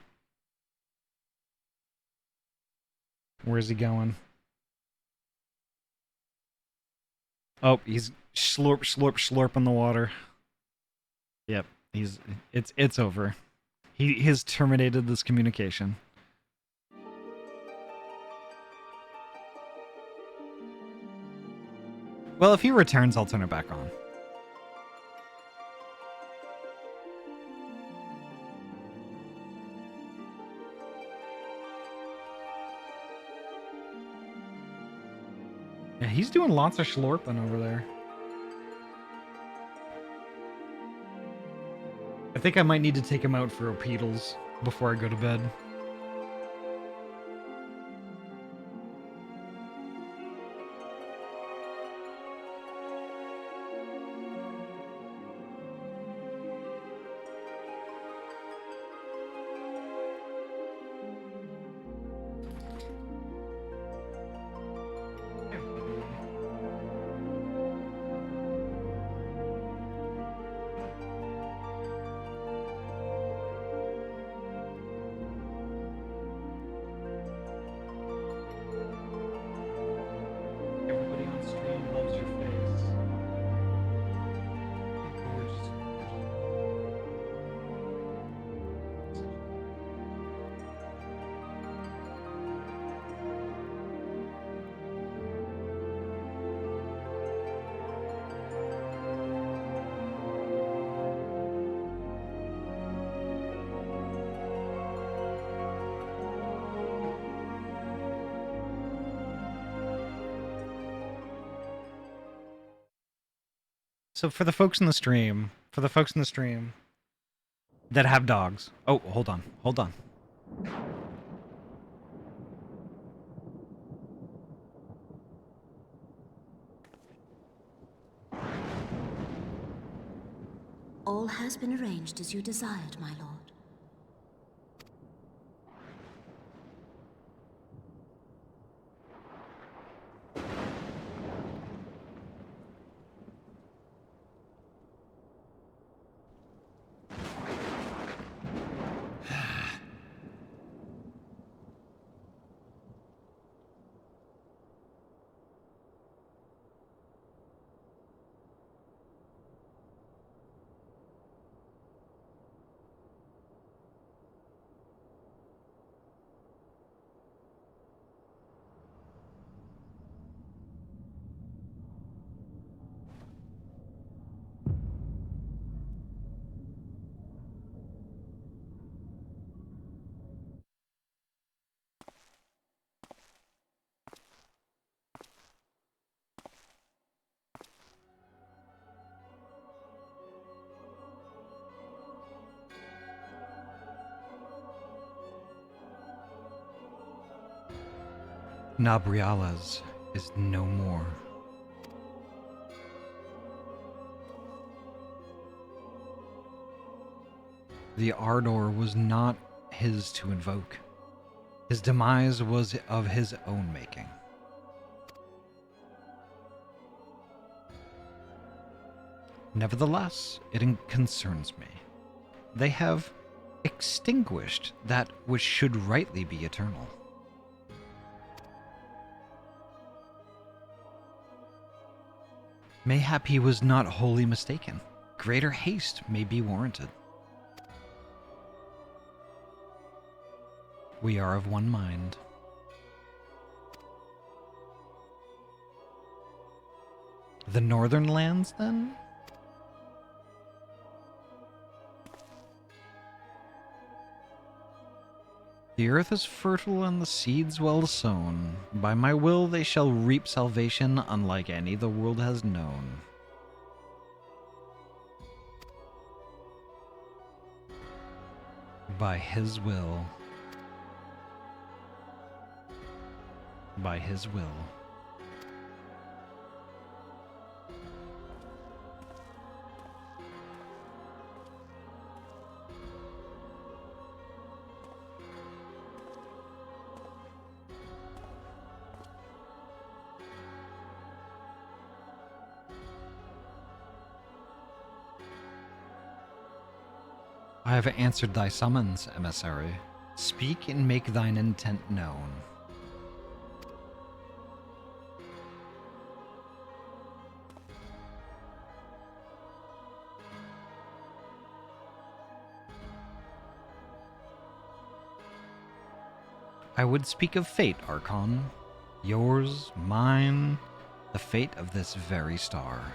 where's he going? Oh, he's slurping the water. Yep, it's over. He has terminated this communication. Well, if he returns, I'll turn it back on. Yeah, he's doing lots of schlorping over there. I think I might need to take him out for repeatals before I go to bed. So for the folks in the stream, that have dogs. Oh, hold on. Hold on. All has been arranged as you desired, my lord. Nabriala's is no more. The ardor was not his to invoke. His demise was of his own making. Nevertheless, it concerns me. They have extinguished that which should rightly be eternal. Mayhap he was not wholly mistaken. Greater haste may be warranted. We are of one mind. The northern lands, then? The earth is fertile and the seeds well sown. By my will they shall reap salvation unlike any the world has known. By his will. By his will. I have answered thy summons, emissary. Speak and make thine intent known. I would speak of fate, Archon. Yours, mine, the fate of this very star.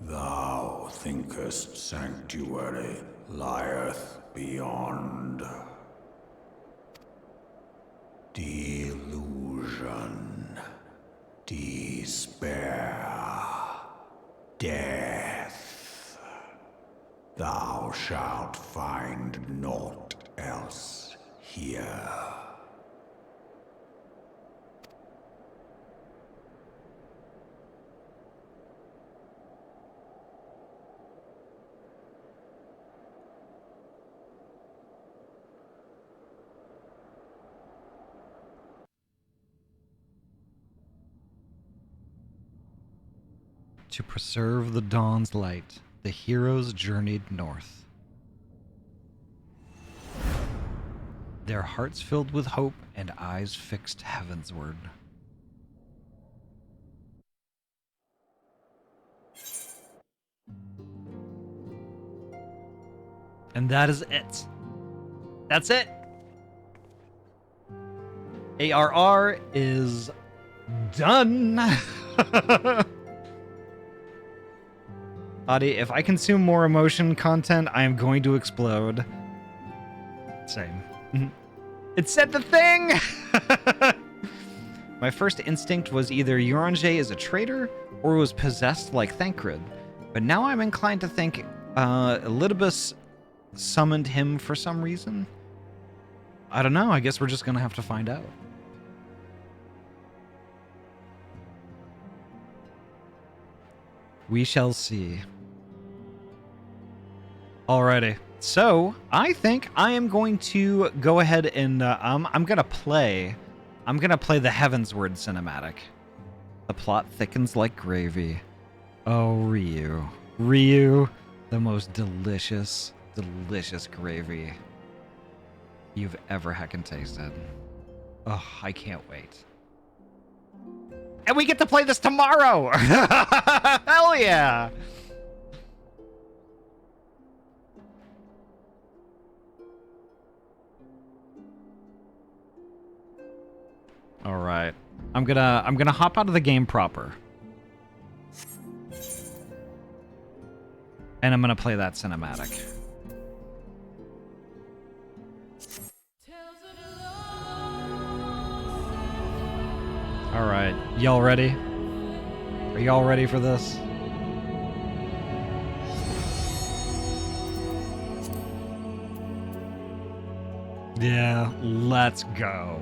Thou thinkest sanctuary lieth beyond. Delusion, despair, death. Thou shalt find naught else here. To preserve the dawn's light, The heroes journeyed north. Their hearts filled with hope and eyes fixed heavensward. And that is it. That's it. ARR is done. Ahty, if I consume more emotion content, I am going to explode. Same. It said the thing! My first instinct was either Uranger is a traitor or was possessed like Thancred. But now I'm inclined to think Elidibus summoned him for some reason. I don't know. I guess we're just going to have to find out. We shall see. Alrighty. So, I think I am going to go ahead and I'm going to play the Heavensward cinematic. The plot thickens like gravy. Oh, Ryu. Ryu, the most delicious gravy you've ever heckin' tasted. Oh, I can't wait. And we get to play this tomorrow! Hell yeah! All right. I'm gonna hop out of the game proper. And I'm gonna play that cinematic. All right, y'all ready? Are y'all ready for this? Yeah, let's go.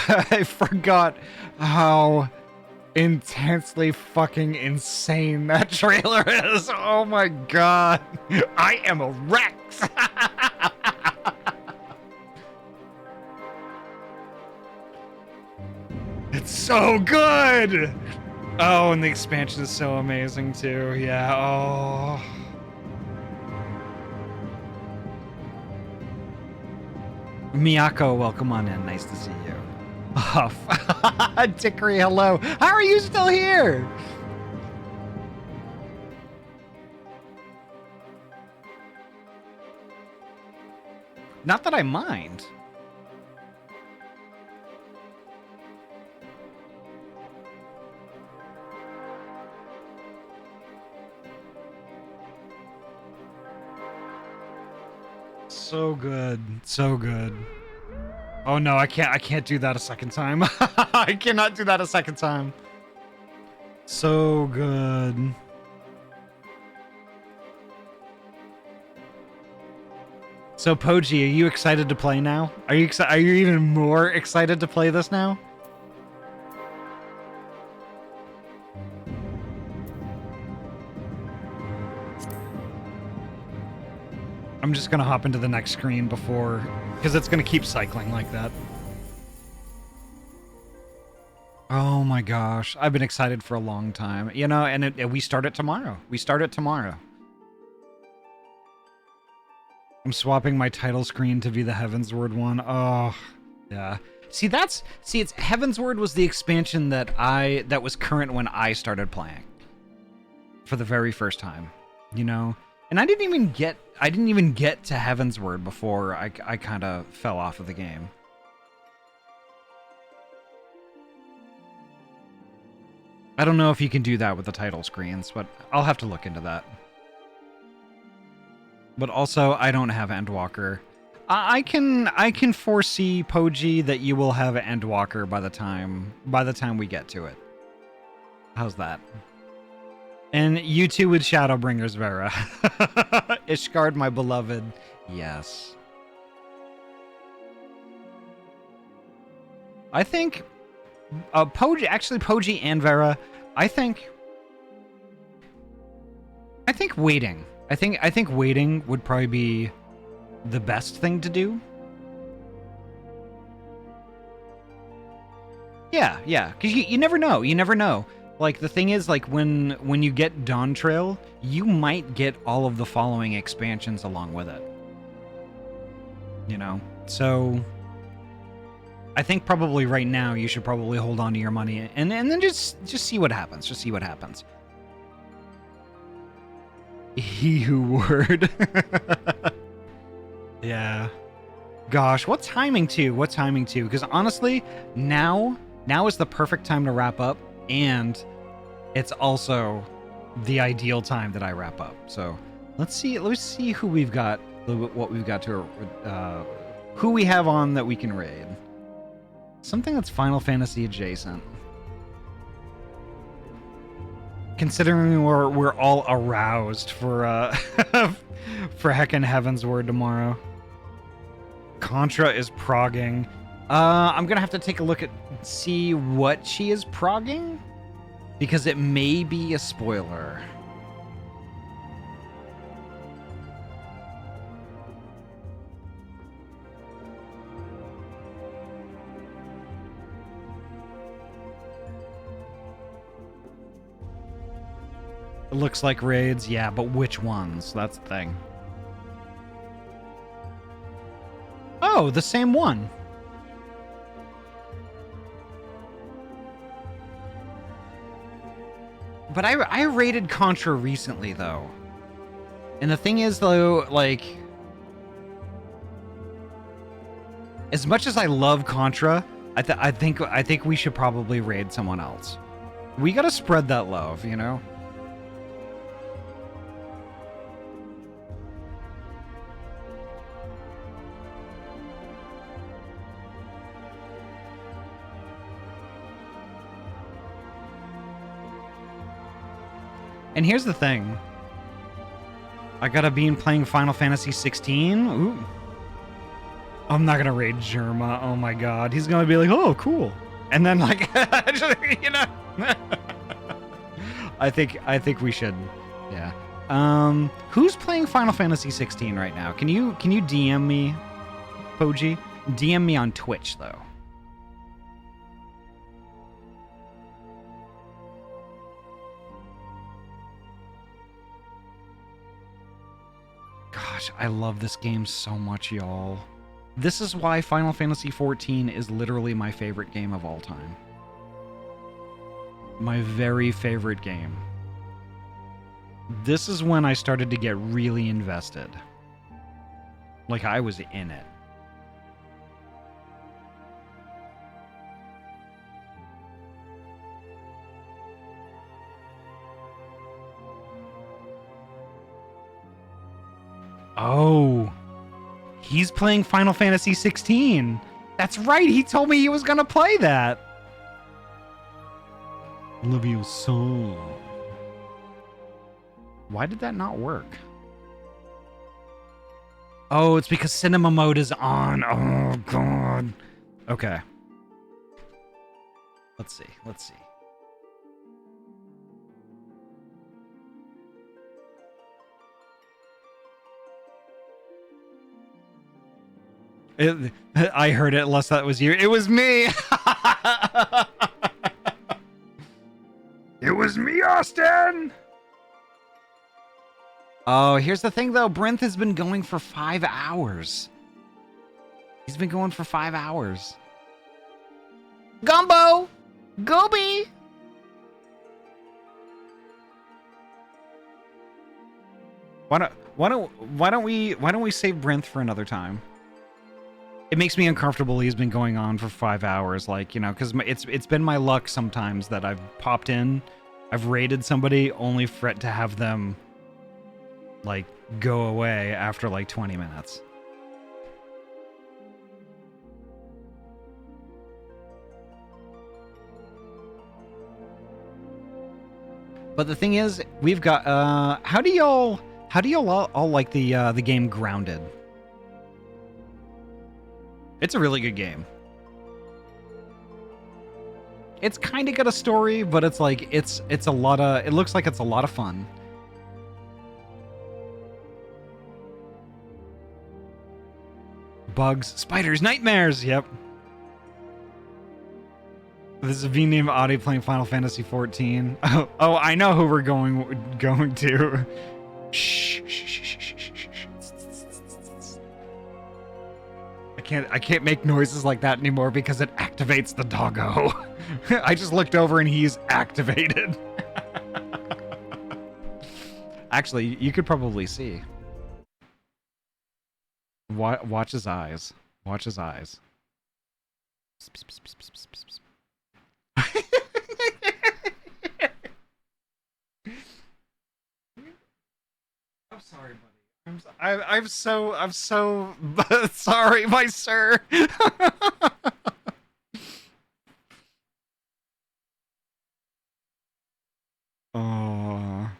I forgot how intensely fucking insane that trailer is. Oh my god. I am a Rex. It's so good. Oh, and the expansion is so amazing too. Yeah. Oh. Miyako, welcome on in. Nice to see you. Oh, Dickory, hello. How are you still here? Not that I mind. So good. So good. Oh no, I can't do that a second time. I cannot do that a second time. So good. So Poji, are you excited to play now? Are you even more excited to play this now? I'm just gonna hop into the next screen before, because it's gonna keep cycling like that. Oh my gosh, I've been excited for a long time, you know, and we start it tomorrow. We start it tomorrow. I'm swapping my title screen to be the Heavensward one. Oh, yeah. See, it's Heavensward was the expansion that was current when I started playing for the very first time, you know. And I didn't even get to Heavensward before I kind of fell off of the game. I don't know if you can do that with the title screens, but I'll have to look into that. But also, I don't have Endwalker. I can foresee, Poji, that you will have Endwalker by the time we get to it. How's that? And you too with Shadowbringers, Vera. Ishgard, my beloved. Yes. I think Poji and Vera, I think waiting. I think waiting would probably be the best thing to do. Yeah, because you never know. You never know. Like, the thing is, like, when you get Dawn Trail, you might get all of the following expansions along with it. You know? So, I think probably right now you should probably hold on to your money and then just see what happens. Just see what happens. Ew, word. Yeah. Gosh, what timing too? What timing too? Because honestly, now is the perfect time to wrap up, and it's also the ideal time that I wrap up. So let's see who we've got, what we've got to, who we have on that we can raid. Something that's Final Fantasy adjacent. Considering we're all aroused for for heckin' Heavensward tomorrow. Contra is progging. I'm gonna have to take a look at see what she is progging, because it may be a spoiler. It looks like raids, yeah, but which ones? That's the thing. Oh, the same one. But I raided Contra recently, though. And the thing is, though, like, as much as I love Contra, I think we should probably raid someone else. We gotta spread that love, you know? And here's the thing. I gotta be playing Final Fantasy 16. Ooh. I'm not gonna raid Germa. Oh my god. He's gonna be like, oh, cool. And then like, you know. I think we should. Yeah. Who's playing Final Fantasy 16 right now? Can you DM me, Poji? DM me on Twitch though. Gosh, I love this game so much, y'all. This is why Final Fantasy 14 is literally my favorite game of all time. My very favorite game. This is when I started to get really invested. Like I was in it. Oh, he's playing Final Fantasy 16. That's right. He told me he was gonna play that. Love you so. Why did that not work? Oh, it's because cinema mode is on. Oh god. Okay. Let's see. Let's see. I heard it unless that was you. It was me. It was me, Austin. Oh, here's the thing though. Brinth has been going for 5 hours. He's been going for 5 hours. Gumbo, Gobi. Why don't we save Brinth for another time? It makes me uncomfortable. He's been going on for 5 hours, like, you know, because it's been my luck sometimes that I've popped in, I've raided somebody only for it to have them like go away after like 20 minutes. But the thing is, we've got how do y'all all like the game Grounded? It's a really good game. It's kind of got a story, but it's like it's a lot of, it looks like it's a lot of fun. Bugs, spiders, nightmares. Yep. This is a V named Ahty playing Final Fantasy 14. Oh, I know who we're going to. Shh, shh, shh, shh, shh, shh, shh. I can't make noises like that anymore because it activates the doggo. I just looked over and he's activated. Actually, you could probably see. Watch his eyes. Watch his eyes. I'm sorry, buddy. I'm so sorry, my sir. Oh,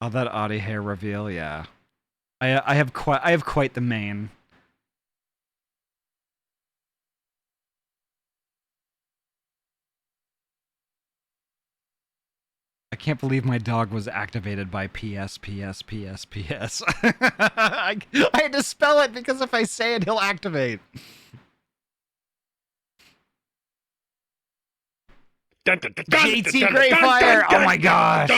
that Ahty hair reveal, yeah. I have quite the mane. I can't believe my dog was activated by PS. I had to spell it because if I say it, he'll activate. JT Greyfire! Oh my gosh!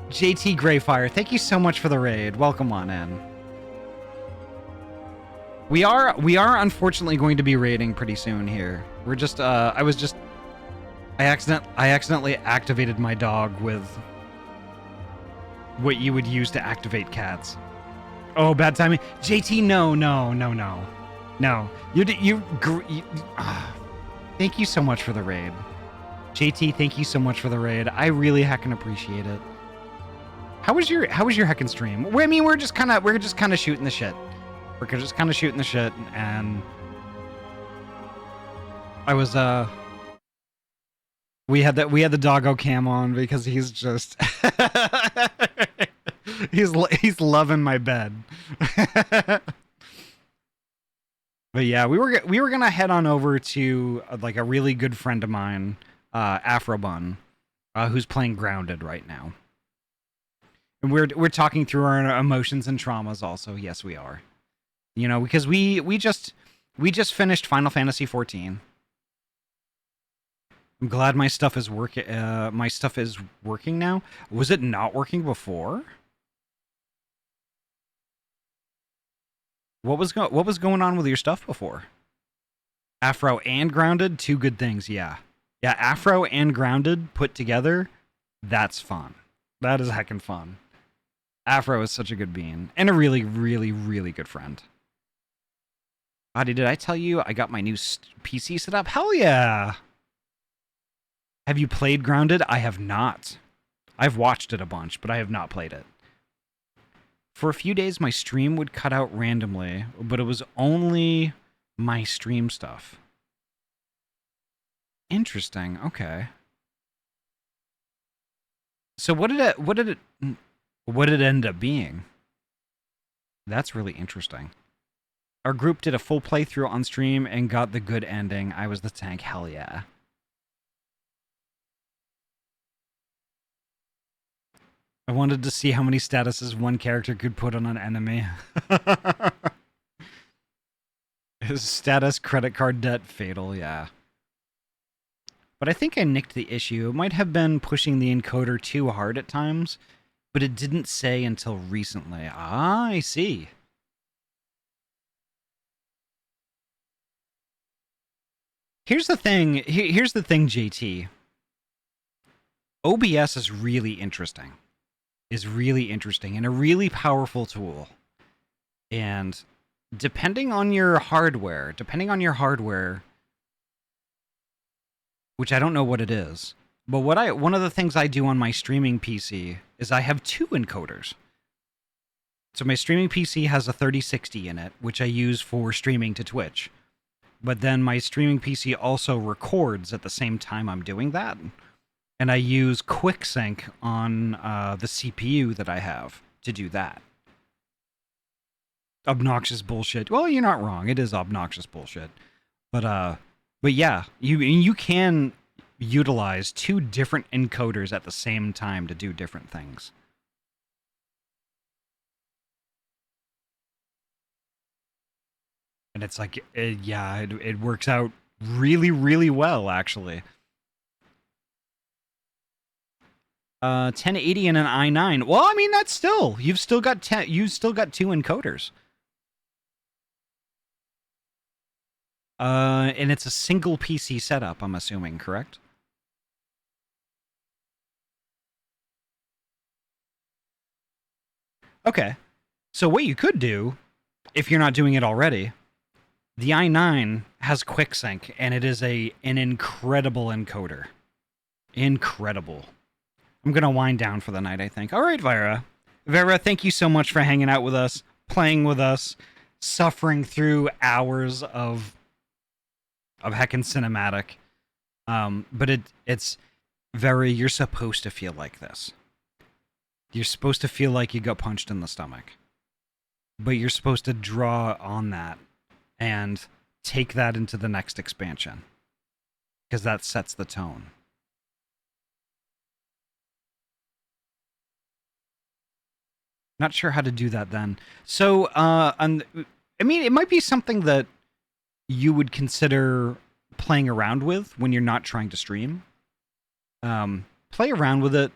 JT Greyfire, thank you so much for the raid. Welcome on in. We are unfortunately going to be raiding pretty soon here. We're just I accidentally activated my dog with what you would use to activate cats. Oh, bad timing. JT, no. No. Thank you so much for the raid. JT, thank you so much for the raid. I really heckin' appreciate it. How was your heckin' stream? I mean, we're just kind of shooting the shit. We're just kind of shooting the shit, and I was we had the doggo cam on because he's just He's loving my bed. But yeah, we were gonna head on over to like a really good friend of mine, Afrobun, who's playing Grounded right now. And we're talking through our emotions and traumas also. Yes, we are. You know, because we just finished Final Fantasy 14. I'm glad my stuff is working. My stuff is working now. Was it not working before? What was going on with your stuff before? Afro and Grounded, two good things. Yeah, yeah. Afro and Grounded put together, that's fun. That is heckin' fun. Afro is such a good bean and a really, really, really good friend. Ahty, did I tell you I got my new PC set up? Hell yeah! Have you played Grounded? I have not. I've watched it a bunch, but I have not played it. For a few days, my stream would cut out randomly, but it was only my stream stuff. Interesting. Okay. So what did it end up being? That's really interesting. Our group did a full playthrough on stream and got the good ending. I was the tank. Hell yeah. I wanted to see how many statuses one character could put on an enemy. His status, credit card debt, fatal, yeah. But I think I nicked the issue. It might have been pushing the encoder too hard at times, but it didn't say until recently. Ah, I see. Here's the thing, JT. OBS is really interesting. And a really powerful tool. And depending on your hardware, which I don't know what it is, but one of the things I do on my streaming PC is I have two encoders. So my streaming PC has a 3060 in it, which I use for streaming to Twitch. But then my streaming PC also records at the same time I'm doing that. And I use QuickSync on the CPU that I have to do that. Obnoxious bullshit. Well, you're not wrong. It is obnoxious bullshit. But yeah, you can utilize two different encoders at the same time to do different things. And it's like, it works out really, really well, actually. 1080 and an i9. Well, I mean, that's still, you've still got two encoders. And it's a single PC setup, I'm assuming, correct? Okay. So what you could do, if you're not doing it already, the i9 has QuickSync, and it is an incredible encoder. Incredible. I'm going to wind down for the night, I think. All right, Vira. Vera, thank you so much for hanging out with us, playing with us, suffering through hours of heckin' cinematic. But it's very, you're supposed to feel like this. You're supposed to feel like you got punched in the stomach. But you're supposed to draw on that and take that into the next expansion. Because that sets the tone. Not sure how to do that then. So, I mean, it might be something that you would consider playing around with when you're not trying to stream. Play around with it.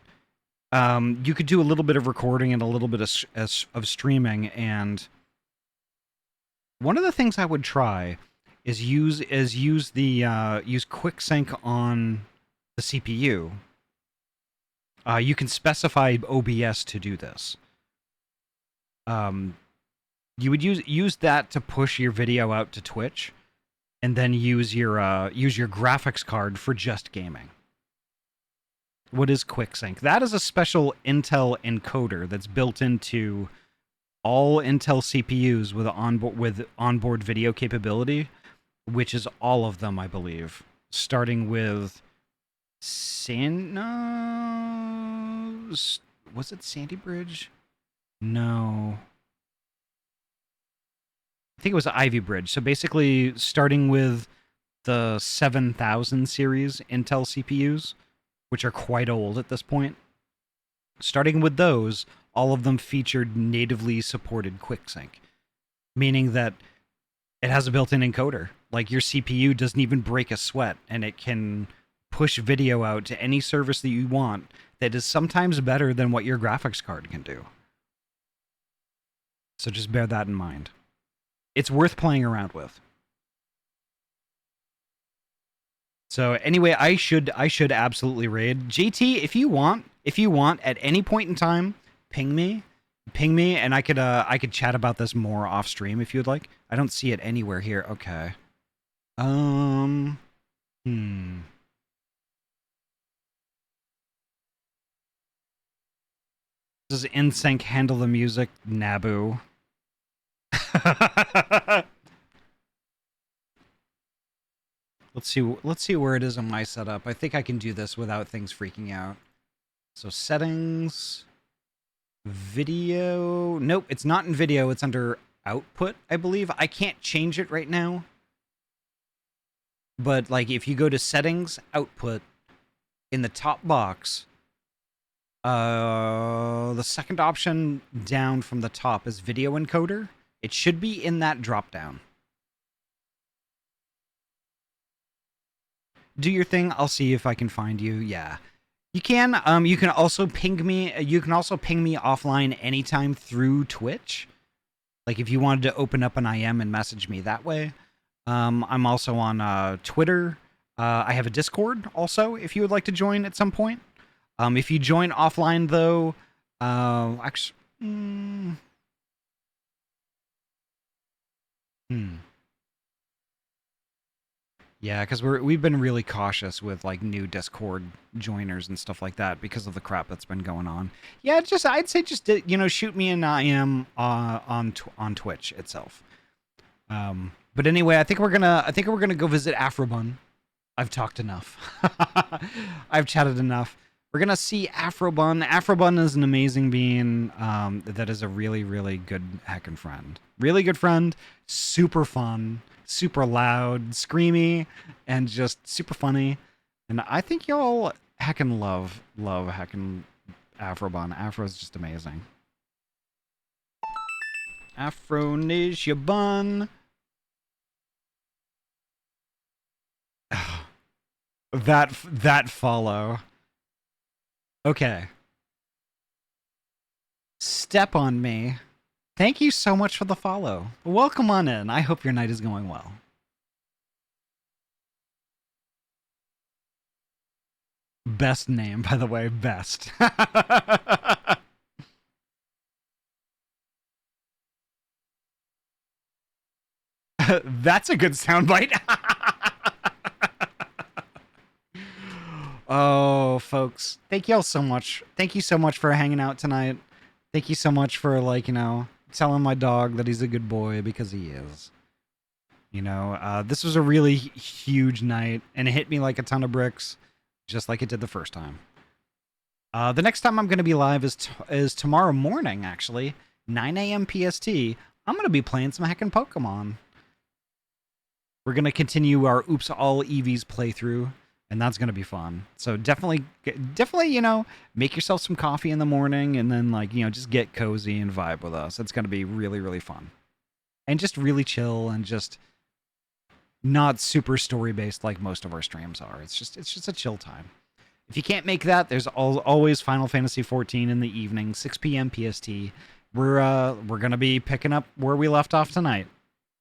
You could do a little bit of recording and a little bit of streaming. And one of the things I would try is use QuickSync on the CPU. You can specify OBS to do this. You would use that to push your video out to Twitch, and then use your graphics card for just gaming. What is QuickSync? That is a special Intel encoder that's built into all Intel CPUs with onboard video capability, which is all of them, I believe, starting with was it Sandy Bridge? No. I think it was Ivy Bridge. So basically, starting with the 7000 series Intel CPUs, which are quite old at this point, starting with those, all of them featured natively supported QuickSync, meaning that it has a built-in encoder. Like, your CPU doesn't even break a sweat, and it can push video out to any service that you want that is sometimes better than what your graphics card can do. So just bear that in mind. It's worth playing around with. So anyway, I should absolutely raid. JT, if you want at any point in time, ping me, and I could chat about this more off stream if you'd like. I don't see it anywhere here. Okay. Does NSYNC handle the music? Naboo. Let's see where it is on my setup. I think I can do this without things freaking out. So settings, video. Nope, it's not in video. It's under output, I believe. I can't change it right now. But like if you go to settings, output, in the top box, the second option down from the top is video encoder. It should be in that drop down. Do your thing. I'll see if I can find you. Yeah. You can also ping me. You can also ping me offline anytime through Twitch. Like if you wanted to open up an IM and message me that way. I'm also on Twitter. I have a Discord also if you would like to join at some point. If you join offline though, actually, yeah, because we've been really cautious with like new Discord joiners and stuff like that because of the crap that's been going on. Yeah, I'd say shoot me an IM on Twitch itself. But anyway, I think we're gonna go visit Afrobun. I've talked enough. I've chatted enough. We're gonna see Afrobun. Afrobun is an amazing being. That is a really, really good heckin' friend. Really good friend. Super fun. Super loud, screamy, and just super funny. And I think y'all heckin' love heckin' Afrobun. Afro's just amazing. Afronasia Bun. That follow. Okay. Step on me. Thank you so much for the follow. Welcome on in. I hope your night is going well. Best name, by the way. Best. That's a good soundbite. Oh, folks. Thank y'all so much. Thank you so much for hanging out tonight. Thank you so much for, like, telling my dog that he's a good boy, because he is. This was a really huge night, and it hit me like a ton of bricks, just like it did the first time. The next time I'm going to be live is tomorrow morning, actually, 9 a.m. PST. I'm going to be playing some heckin' Pokemon. We're going to continue our Oops All EVs playthrough, and that's going to be fun. So definitely, make yourself some coffee in the morning and then, just get cozy and vibe with us. It's going to be really, really fun. And just really chill and just not super story-based like most of our streams are. It's just a chill time. If you can't make that, there's always Final Fantasy XIV in the evening, 6 p.m. PST. We're going to be picking up where we left off tonight,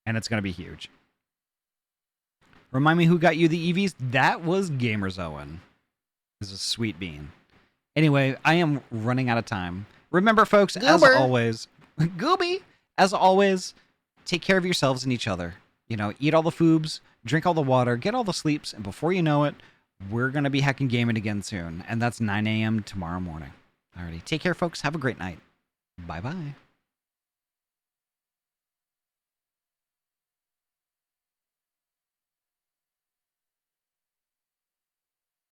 and it's going to be huge. Remind me who got you the EVs? That was Gamers Owen. This is a sweet bean. Anyway, I am running out of time. Remember, folks, Goober. As always, Gooby, as always, take care of yourselves and each other. Eat all the foobs, drink all the water, get all the sleeps, and before you know it, we're going to be heckin' gaming again soon. And that's 9 a.m. tomorrow morning. Alrighty, take care, folks. Have a great night. Bye-bye.